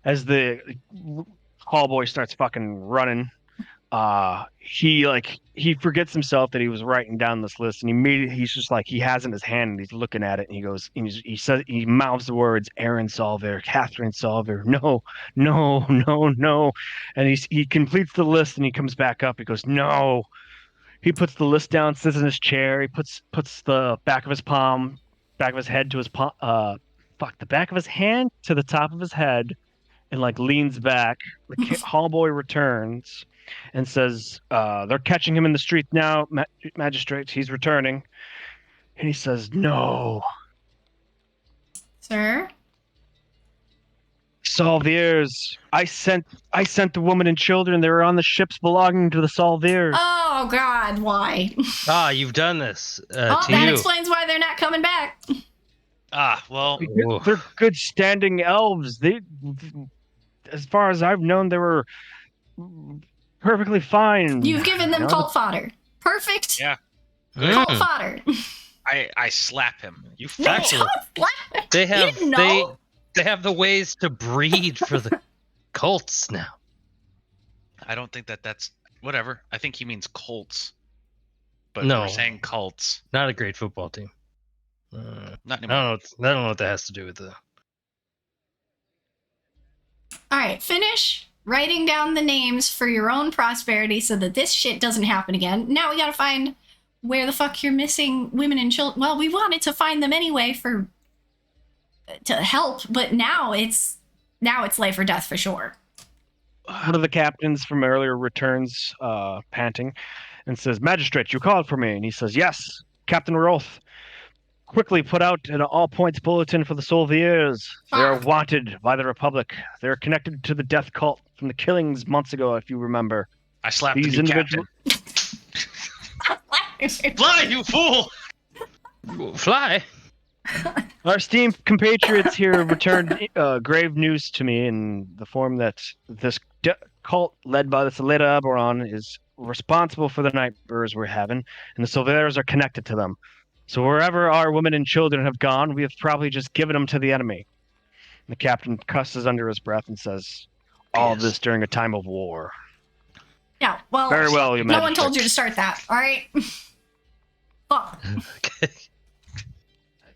As the hall boy starts fucking running, he forgets himself that he was writing down this list, and he's just like, he has it in his hand and he's looking at it, and he goes, and he says, he mouths the words Aaron Solver, Catherine Solver, no, no, no, no, and he completes the list and he comes back up. He goes, no. He puts the list down, sits in his chair. He puts the back of his head to his palm, the back of his hand to the top of his head, and like leans back. The hallboy returns and says, "They're catching him in the street now, magistrate. He's returning." And he says, "No, Sir? Solviers. I sent the woman and children. They were on the ships belonging to the Solviers." Oh, God, why? You've done this to that you. explains why they're not coming back. Well, They're good standing elves. They, as far as I've known, they were perfectly fine. You've given them cult fodder. Perfect. Yeah. Cult fodder. I slap him. You Actually, they have didn't know? they have the ways to breed for the cults now. I don't think that's whatever. I think he means Colts. But No. we're saying cults. Not a great football team. Not I anymore. don't know what that has to do with the. All right, finish writing down the names for your own prosperity so that this shit doesn't happen again. Now we gotta find where the fuck you're missing women and children. Well, we wanted to find them anyway to help, but now it's life or death for sure. One of the captains from earlier returns, panting, and says, "Magistrate, you called for me." And he says, "Yes, Captain Rolth. Quickly put out an all-points bulletin for the Solviers. They are wanted by the Republic. They are connected to the death cult from the killings months ago, if you remember." I slapped These the new individuals. captain. Fly, you fool! Fly. Our esteemed compatriots here returned grave news to me in the form that this cult led by the Saleta Aberon is responsible for the nightmares we're having, and the Solviers are connected to them. So wherever our women and children have gone, we have probably just given them to the enemy. And the captain cusses under his breath and says, "All this during a time of war." Yeah, well, Very well, Your no one Majesty. told you to start that, all right? Fuck. Okay.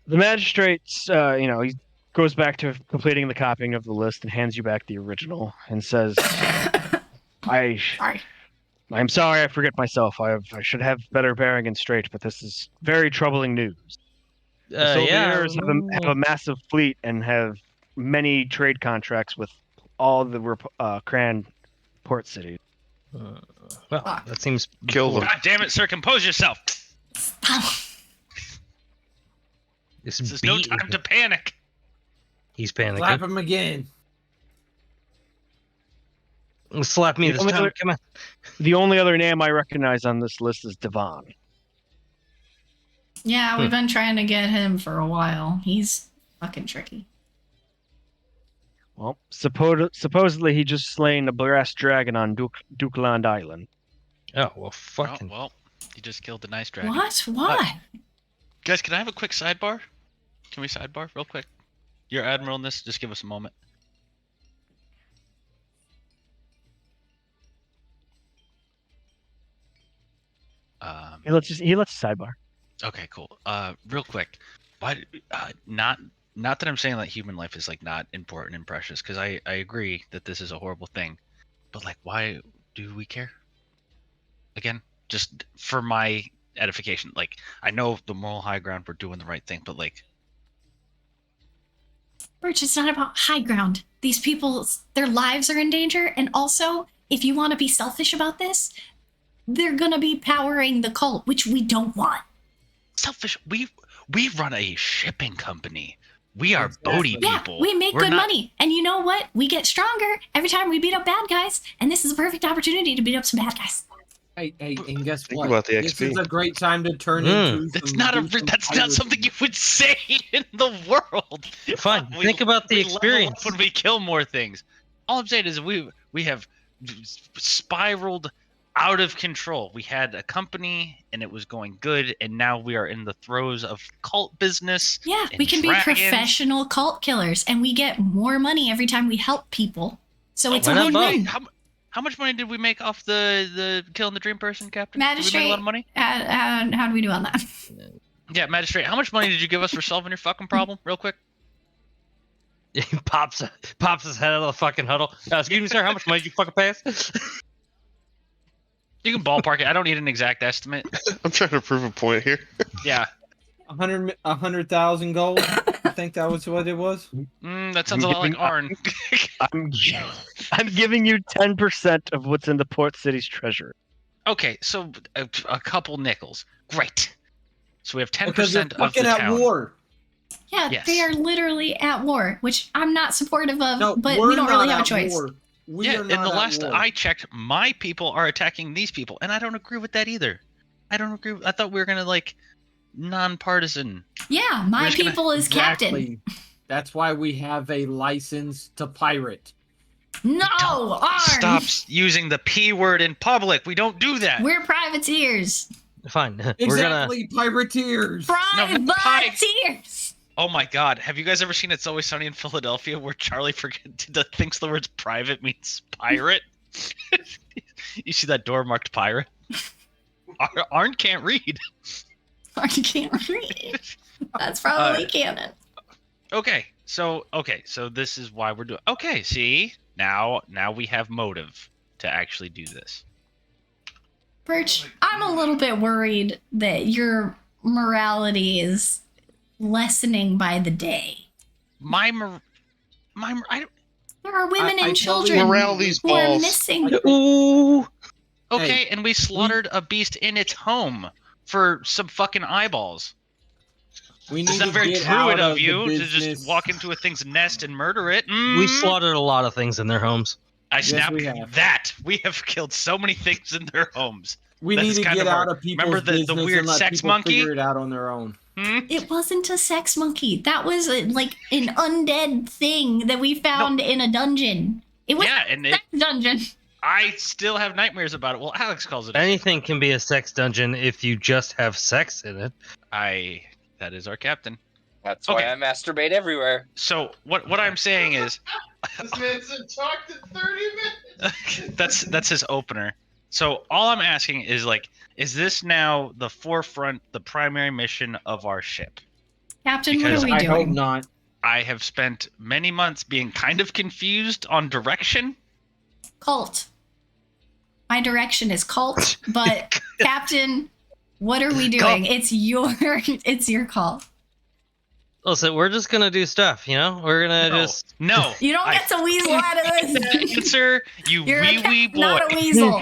The magistrate, he goes back to completing the copying of the list and hands you back the original and says, Sorry. I'm sorry, I forget myself. I should have better bearing and straight, but this is very troubling news. The Solviers have a massive fleet and have many trade contracts with all the Cran port cities. Well, that seems Kill them. God damn it, sir! Compose yourself. This This is no time to panic. He's panicking. Slap him again. Slap me this time. Come on. The only other name I recognize on this list is Devon. Yeah, we've been trying to get him for a while. He's fucking tricky. Well, supposedly he just slain a brass dragon on Dukeland Island. Oh, well, fucking. Well, you just killed the nice dragon. What? Why? Guys, can I have a quick sidebar? Can we sidebar real quick? Your admiral in this, just give us a moment. He lets sidebar. Okay, cool. Real quick, why? Not that I'm saying that human life is like not important and precious, because I agree that this is a horrible thing, but like, why do we care? Again, just for my edification. Like, I know the moral high ground, we're doing the right thing, but like, Birch, it's not about high ground. These people, their lives are in danger, and also, if you want to be selfish about this, they're gonna be powering the cult, which we don't want. selfish. We run a shipping company. We are boaty Yeah, people. we make We're good not- money. And you know what? We get stronger every time we beat up bad guys, and this is a perfect opportunity to beat up some bad guys. Hey, and guess Think what? about the This XP. is a great time to turn into. That's some- not do some that's not piracy. something you would say in the world. Fine. We- Think about the we level up experience. when we kill more things. All I'm saying is we have spiraled out of control. We had a company and it was going good, and now we are in the throes of cult business. Yeah, and we can be dragons. professional cult killers, and we get more money every time we help people. So it's a why not win-win. both? How much money did we make off the killing the dream person, Captain? Did we make a Magistrate, lot of money? how do we do on that? Yeah, Magistrate. How much money did you give us for solving your fucking problem, real quick? He pops his head out of the fucking huddle. Excuse me, sir. How much money did you fucking pay us? You can ballpark it. I don't need an exact estimate. I'm trying to prove a point here. Yeah. 100,000 gold. I think that was what it was. That sounds a lot like Arn. I'm giving you 10% of what's in the port city's treasury. Okay, so a couple nickels. Great. So we have 10% Because they're of the fucking at town. war. Yeah, Yes. they are literally at war, which I'm not supportive of, No, but we're we don't not really have a at choice. war. We Yeah, are and not the at last war. I checked, my people are attacking these people, and I don't agree with that either. I don't agree. I thought we were gonna like non-partisan. Yeah, my We're just gonna- people is captain. Exactly. That's why we have a license to pirate. No, Don't Arn! Stop using the P word in public. We don't do that. We're privateers. Fine. Exactly, pirateers. Privateers! Oh my God! Have you guys ever seen It's Always Sunny in Philadelphia, where Charlie thinks the words private means pirate? You see that door marked pirate? Arn can't read. Arn can't read. That's probably canon. Okay, so this is why we're doing. Okay, see now we have motive to actually do this. Birch, I'm a little bit worried that your morality is lessening by the day. I don't. There are women I and totally children Morale these who are balls. missing. Ooh. Okay, Hey, and we slaughtered a beast in its home for some fucking eyeballs. we need It's to not very get druid out of the you to business. just walk into a thing's nest and murder it. We slaughtered a lot of things in their homes. I Yes, snapped we have. that. We have killed so many things in their homes. We That's need to kind get of out our- of people's remember the business weird and let sex people monkey? figure it out on their own. It wasn't a sex monkey. That was like an undead thing that we found in a dungeon. It was Yeah, a and sex dungeon. I still have nightmares about it. Well, Alex calls it. Anything can be a sex dungeon if you just have sex in it. That is our captain. That's Okay. why I masturbate everywhere. So what I'm saying is This man said talked in 30 minutes. that's his opener. So all I'm asking is like, is this now the forefront, the primary mission of our ship? Captain, Because what are we I hope doing? not. I have spent many months being kind of confused on direction. Cult. My direction is cult, but Captain, what are we doing? It's your call. Listen, we're just gonna do stuff, you know? We're gonna just No. You don't get to weasel out of this. Answer, you You're wee wee boy. not a weasel.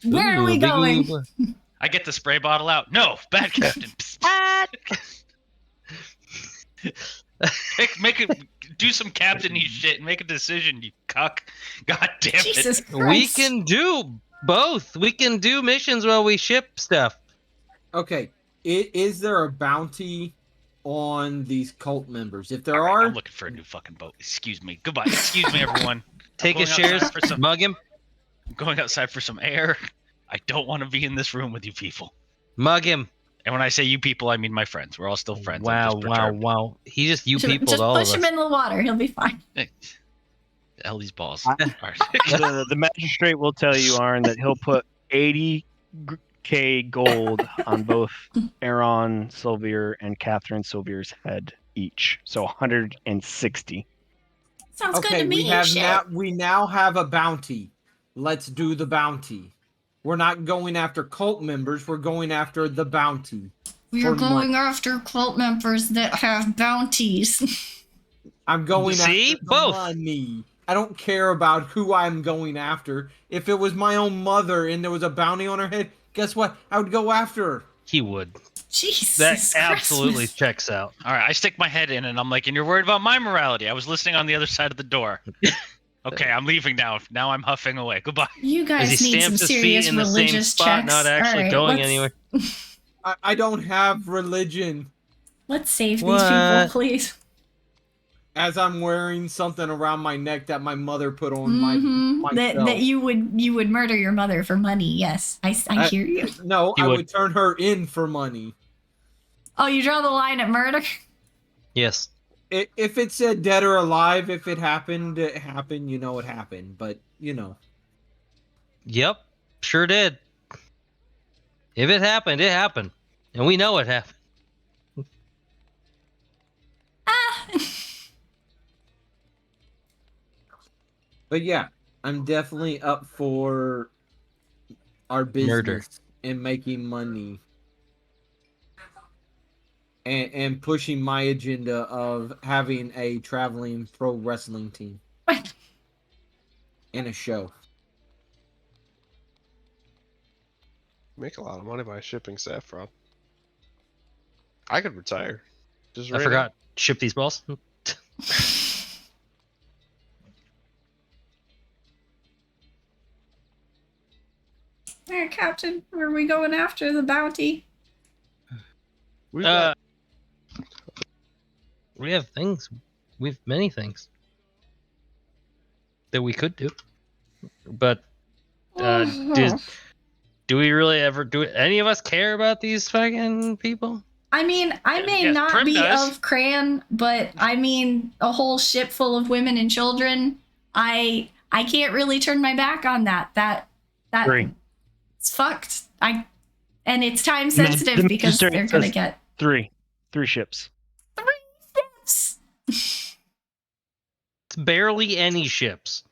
Where are Ooh, we big going? wee- I get the spray bottle out. No, bad captain. Do some captain-y shit and make a decision, you cuck. God damn it. Jesus Christ. We can do both. We can do missions while we ship stuff. Okay, is there a bounty on these cult members? If there All right, are, I'm looking for a new fucking boat. Excuse me. Goodbye. Excuse me, everyone. Take I'm his going shares, outside for some- mug him, I'm going outside for some air. I don't want to be in this room with you people. mug him. And when I say you people, I mean my friends. We're all still friends. I'm Wow, just wow, perturbed. wow. He just you Just people all of push us. him in the water. He'll be fine. Hell, these balls. I- All right. The magistrate will tell you, Arn, that he'll put 80k gold on both Aaron Sylvier and Catherine Sylvier's head each. So 160. Sounds good okay, to me. we now have a bounty. Let's do the bounty. We're not going after cult members. We're going after the bounty. We are for going after cult members that have bounties. I'm going See? after the Both. money. I don't care about who I'm going after. If it was my own mother and there was a bounty on her head, guess what? I would go after her. He would. Jesus That absolutely Christmas. checks out. All right. I stick my head in and I'm like, and you're worried about my morality. I was listening on the other side of the door. Okay, I'm leaving now. Now I'm huffing away. Goodbye. You As guys he need some stamps his feet serious in the same religious spot, checks. not actually All right, going let's- anywhere. I don't have religion. Let's save these What? people, please. As I'm wearing something around my neck that my mother put on Mhm. myself. That you would murder your mother for money. Yes, I hear you. No, You I would. would turn her in for money. Oh, you draw the line at murder? Yes. If it said dead or alive, if it happened, it happened. You know it happened. But, you know. Yep, sure did. If it happened, it happened. And we know it happened. Ah. But yeah, I'm definitely up for our business Murder. and making money. And pushing my agenda of having a traveling pro wrestling team and a show. Make a lot of money by shipping saffron. I could retire. Just I right forgot. Ship these balls. There, Captain, where are we going after the bounty? We've got We have things. We have many things that we could do. But do we really ever do it? Any of us care about these fucking people? I mean, I may Yes, not Prim be does. of Cran, but I mean, a whole ship full of women and children. I can't really turn my back on that. Three. It's fucked. And it's time sensitive because magistrate they're gonna says get Three ships. 3 ships. It's barely any ships.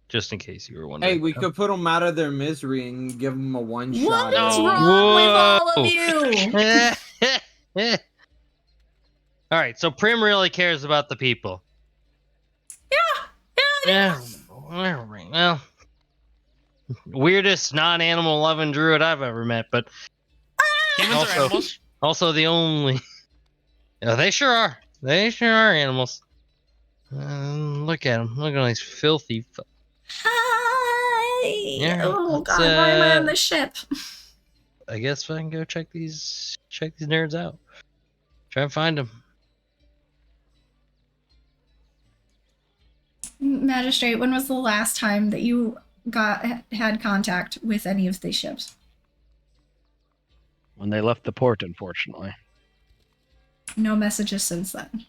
Just in case you were wondering. Hey, we could put them out of their misery and give them a one What shot. is No. wrong with all of you? All right, so Prim really cares about the people. Yeah. All right. Well, weirdest non-animal loving druid I've ever met, but Humans are animals. also the only. Yeah, they sure are. They sure are animals. Look at them. Look at all these filthy. Hi. Yeah, Oh let's, God, why am I on the ship? I guess I can go check these nerds out. Try and find them. Magistrate, when was the last time that you had contact with any of these ships? When they left the port, unfortunately. No messages since then.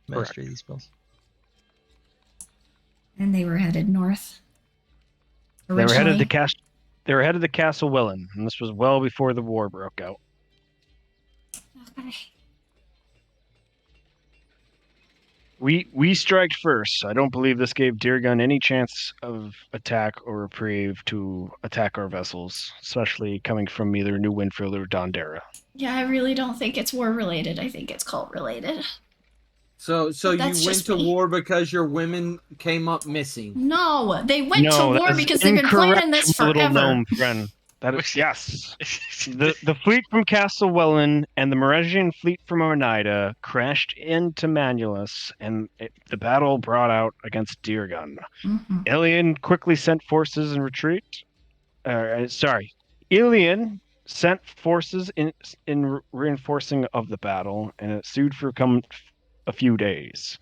Master these spells. And they were headed north. They were Originally. headed to Castle Willen, and this was well before the war broke out. Okay. We striked first. I don't believe this gave Deergun any chance of attack or reprieve to attack our vessels, especially coming from either New Winfield or Dondera. Yeah, I really don't think it's war related. I think it's cult related. So But you that's went just to me. war because your women came up missing. No, they went to No, war that's because they've been planning this incorrect, little forever. gnome friend. That is yes. The fleet from Castle Welland and the Meresian fleet from Oneida crashed into Manulus, and the battle brought out against Deergun. Mm-hmm. Ilian quickly sent forces in retreat. Ilian sent forces in reinforcing of the battle, and it ensued for a few days.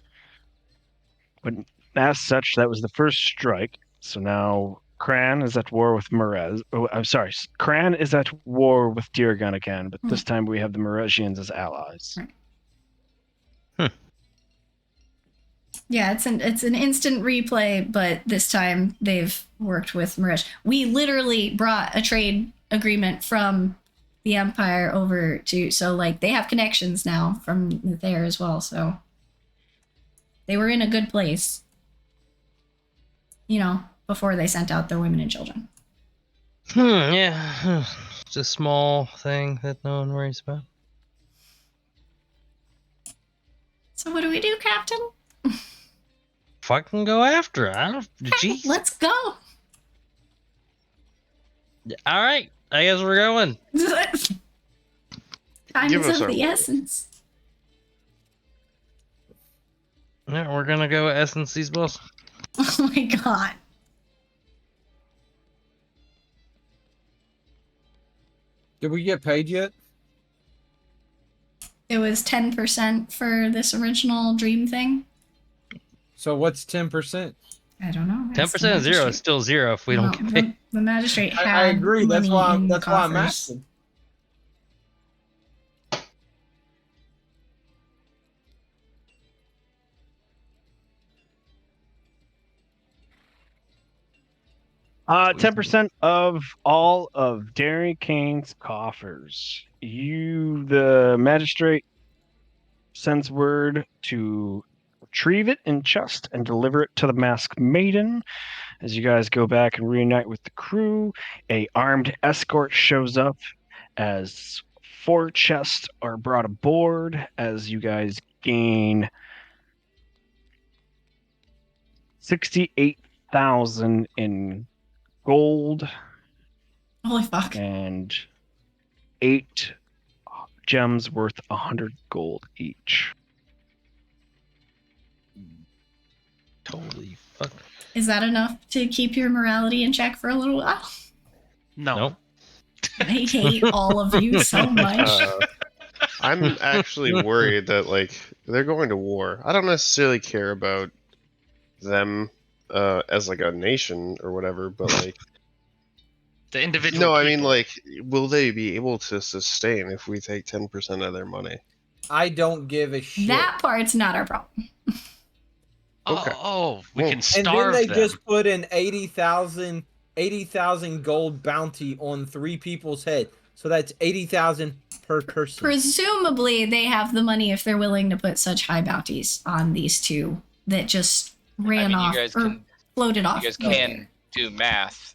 But as such, that was the first strike. So now Cran is at war with Merez. Oh, I'm sorry. Cran is at war with Deergun again, but this time we have the Meresians as allies. Right. Yeah, it's an instant replay, but this time they've worked with Marish. We literally brought a trade agreement from the Empire over to, so like they have connections now from there as well, so they were in a good place, you know, before they sent out their women and children. Yeah. It's a small thing that no one worries about. So what do we do, Captain? Fucking go after it. I don't. Jeez. Let's go. All right. I guess we're going. Time Give is us of our the word. essence. Yeah, we're gonna go essence these balls. Oh my God. Did we get paid yet? It was 10% for this original dream thing. So what's 10%? I don't know. 10% of zero is still zero if we don't get paid. The magistrate had I agree. That's money why. in That's the why I'm coffers. asking. 10% of all of Derrycane's coffers. The magistrate, sends word to retrieve it in chest and deliver it to the masked maiden. As you guys go back and reunite with the crew, a armed escort shows up as 4 chests are brought aboard as you guys gain 68,000 in gold Holy fuck. and 8 gems worth 100 gold each. Holy fuck. Is that enough to keep your morality in check for a little while? No. Nope. I hate all of you so much. I'm actually worried that like they're going to war. I don't necessarily care about them as like a nation or whatever, but like The individual. no, I mean people. like will they be able to sustain if we take 10% of their money? I don't give a shit. That part's not our problem. Okay. We Well, can And then starve they them. just put an 80,000 gold bounty on 3 people's head. So that's 80,000 per person. Presumably, they have the money if they're willing to put such high bounties on these 2 that just ran I mean, off you guys or can floated off. you guys midair. can do math.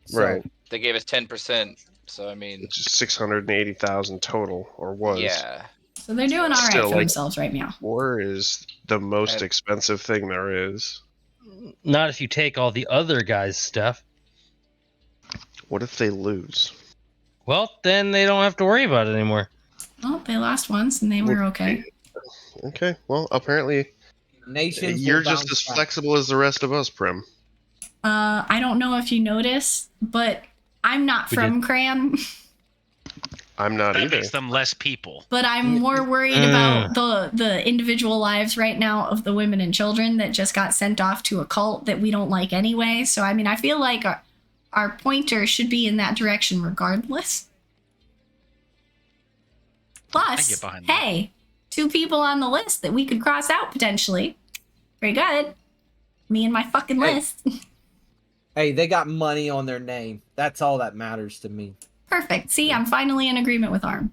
So, Right. They gave us 10%, so I mean, It's just 680,000 total, or was. yeah. So they're doing all right Still, for like- themselves right now. War is the most And- expensive thing there is. Not if you take all the other guys' stuff. What if they lose? Well, then they don't have to worry about it anymore. Well, they lost once and they were okay. Okay, well, apparently nations you're will just bounce as back. flexible as the rest of us, Prim. I don't know if you notice, but I'm not We from Cran. I'm not That either. makes them less people. But I'm more worried about the individual lives right now of the women and children that just got sent off to a cult that we don't like anyway. So I mean, I feel like our pointer should be in that direction regardless. I Plus, get behind that. hey, 2 people on the list that we could cross out potentially. Very good. Me and my fucking Hey. list. Hey, they got money on their name. That's all that matters to me. Perfect. See, I'm finally in agreement with Arm.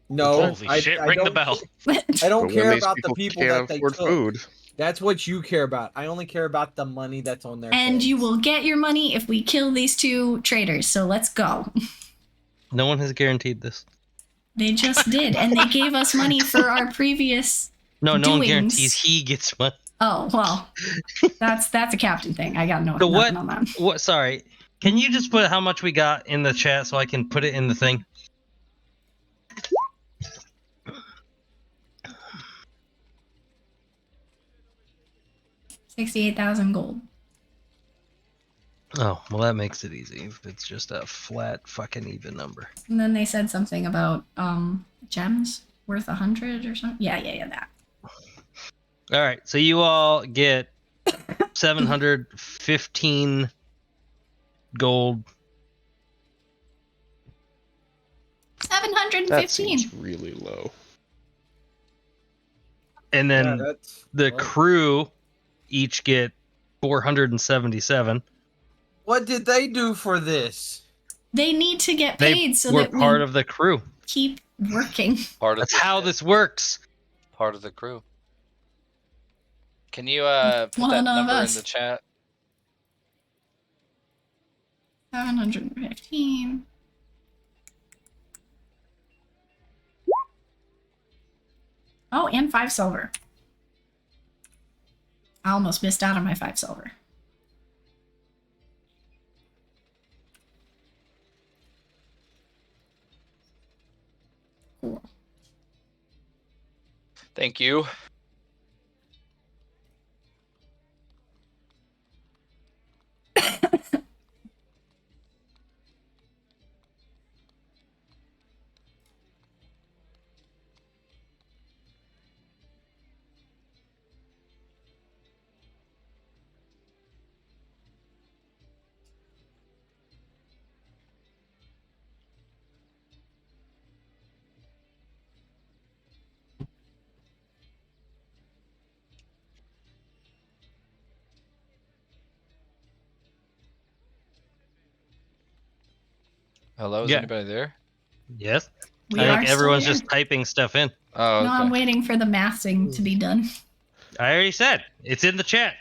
No, Holy shit, ring the don't- bell. I But don't when care these about the people can't that they afford took. food, That's what you care about. I only care about the money that's on their And heads. you will get your money if we kill these 2 traitors. So let's go. No one has guaranteed this. They just did, and they gave us money for our previous. No, no one Doings. guarantees he gets money. Oh well, that's a captain thing. I got So nothing what? on that. What? Sorry. Can you just put how much we got in the chat so I can put it in the thing? $68,000 gold. Oh, well, that makes it easy. If it's just a flat fucking even number. And then they said something about gems worth 100 or something. Yeah, that. All right, so you all get 715 gold. that 715. seems really low. And Yeah, then that's the well, crew each get 477. What did they do for this? They need to get They paid so were that part we of the crew. keep working. Part of That's the, how this works. part of the crew. Can you put One that of number us. in the chat? 715. Oh, and 5 silver. I almost missed out on my 5 silver. Cool. Thank you. Hello, is Yeah. anybody there? Yes. We I are think still everyone's here. just typing stuff in. Oh, No, okay. I'm waiting for the math thing to be done. I already said it's in the chat.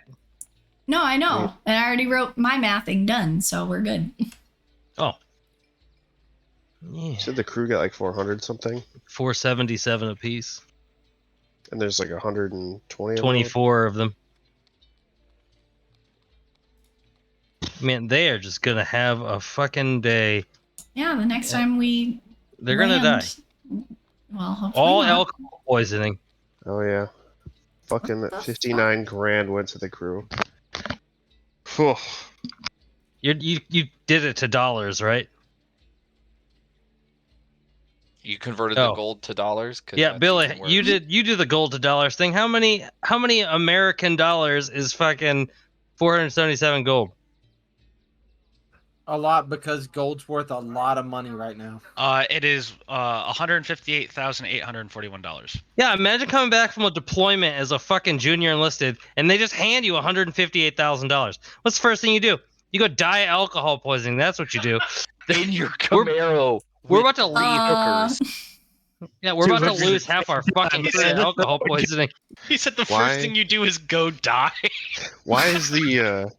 No, I know. And I already wrote my mathing done, so we're good. Oh. Yeah. You said the crew got like 400 something, 477 apiece. and there's like 120 of them. 24 of them. Man, they are just gonna have a fucking day. Yeah, the next time we They're gonna die. Well, hopefully All not. alcohol poisoning. Oh yeah. Fucking What the 59 grand went to the crew. Phew. You did it to dollars, right? You converted the Oh. gold to dollars? 'Cause Yeah, that's Billy, even you worse. do the gold to dollars thing. How many American dollars is fucking 477 gold? A lot, because gold's worth a lot of money right now. It is $158,841. Yeah, imagine coming back from a deployment as a fucking junior enlisted, and they just hand you $158,000. What's the first thing you do? You go die of alcohol poisoning. That's what you do. In your We're- Camaro. we're with about to three hookers. Yeah, we're about to 200 lose half our fucking crew to alcohol poisoning. He said the Why? first thing you do is go die. Why is the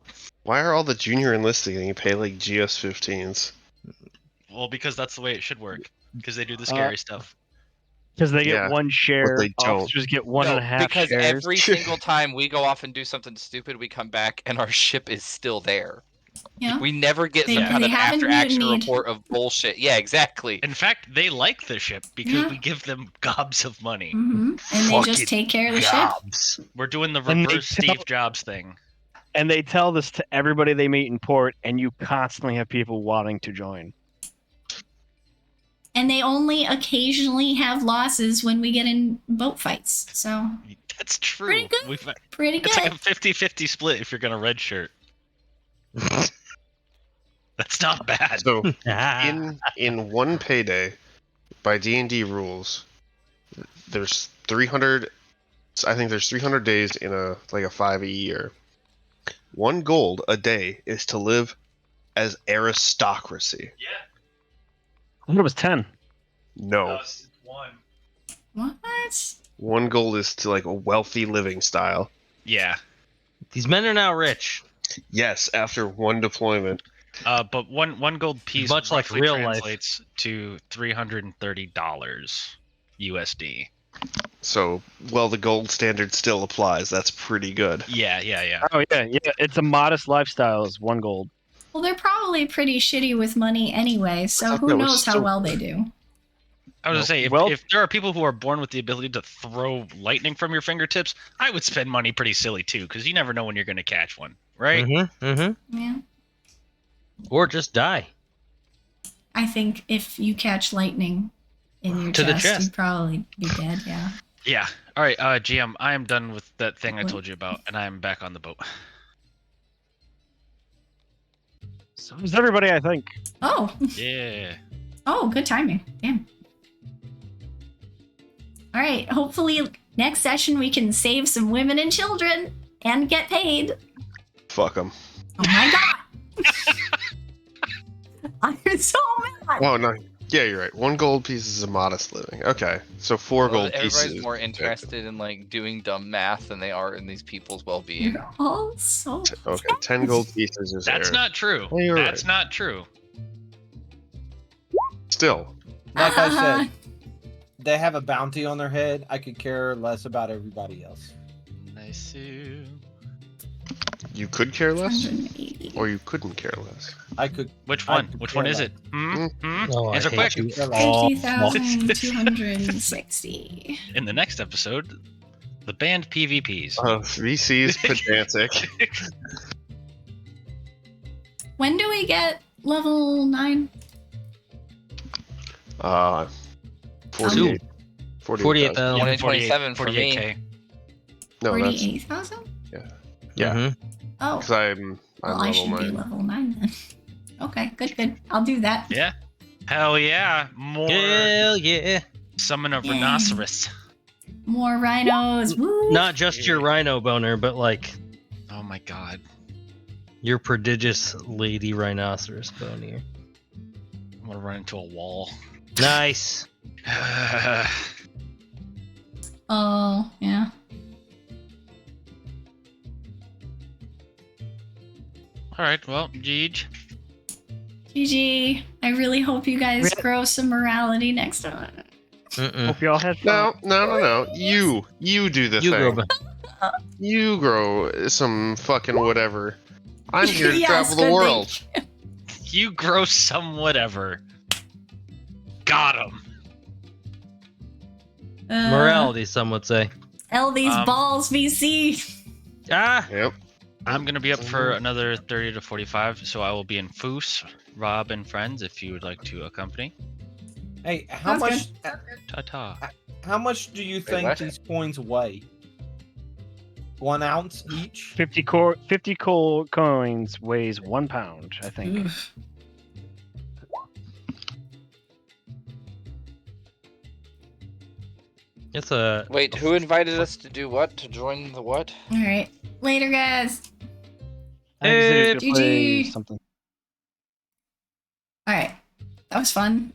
why are all the junior enlisted getting paid like GS-15s? Well, because that's the way it should work. Because they do the scary stuff. Because they get Yeah, one share. they don't. Officers get one and a half because shares. every single time we go off and do something stupid, we come back and our ship is still there. Yeah. We never get They- some kind they of haven't after-action mutinied. report of bullshit. Yeah, exactly. In fact, they like the ship because Yeah. we give them gobs of money. hmm And they Fucking just take care of the ship. Jobs. We're doing the And they reverse tell- Steve Jobs thing. And they tell this to everybody they meet in port, and you constantly have people wanting to join. And they only occasionally have losses when we get in boat fights. So That's true. Pretty good. We've, pretty it's like good. a 50-50 split if you're going to redshirt. That's not bad. So Ah. in one payday, by D&D rules, there's 300. I think there's 300 days in a 5 a year. 1 gold a day is to live as aristocracy. I thought it was 10. No, What? 1 gold is to like a wealthy living style. Yeah. These men are now rich. Yes, after 1 deployment. But one gold piece Much like roughly real life. translates to $330 USD. So, the gold standard still applies. That's pretty good. Yeah. Oh yeah. It's a modest lifestyle. Is 1 gold. Well, they're probably pretty shitty with money anyway, so thought who that was knows how so- well they do. I was gonna say, Well- if there are people who are born with the ability to throw lightning from your fingertips, I would spend money pretty silly too, because you never know when you're gonna catch one, right? Yeah. Or just die. I think if you catch lightning in your To the chest, chest. you'd probably be dead, yeah. Yeah. All right, GM, I am done with that thing I told you about, and I am back on the boat. So is everybody, I think. Oh, Yeah. oh, good timing. Damn. All right, hopefully next session we can save some women and children and get paid. Fuck them. Oh my god. I'm so mad. Oh no. Yeah, you're right. 1 gold piece is a modest living. Okay, so 4 Well, gold pieces. everybody's more interested in doing dumb math than they are in these people's well-being. You're all so Okay, 10 gold pieces is That's air. not true. Well, you're That's right. not true. Still. Like I said, they have a bounty on their head. I could care less about everybody else. Nice. You could care less, 180. or you couldn't care less. I could. Which I one? could Which care one is less. it? Hmm? Oh, I Answer hate quick. you. Care less. 50,260. In the next episode, the banned PvPs. VC's pedantic. When do we get level 9? 48. 48,000. 2027 for me. 48K. No, that's 48,000? yeah. Mhm. Oh, Because I'm well, I level should be 9. level 9 then. Okay, good. I'll do that. Yeah. Hell yeah. More Hell yeah. summon a Yay. rhinoceros. More rhinos. Woo! Not just your rhino boner, but like Oh my god. your prodigious lady rhinoceros boner. I'm gonna run into a wall. Nice. Oh, yeah. All right. Well, Jeej. GG. I really hope you guys grow some morality next time. Hope you all had fun. No. You do the You thing. grow. You grow some fucking whatever. I'm here to Yes, travel the good, world. thank You grow some whatever. Got him. Morality, some would say. L these Um, balls, VC. Ah. Yep. I'm gonna be up for another 30 to 45, so I will be in Foos, Rob, and friends. If you would like to accompany. Hey, how That's much? Ta-ta. How much do you think what? these coins weigh? 1 ounce each. 50 coins weighs 1 pound, I think. Oof. It's a. Wait, who invited us to do what? To join the what? All right. Later, guys. I think he said he was gonna play GG. something. All right. That was fun.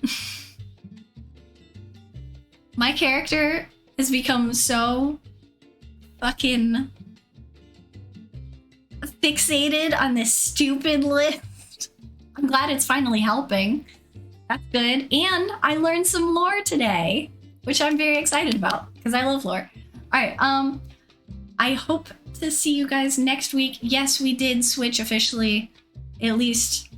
My character has become so fucking fixated on this stupid list. I'm glad it's finally helping. That's good. And I learned some lore today, which I'm very excited about because I love lore. All right. I hope to see you guys next week. Yes, we did switch officially, at least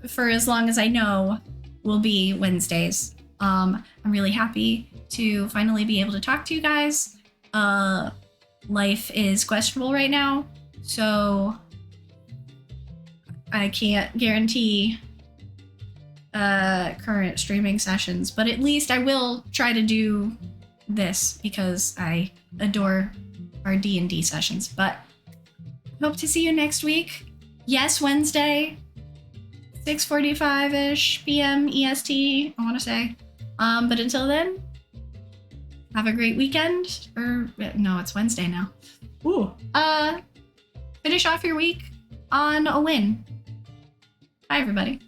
for as long as I know, will be Wednesdays. I'm really happy to finally be able to talk to you guys. Life is questionable right now, so I can't guarantee current streaming sessions, but at least I will try to do this because I adore our D&D sessions. But hope to see you next week. Yes, Wednesday, 6:45-ish p.m. EST, I want to say. But until then, have a great weekend. Or no, it's Wednesday now. Ooh. Finish off your week on a win. Bye, everybody.